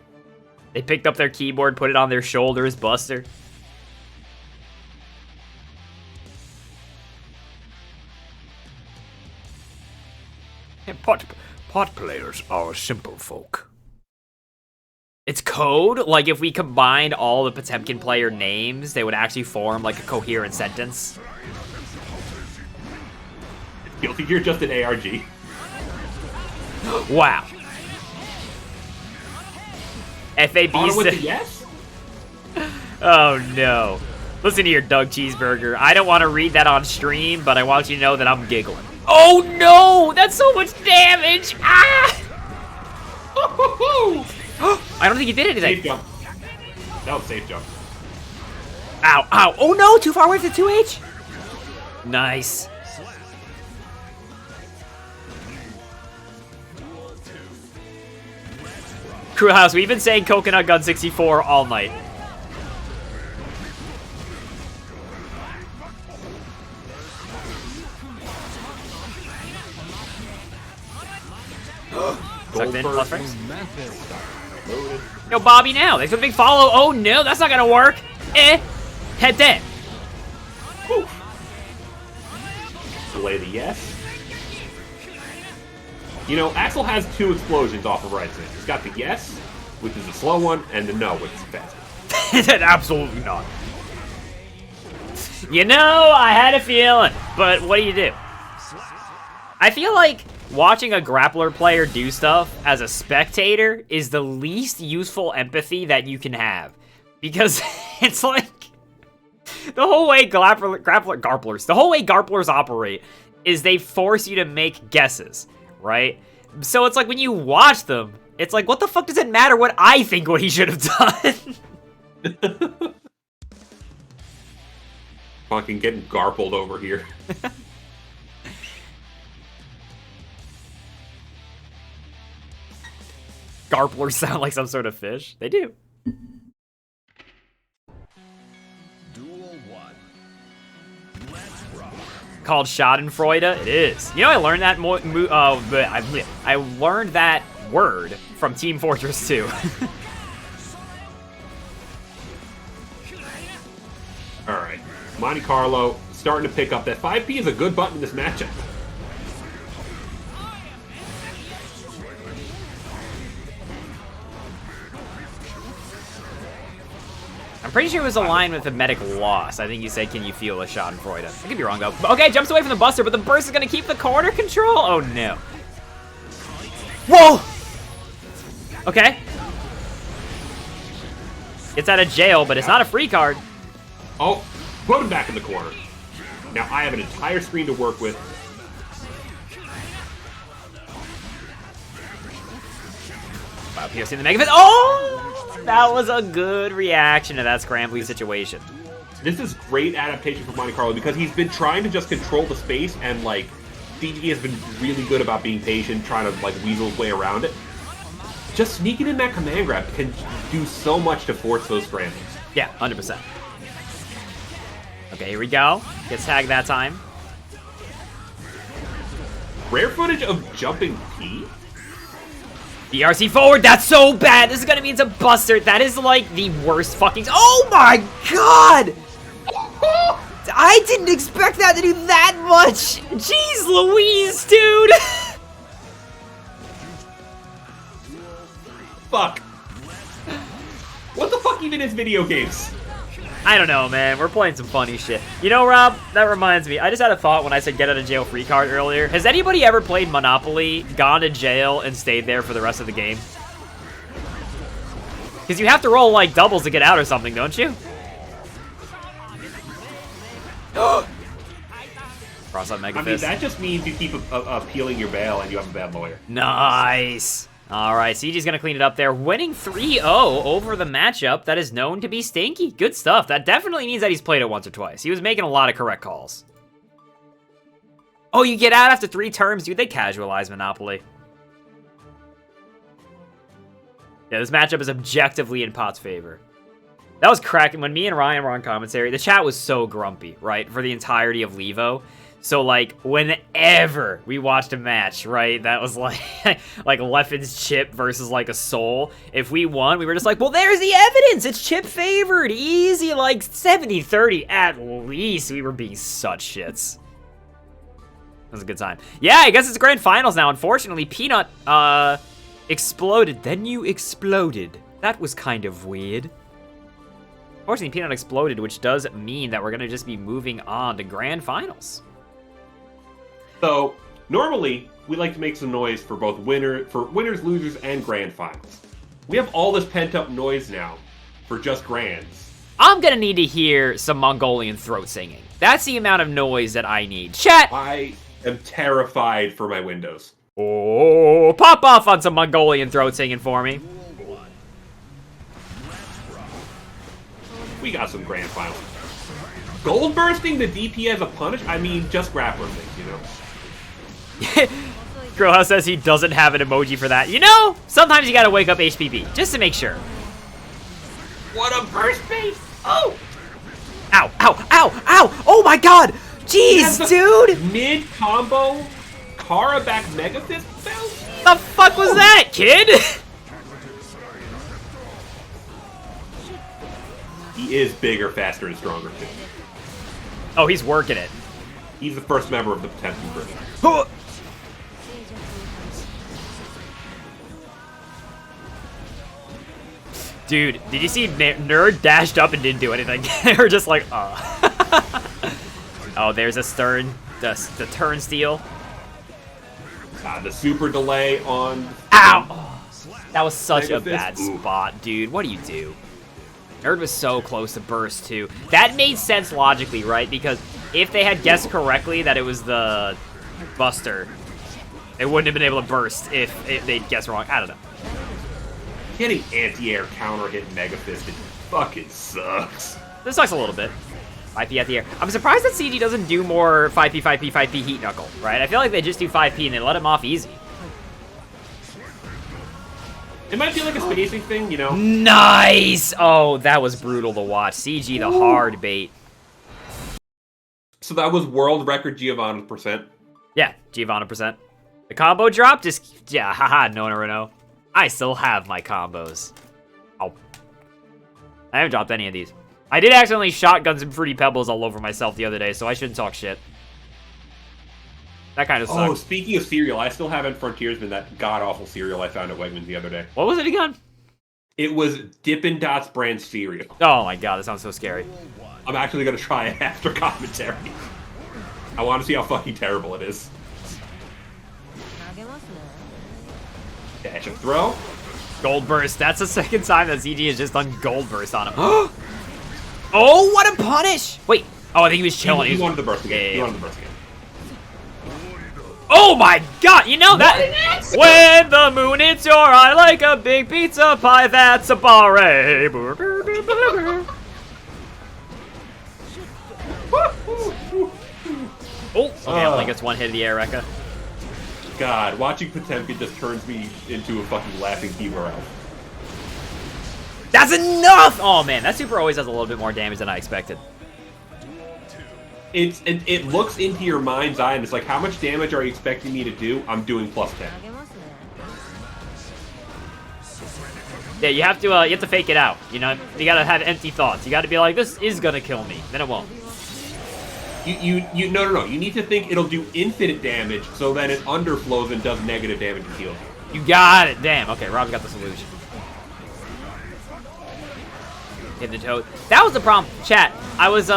They picked up their keyboard, put it on their shoulders, Buster. And pot players are simple folk. It's code? Like, if we combined all the Potemkin player names, they would actually form, like, a coherent sentence? You'll think you're just an ARG. Wow. FAB with the yes? Oh, no. Listen here, Doug Cheeseburger. I don't want to read that on stream, but I want you to know that I'm giggling. Oh, no! That's so much damage! Ah! I don't think he did anything. Safe jump. That was safe jump. Ow, ow. Oh, no! Too far away for the 2H? Nice. Crew House, we've been saying Coconut Gun 64 all night. Sucked in, plus frames. Romantic. Yo, Bobby now. Thanks for the big follow. Oh, no, that's not gonna work. Head dead. Woo. Delay the yes. You know, Axel has 2 explosions off of right side. He's got the yes, which is a slow one, and the no, which is fast. Absolutely not. You know, I had a feeling, but what do? I feel like watching a grappler player do stuff as a spectator is the least useful empathy that you can have. Because it's like, the whole way garplers operate is they force you to make guesses, right? So it's like when you watch them, it's like, what the fuck does it matter what I think what he should have done? Fucking getting garpled over here. Garplers sound like some sort of fish. They do. Duel 1. Let's rock. Called Schadenfreude. It is. You know, I learned that I learned that word from Team Fortress 2. All right, Monte Carlo starting to pick up that 5P is a good button in this matchup. I'm pretty sure it was aligned with the medic loss. I think you said, can you feel a Schadenfreude? I could be wrong, though. Okay, jumps away from the Buster, but the burst is going to keep the corner control? Oh, no. Whoa! Okay. Gets out of jail, but it's not a free card. Oh, put him back in the corner. Now I have an entire screen to work with. Wow, piercing the Mega Fist. Oh! That was a good reaction to that scrambly situation. This is great adaptation for Monte Carlo because he's been trying to just control the space, and like DG has been really good about being patient, trying to like weasel his way around it. Just sneaking in that command grab can do so much to force those scrambles. Yeah, 100%. Okay, here we go. Gets tagged that time. Rare footage of jumping P? DRC forward, that's so bad. This is gonna mean it's a buster. That is like the worst fucking. Oh my god! I didn't expect that to do that much. Jeez Louise, dude. Fuck. What the fuck even is video games? I don't know, man. We're playing some funny shit. You know, Rob, that reminds me. I just had a thought when I said get out of jail free card earlier. Has anybody ever played Monopoly, gone to jail, and stayed there for the rest of the game? Because you have to roll, like, doubles to get out or something, don't you? Cross up Mega I mean, Fist. that just means you keep appealing your bail and you have a bad lawyer. Nice. All right, CG's going to clean it up there. Winning 3-0 over the matchup that is known to be stinky. Good stuff. That definitely means that he's played it once or twice. He was making a lot of correct calls. Oh, you get out after 3 terms? Dude, they casualize Monopoly. Yeah, this matchup is objectively in Pot's favor. That was cracking. When me and Ryan were on commentary, the chat was so grumpy, right, for the entirety of Levo. So, like, whenever we watched a match, right, that was like, like Leffen's Chip versus, like, a Soul, if we won, we were just like, well, there's the evidence! It's Chip favored! Easy, like, 70-30 at least. We were being such shits. That was a good time. Yeah, I guess it's grand finals now. Unfortunately, Peanut, exploded. Then you exploded. That was kind of weird. Unfortunately, Peanut exploded, which does mean that we're going to just be moving on to grand finals. So, normally, we like to make some noise for both winners, losers, and grand finals. We have all this pent-up noise now for just grands. I'm gonna need to hear some Mongolian throat singing. That's the amount of noise that I need. Chat! I am terrified for my windows. Oh, pop off on some Mongolian throat singing for me. We got some grand finals. Gold bursting the DP as a punish? I mean, just grappler things, you know? Grillhouse says he doesn't have an emoji for that. You know, sometimes you gotta wake up HPP, just to make sure. What a burst base! Oh! Ow, ow, ow, ow! Oh my god! Jeez, dude! Mid-combo, Kara back Mega Fist bounce? The fuck was that, kid? He is bigger, faster, and stronger too. Oh, he's working it. He's the first member of the Potemkin group. Dude, did you see Nerd dashed up and didn't do anything? They were just like, oh, there's a stern, the turn steal. The super delay on... Ow! Oh, that was such a bad Ooh. spot, dude. What do you do? Nerd was so close to burst, too. That made sense logically, right? Because if they had guessed correctly that it was the Buster, they wouldn't have been able to burst if they'd guessed wrong. I don't know. Getting anti-air counter hit Mega Fist, it fucking sucks. This sucks a little bit. 5P at the air. I'm surprised that CG doesn't do more 5P, 5P, 5P Heat Knuckle, right? I feel like they just do 5P and they let him off easy. It might feel like a spacing thing, you know? Nice! Oh, that was brutal to watch. CG, the hard bait. So that was world record Giovanna's percent. Yeah, Giovanna percent. The combo drop just, yeah, haha, no one ever know. I still have my combos. Oh. I haven't dropped any of these. I did accidentally shotgun some Fruity Pebbles all over myself the other day, so I shouldn't talk shit. That kind of sucks. Oh, speaking of cereal, I still haven't Frontiersman, that god-awful cereal I found at Wegmans the other day. What was it again? It was Dippin' Dots brand cereal. Oh my god, that sounds so scary. I'm actually going to try it after commentary. I want to see how fucking terrible it is. Dash and throw. Gold Burst. That's the second time that ZG has just done Gold Burst on him. Oh, what a punish! Wait. Oh, I think he was chilling. He wanted the burst again. He wanted the burst again. Oh my god, you know that? When the moon hits your eye like a big pizza pie, that's a barre. Oh, okay, only gets one hit of the air, Rekka. God, watching Potemkin just turns me into a fucking laughing Keeper elf. That's enough! Oh man, that super always does a little bit more damage than I expected. It looks into your mind's eye and it's like, how much damage are you expecting me to do? I'm doing plus 10. Yeah, you have to fake it out. You know, you gotta have empty thoughts. You gotta be like, this is gonna kill me. Then it won't. No. You need to think it'll do infinite damage, so then it underflows and does negative damage and heals you. You got it. Damn. Okay, Rob's got the solution. Hit the toad. That was the problem. Chat. I was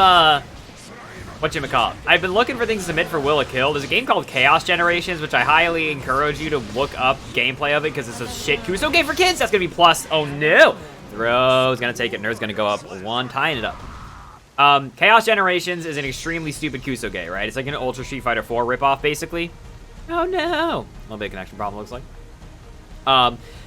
whatchamacallit? I've been looking for things to submit for Will of Kill. There's a game called Chaos Generations, which I highly encourage you to look up gameplay of it because it's a shit Kuso game for kids. That's gonna be plus. Oh no. Throw's gonna take it. Nerd's gonna go up one, tying it up. Chaos Generations is an extremely stupid Kusoge, right? It's like an Ultra Street Fighter 4 ripoff, basically. Oh no! A little bit of connection problem, looks like.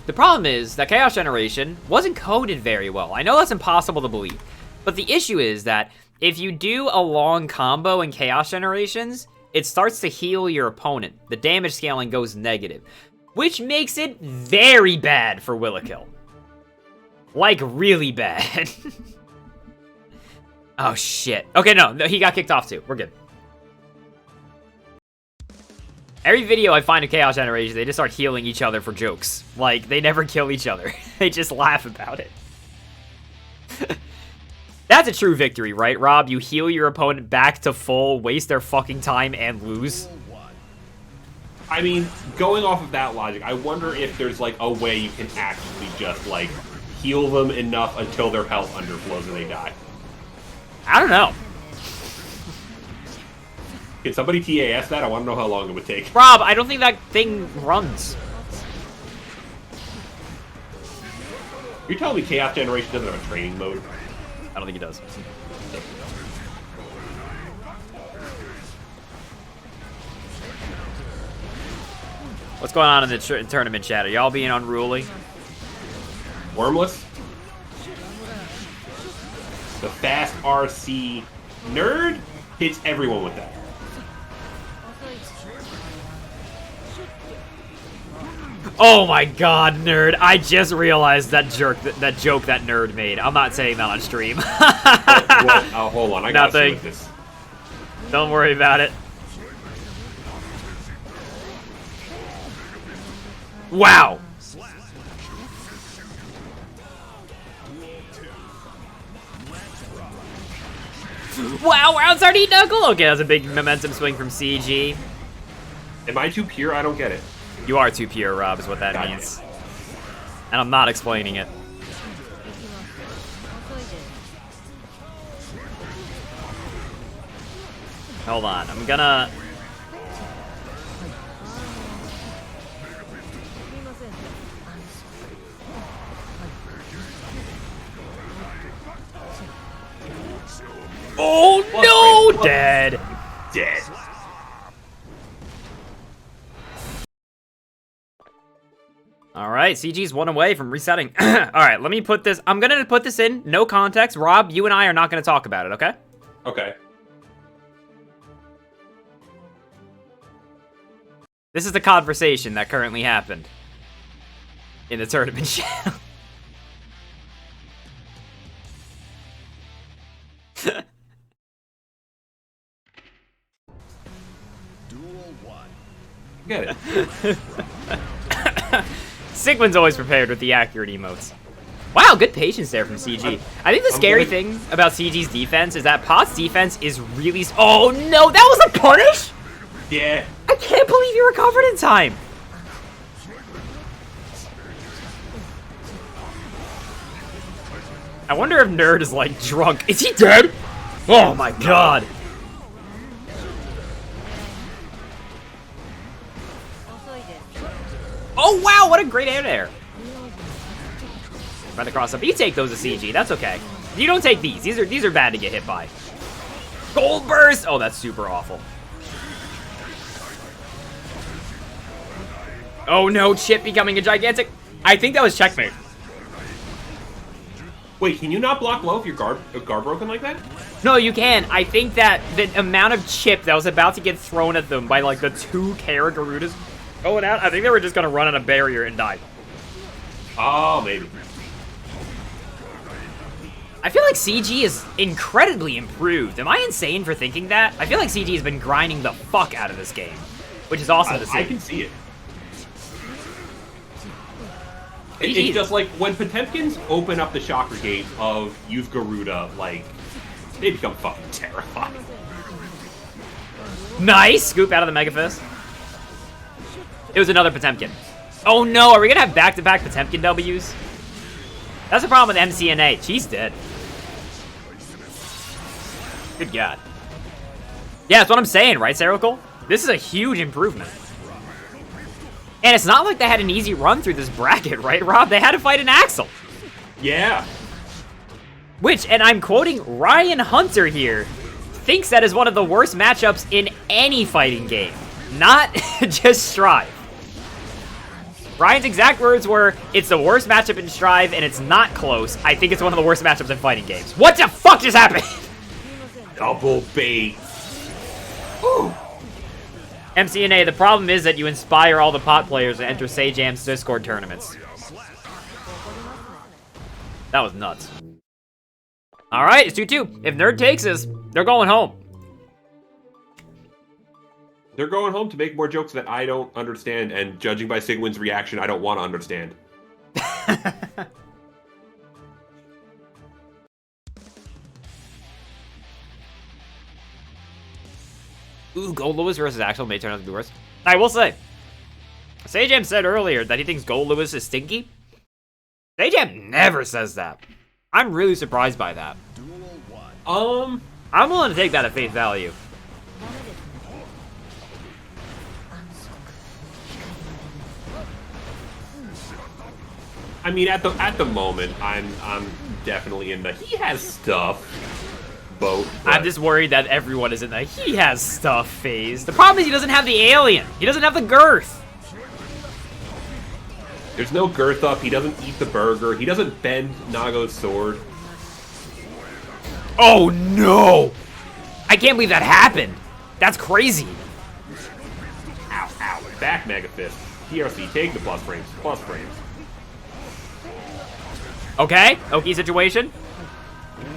The problem is that Chaos Generation wasn't coded very well. I know that's impossible to believe, but the issue is that if you do a long combo in Chaos Generations, it starts to heal your opponent. The damage scaling goes negative, which makes it very bad for Will-A-Kill. Like, really bad. Oh, shit. Okay, no, he got kicked off, too. We're good. Every video I find of Chaos Generation, they just start healing each other for jokes. Like, they never kill each other. They just laugh about it. That's a true victory, right, Rob? You heal your opponent back to full, waste their fucking time, and lose. I mean, going off of that logic, I wonder if there's, like, a way you can actually just, like, heal them enough until their health underflows and they die. I don't know. Can somebody TAS that? I want to know how long it would take. Rob, I don't think that thing runs. You're telling me Chaos Generation doesn't have a training mode? I don't think it does. What's going on in the tournament chat? Are y'all being unruly? Wormless? The fast RC nerd hits everyone with that. Oh my god, Nerd. I just realized that joke that Nerd made. I'm not saying that on stream. Oh, hold on. I gotta see what this. Don't worry about it. Wow. Wow, we're outside eat knuckle. Okay, that was a big momentum swing from CG. Am I too pure? I don't get it. You are too pure, Rob, is what that God means. And I'm not explaining it. Hold on, I'm gonna... Oh no! Dead. Dead. Alright, CG's one away from resetting. Alright, let me put this... I'm gonna put this in, no context. Rob, you and I are not gonna talk about it, okay? Okay. This is the conversation that currently happened in the tournament channel. Duel 1. Get it. Sigmund's always prepared with the accurate emotes. Wow, good patience there from CG. I think the scary thing about CG's defense is that Pot's defense is really... Oh no, that was a punish? Yeah. I can't believe you recovered in time. I wonder if Nerd is like drunk. Is he dead? Oh my god. Oh wow, what a great air there. Right across up. You take those as CG, that's okay. You don't take these. These are bad to get hit by. Gold burst! Oh, that's super awful. Oh no, Chip becoming a gigantic... I think that was checkmate. Wait, can you not block low if your guard broken like that? No, you can. I think that the amount of chip that was about to get thrown at them by like the 2 Kara Garudas going out, I think they were just gonna run on a barrier and die. Oh, maybe. I feel like CG is incredibly improved. Am I insane for thinking that? I feel like CG has been grinding the fuck out of this game, which is awesome to see. I can see it. It's just like when Potemkins open up the chakra gate of Youth Garuda, like, they become fucking terrifying. Nice! Scoop out of the Mega Fist. It was another Potemkin. Oh no, are we gonna have back-to-back Potemkin Ws? That's the problem with MCNA. She's dead. Good god. Yeah, that's what I'm saying, right, Serical? This is a huge improvement. And it's not like they had an easy run through this bracket, right, Rob? They had to fight an Axel. Yeah. Which, and I'm quoting Ryan Hunter here, thinks that is one of the worst matchups in any fighting game. Not just Strive. Ryan's exact words were, it's the worst matchup in Strive, and it's not close. I think it's one of the worst matchups in fighting games. What the fuck just happened? Double bait. Ooh. MCNA, the problem is that you inspire all the pot players to enter Sajam's Discord tournaments. That was nuts. Alright, it's 2-2. If Nerd takes this, they're going home. They're going home to make more jokes that I don't understand, and judging by Sigmund's reaction, I don't want to understand. Ooh, GOLDLEWIS versus Axel may turn out to be worse. I will say, Sajam said earlier that he thinks GOLDLEWIS is stinky. Sajam never says that. I'm really surprised by that. I'm willing to take that at face value. I mean, at the moment, I'm definitely in the he has stuff boat. I'm just worried that everyone is in the he has stuff phase. The problem is he doesn't have the alien. He doesn't have the girth. There's no girth up. He doesn't eat the burger. He doesn't bend Nago's sword. Oh no! I can't believe that happened. That's crazy. Ow, ow. Back Mega Fist. TRC, take the plus frames. Plus frames. Okay, Oki situation.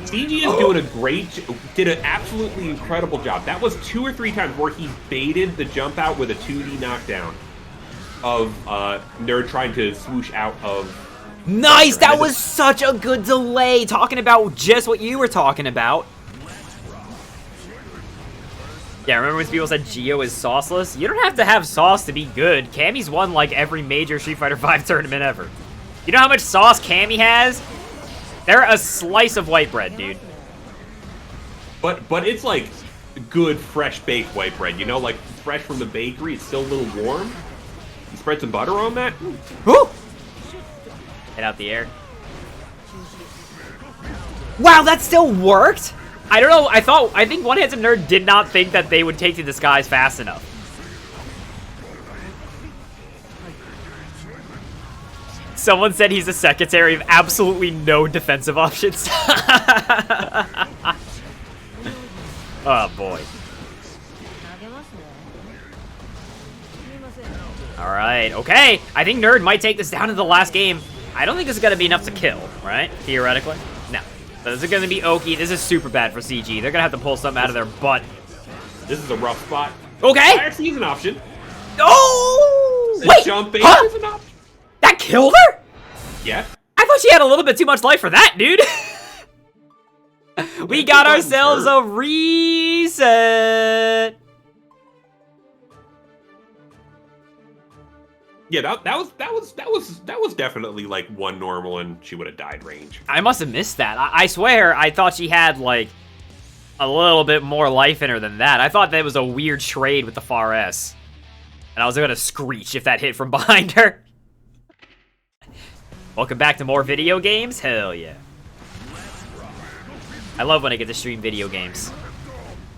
CG is doing a did an absolutely incredible job. That was 2 or 3 times where he baited the jump out with a 2D knockdown. of Nerd trying to swoosh out of. Nice! That was such a good delay! Talking about just what you were talking about. Yeah, remember when people said Geo is sauceless? You don't have to have sauce to be good. Cammy's won like every major Street Fighter V tournament ever. You know how much sauce Cammy has? They're a slice of white bread, dude. But it's like good fresh baked white bread, you know, like fresh from the bakery. It's still a little warm. You spread some butter on that. Woo! Get out the air. Wow, that still worked? I don't know. I think One Handsome Nerd did not think that they would take the disguise fast enough. Someone said he's a secretary of absolutely no defensive options. Oh boy. Alright, okay. I think Nerd might take this down to the last game. I don't think this is going to be enough to kill, right? Theoretically. No. So this is going to be Oki. This is super bad for CG. They're going to have to pull something out of their butt. This is a rough spot. Okay. Fire is an option. Oh! The Wait! jumping Huh? is an option. That killed her? Yeah. I thought she had a little bit too much life for that, dude. We got ourselves a reset. Yeah, that was definitely like one normal, and she would have died range. I must have missed that. I swear, I thought she had like a little bit more life in her than that. I thought that was a weird trade with the Far S, and I was gonna screech if that hit from behind her. Welcome back to more video games. Hell yeah! I love when I get to stream video games.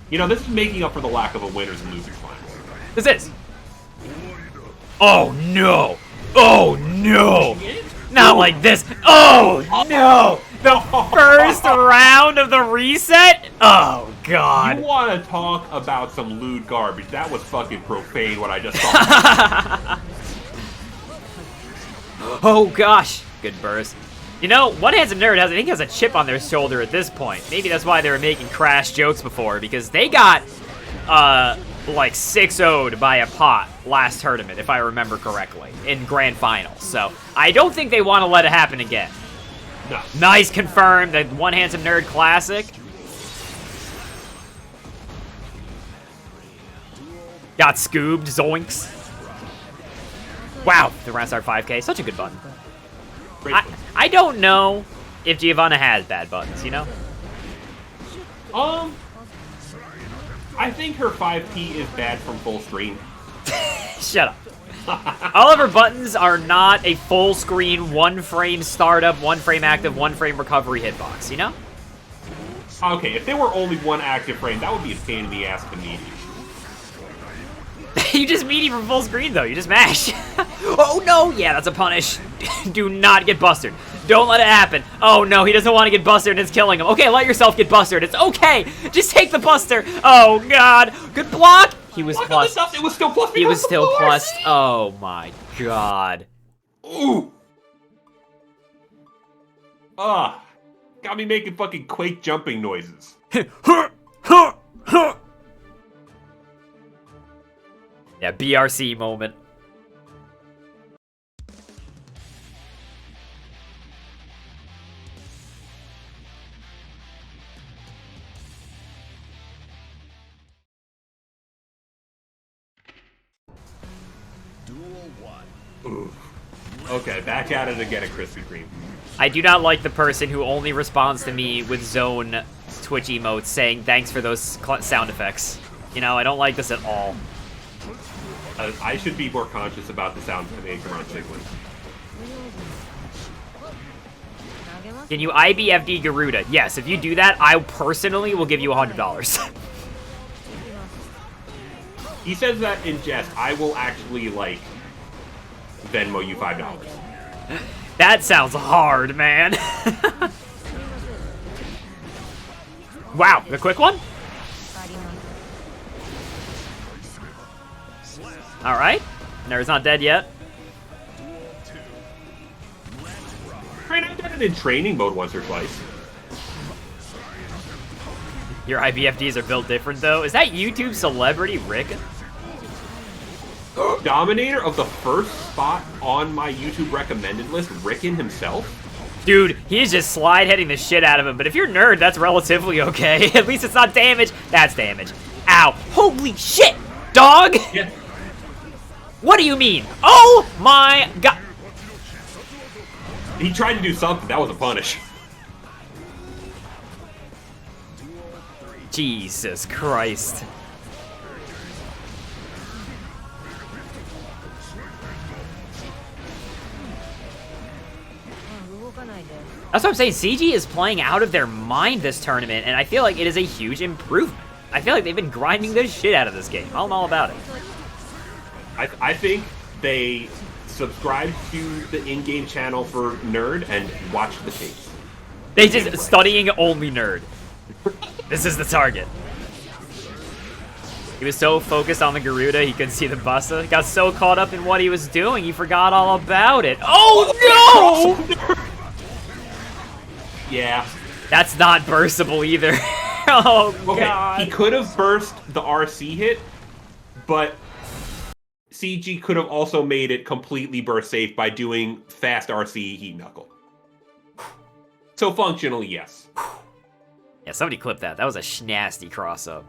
You know, this is making up for the lack of a winners and losers class. This is. Oh no! Oh no! Not like this! Oh no! The first round of the reset? Oh god! You want to talk about some lewd garbage? That was fucking profane. What I just saw. Oh gosh! Good burst. You know, One Handsome Nerd I think has a chip on their shoulder at this point. Maybe that's why they were making crash jokes before, because they got like 6-0'd by a pot last tournament, if I remember correctly, in grand finals. So I don't think they want to let it happen again. No. Nice, confirmed. The One Handsome Nerd classic. Got scoobed, zoinks. Wow, the round start 5K, such a good button. I don't know if Giovanna has bad buttons, you know? I think her 5P is bad from full screen. Shut up. All of her buttons are not a full screen, 1-frame startup, 1-frame active, 1-frame recovery hitbox, you know? Okay, if there were only one active frame, that would be a pain in the ass to meet. You just meaty from full screen, though. You just mash. Oh, no. Yeah, that's a punish. Do not get busted. Don't let it happen. Oh, no. He doesn't want to get busted, and it's killing him. Okay, let yourself get busted. It's okay. Just take the buster. Oh, God. Good block. He was plus. It was still plus. He was still plus. Oh, my God. Ooh. Got me making fucking Quake jumping noises. Yeah, BRC moment. Duel 1. Ooh. Okay, back at it again at Krispy Kreme. I do not like the person who only responds to me with zone Twitch emotes saying thanks for those sound effects. You know, I don't like this at all. I should be more conscious about the sounds I make around Sigma. Can you IBFD Garuda? Yes, if you do that, I personally will give you $100. He says that in jest. I will actually, like, Venmo you $5. That sounds hard, man. Wow, the quick one? Alright. Nerd's not dead yet. I've done it in training mode once or twice. Your IBFDs are built different, though. Is that YouTube celebrity Rick? Dominator of the first spot on my YouTube recommended list, Rickon himself. Dude, he's just slide hitting the shit out of him. But if you're nerd, that's relatively okay. At least it's not damage. That's damage. Ow. Holy shit, dog. Yeah. What do you mean? Oh my god. He tried to do something. That was a punish. Jesus Christ. That's what I'm saying. CG is playing out of their mind this tournament, and I feel like it is a huge improvement. I feel like they've been grinding the shit out of this game. I'm all about it. I think they subscribed to the in-game channel for Nerd and watched the tapes. They just studying only Nerd. This is the target. He was so focused on the Garuda, he couldn't see the Busta. He got so caught up in what he was doing, he forgot all about it. Oh no! Yeah. That's not burstable either. Oh Okay, god. he could have burst the RC hit, but CG could have also made it completely burst safe by doing fast RC heat knuckle. So functionally, yes. Yeah, somebody clipped that. That was a nasty cross-up.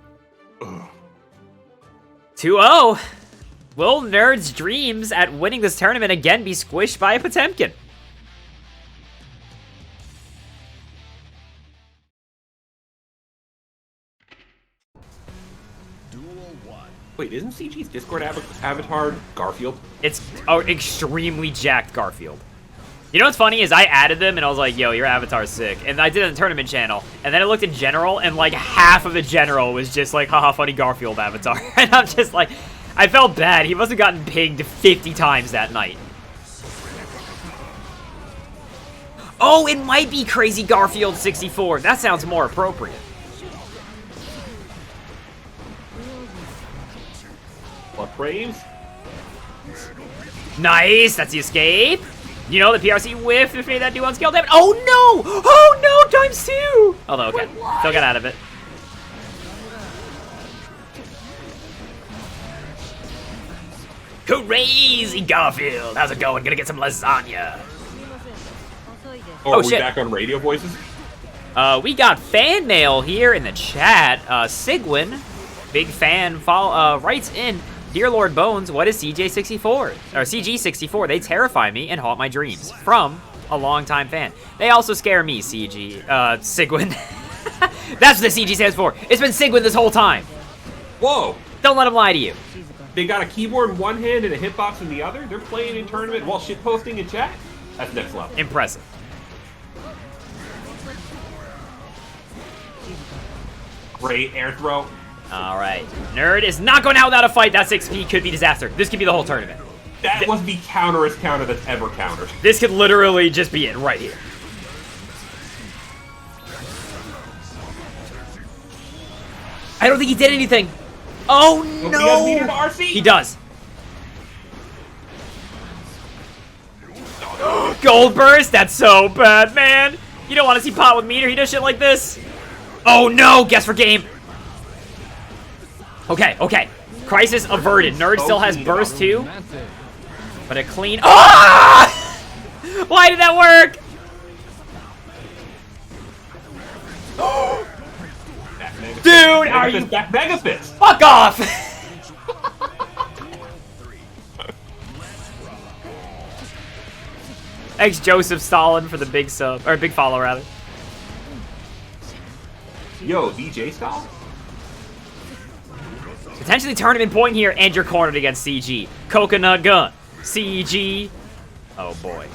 2-0. Will Nerd's dreams at winning this tournament again be squished by Potemkin? Wait, isn't CG's Discord avatar Garfield? It's extremely jacked Garfield. You know what's funny is I added them and I was like, yo, your avatar's sick. And I did it in the tournament channel. And then I looked in general and like half of the general was just like, haha, funny Garfield avatar. And I'm just like, I felt bad. He must have gotten pinged 50 times that night. Oh, it might be Crazy Garfield 64. That sounds more appropriate. What frames? Nice, that's the escape. You know, the PRC whiff made that do unscaled damage. Oh no! Oh no, times 2! Although, okay, still got out of it. Crazy Garfield, how's it going? Gonna get some lasagna. Oh, are we shit. back on radio voices? We got fan mail here in the chat. Sigwin, big fan, writes in, Dear Lord Bones, what is CJ64? Or CG64? They terrify me and haunt my dreams. From a longtime fan. They also scare me, Sigwin. That's what the CG stands for. It's been Sigwin this whole time. Whoa! Don't let him lie to you. They got a keyboard in one hand and a hitbox in the other? They're playing in tournament while shitposting in chat? That's next level. Impressive. Great air throw. All right. Nerd is not going out without a fight. That 6P could be disaster. This could be the whole tournament. That was the counterest counter that's ever countered. This could literally just be it right here. I don't think he did anything. Oh no! He does. Gold burst? That's so bad, man. You don't want to see Pot with meter. He does shit like this. Oh no! Guess for game. Okay, okay. Crisis averted. Nerd still has burst too. But a clean. Ah! Why did that work? Dude, are you? Mega Fist. Fuck off! Thanks, Joseph Stalin, for the big sub or big follow rather. Yo, DJ style. Potentially tournament point here, and you're cornered against CG. Coconut gun. CG. Oh boy.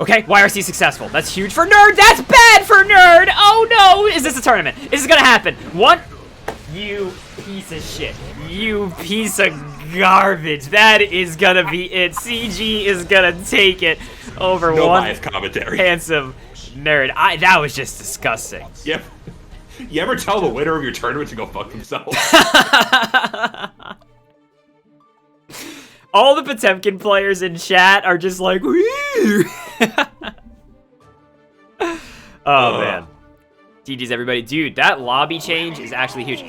Okay, YRC successful. That's huge for Nerd. That's bad for Nerd. Oh no, is this a tournament? Is this gonna happen? What? You piece of shit. You piece of garbage. That is gonna be it. CG is gonna take it over No one bias commentary. handsome Nerd. That was just disgusting. Yep. You ever tell the winner of your tournament to go fuck themselves? All the Potemkin players in chat are just like, woo! Oh, man. GG's, everybody. Dude, that lobby change is actually huge.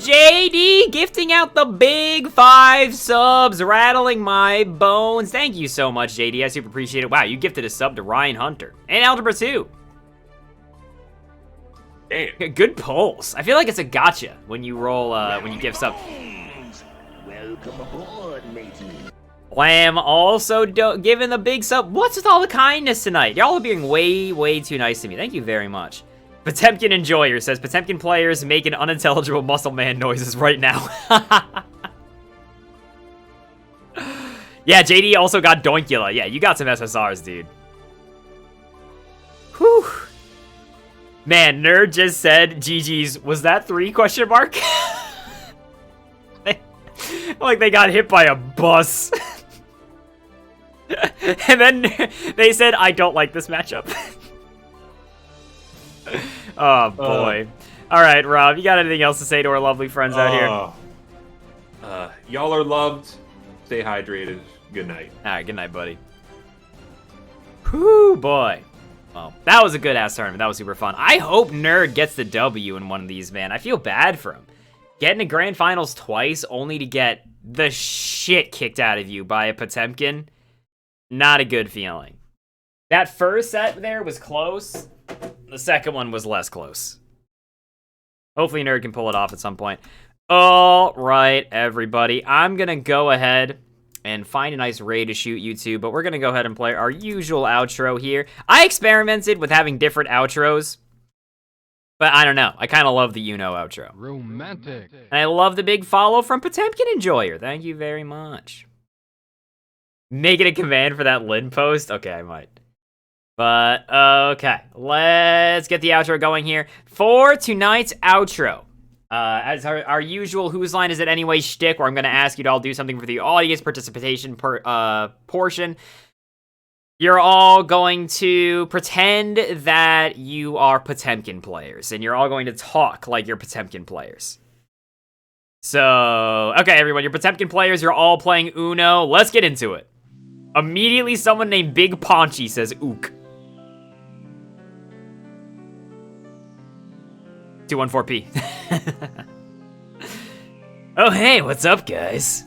JD gifting out the big 5 subs, rattling my bones. Thank you so much, JD. I super appreciate it. Wow, you gifted a sub to Ryan Hunter and Algebra 2. Damn. Good pulls. I feel like it's a gotcha when you roll, when you give sub. Welcome aboard, matey. Lamb also giving the big sub. What's with all the kindness tonight? Y'all are being way, way too nice to me. Thank you very much. Potemkin Enjoyer says, Potemkin players making unintelligible muscle man noises right now. Yeah, JD also got Doinkula. Yeah, you got some SSRs, dude. Whew. Man, Nerd just said, GG's. Was that 3 question mark? Like they got hit by a bus. And then they said, I don't like this matchup. Oh, boy. All right, Rob, you got anything else to say to our lovely friends out here? Y'all are loved. Stay hydrated. Good night. All right, good night, buddy. Whew, boy. Well, that was a good-ass tournament. That was super fun. I hope Nerd gets the W in one of these, man. I feel bad for him. Getting to Grand Finals twice only to get the shit kicked out of you by a Potemkin, not a good feeling. That first set there was close. The second one was less close. Hopefully Nerd can pull it off at some point. All right, everybody. I'm going to go ahead and find a nice raid to shoot you to, but we're going to go ahead and play our usual outro here. I experimented with having different outros, but I don't know. I kind of love the outro. Romantic. And I love the big follow from Potemkin Enjoyer. Thank you very much. Make it a command for that Lin post? Okay, I might. But, okay. Let's get the outro going here. For tonight's outro, as our usual Whose Line Is It Anyway shtick, where I'm going to ask you to all do something for the audience participation portion. You're all going to pretend that you are Potemkin players, and you're all going to talk like you're Potemkin players. So, okay, everyone, you're Potemkin players, you're all playing Uno. Let's get into it. Immediately, someone named Big Paunchy says ook. 214p. Oh, hey, what's up, guys?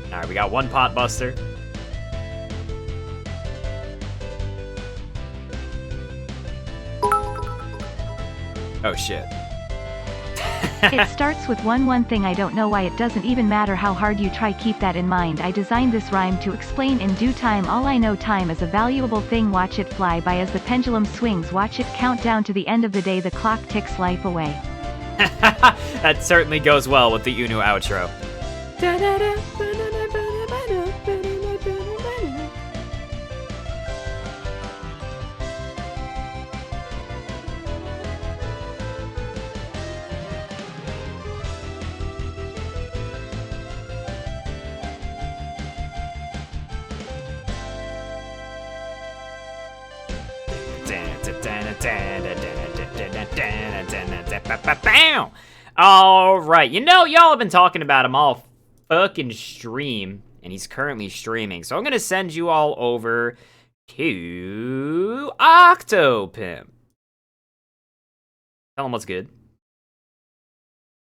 All right, we got one pot buster. Oh, shit. It starts with one thing. I don't know why. It doesn't even matter how hard you try. Keep that in mind. I designed this rhyme to explain in due time. All I know, time is a valuable thing. Watch it fly by as the pendulum swings. Watch it count down to the end of the day. The clock ticks life away. That certainly goes well with the Uno outro. All right, you know, y'all have been talking about him all fucking stream, and he's currently streaming. So I'm gonna send you all over to Octopimp. Tell him what's good.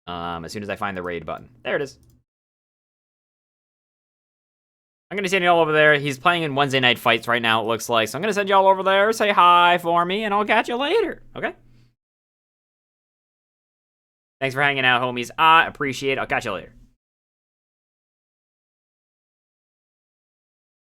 As soon as I find the raid button. There it is. I'm gonna send you all over there. He's playing in Wednesday Night Fights right now, it looks like. So I'm gonna send you all over there, say hi for me, and I'll catch you later, okay? Thanks for hanging out, homies. I appreciate it. I'll catch you later.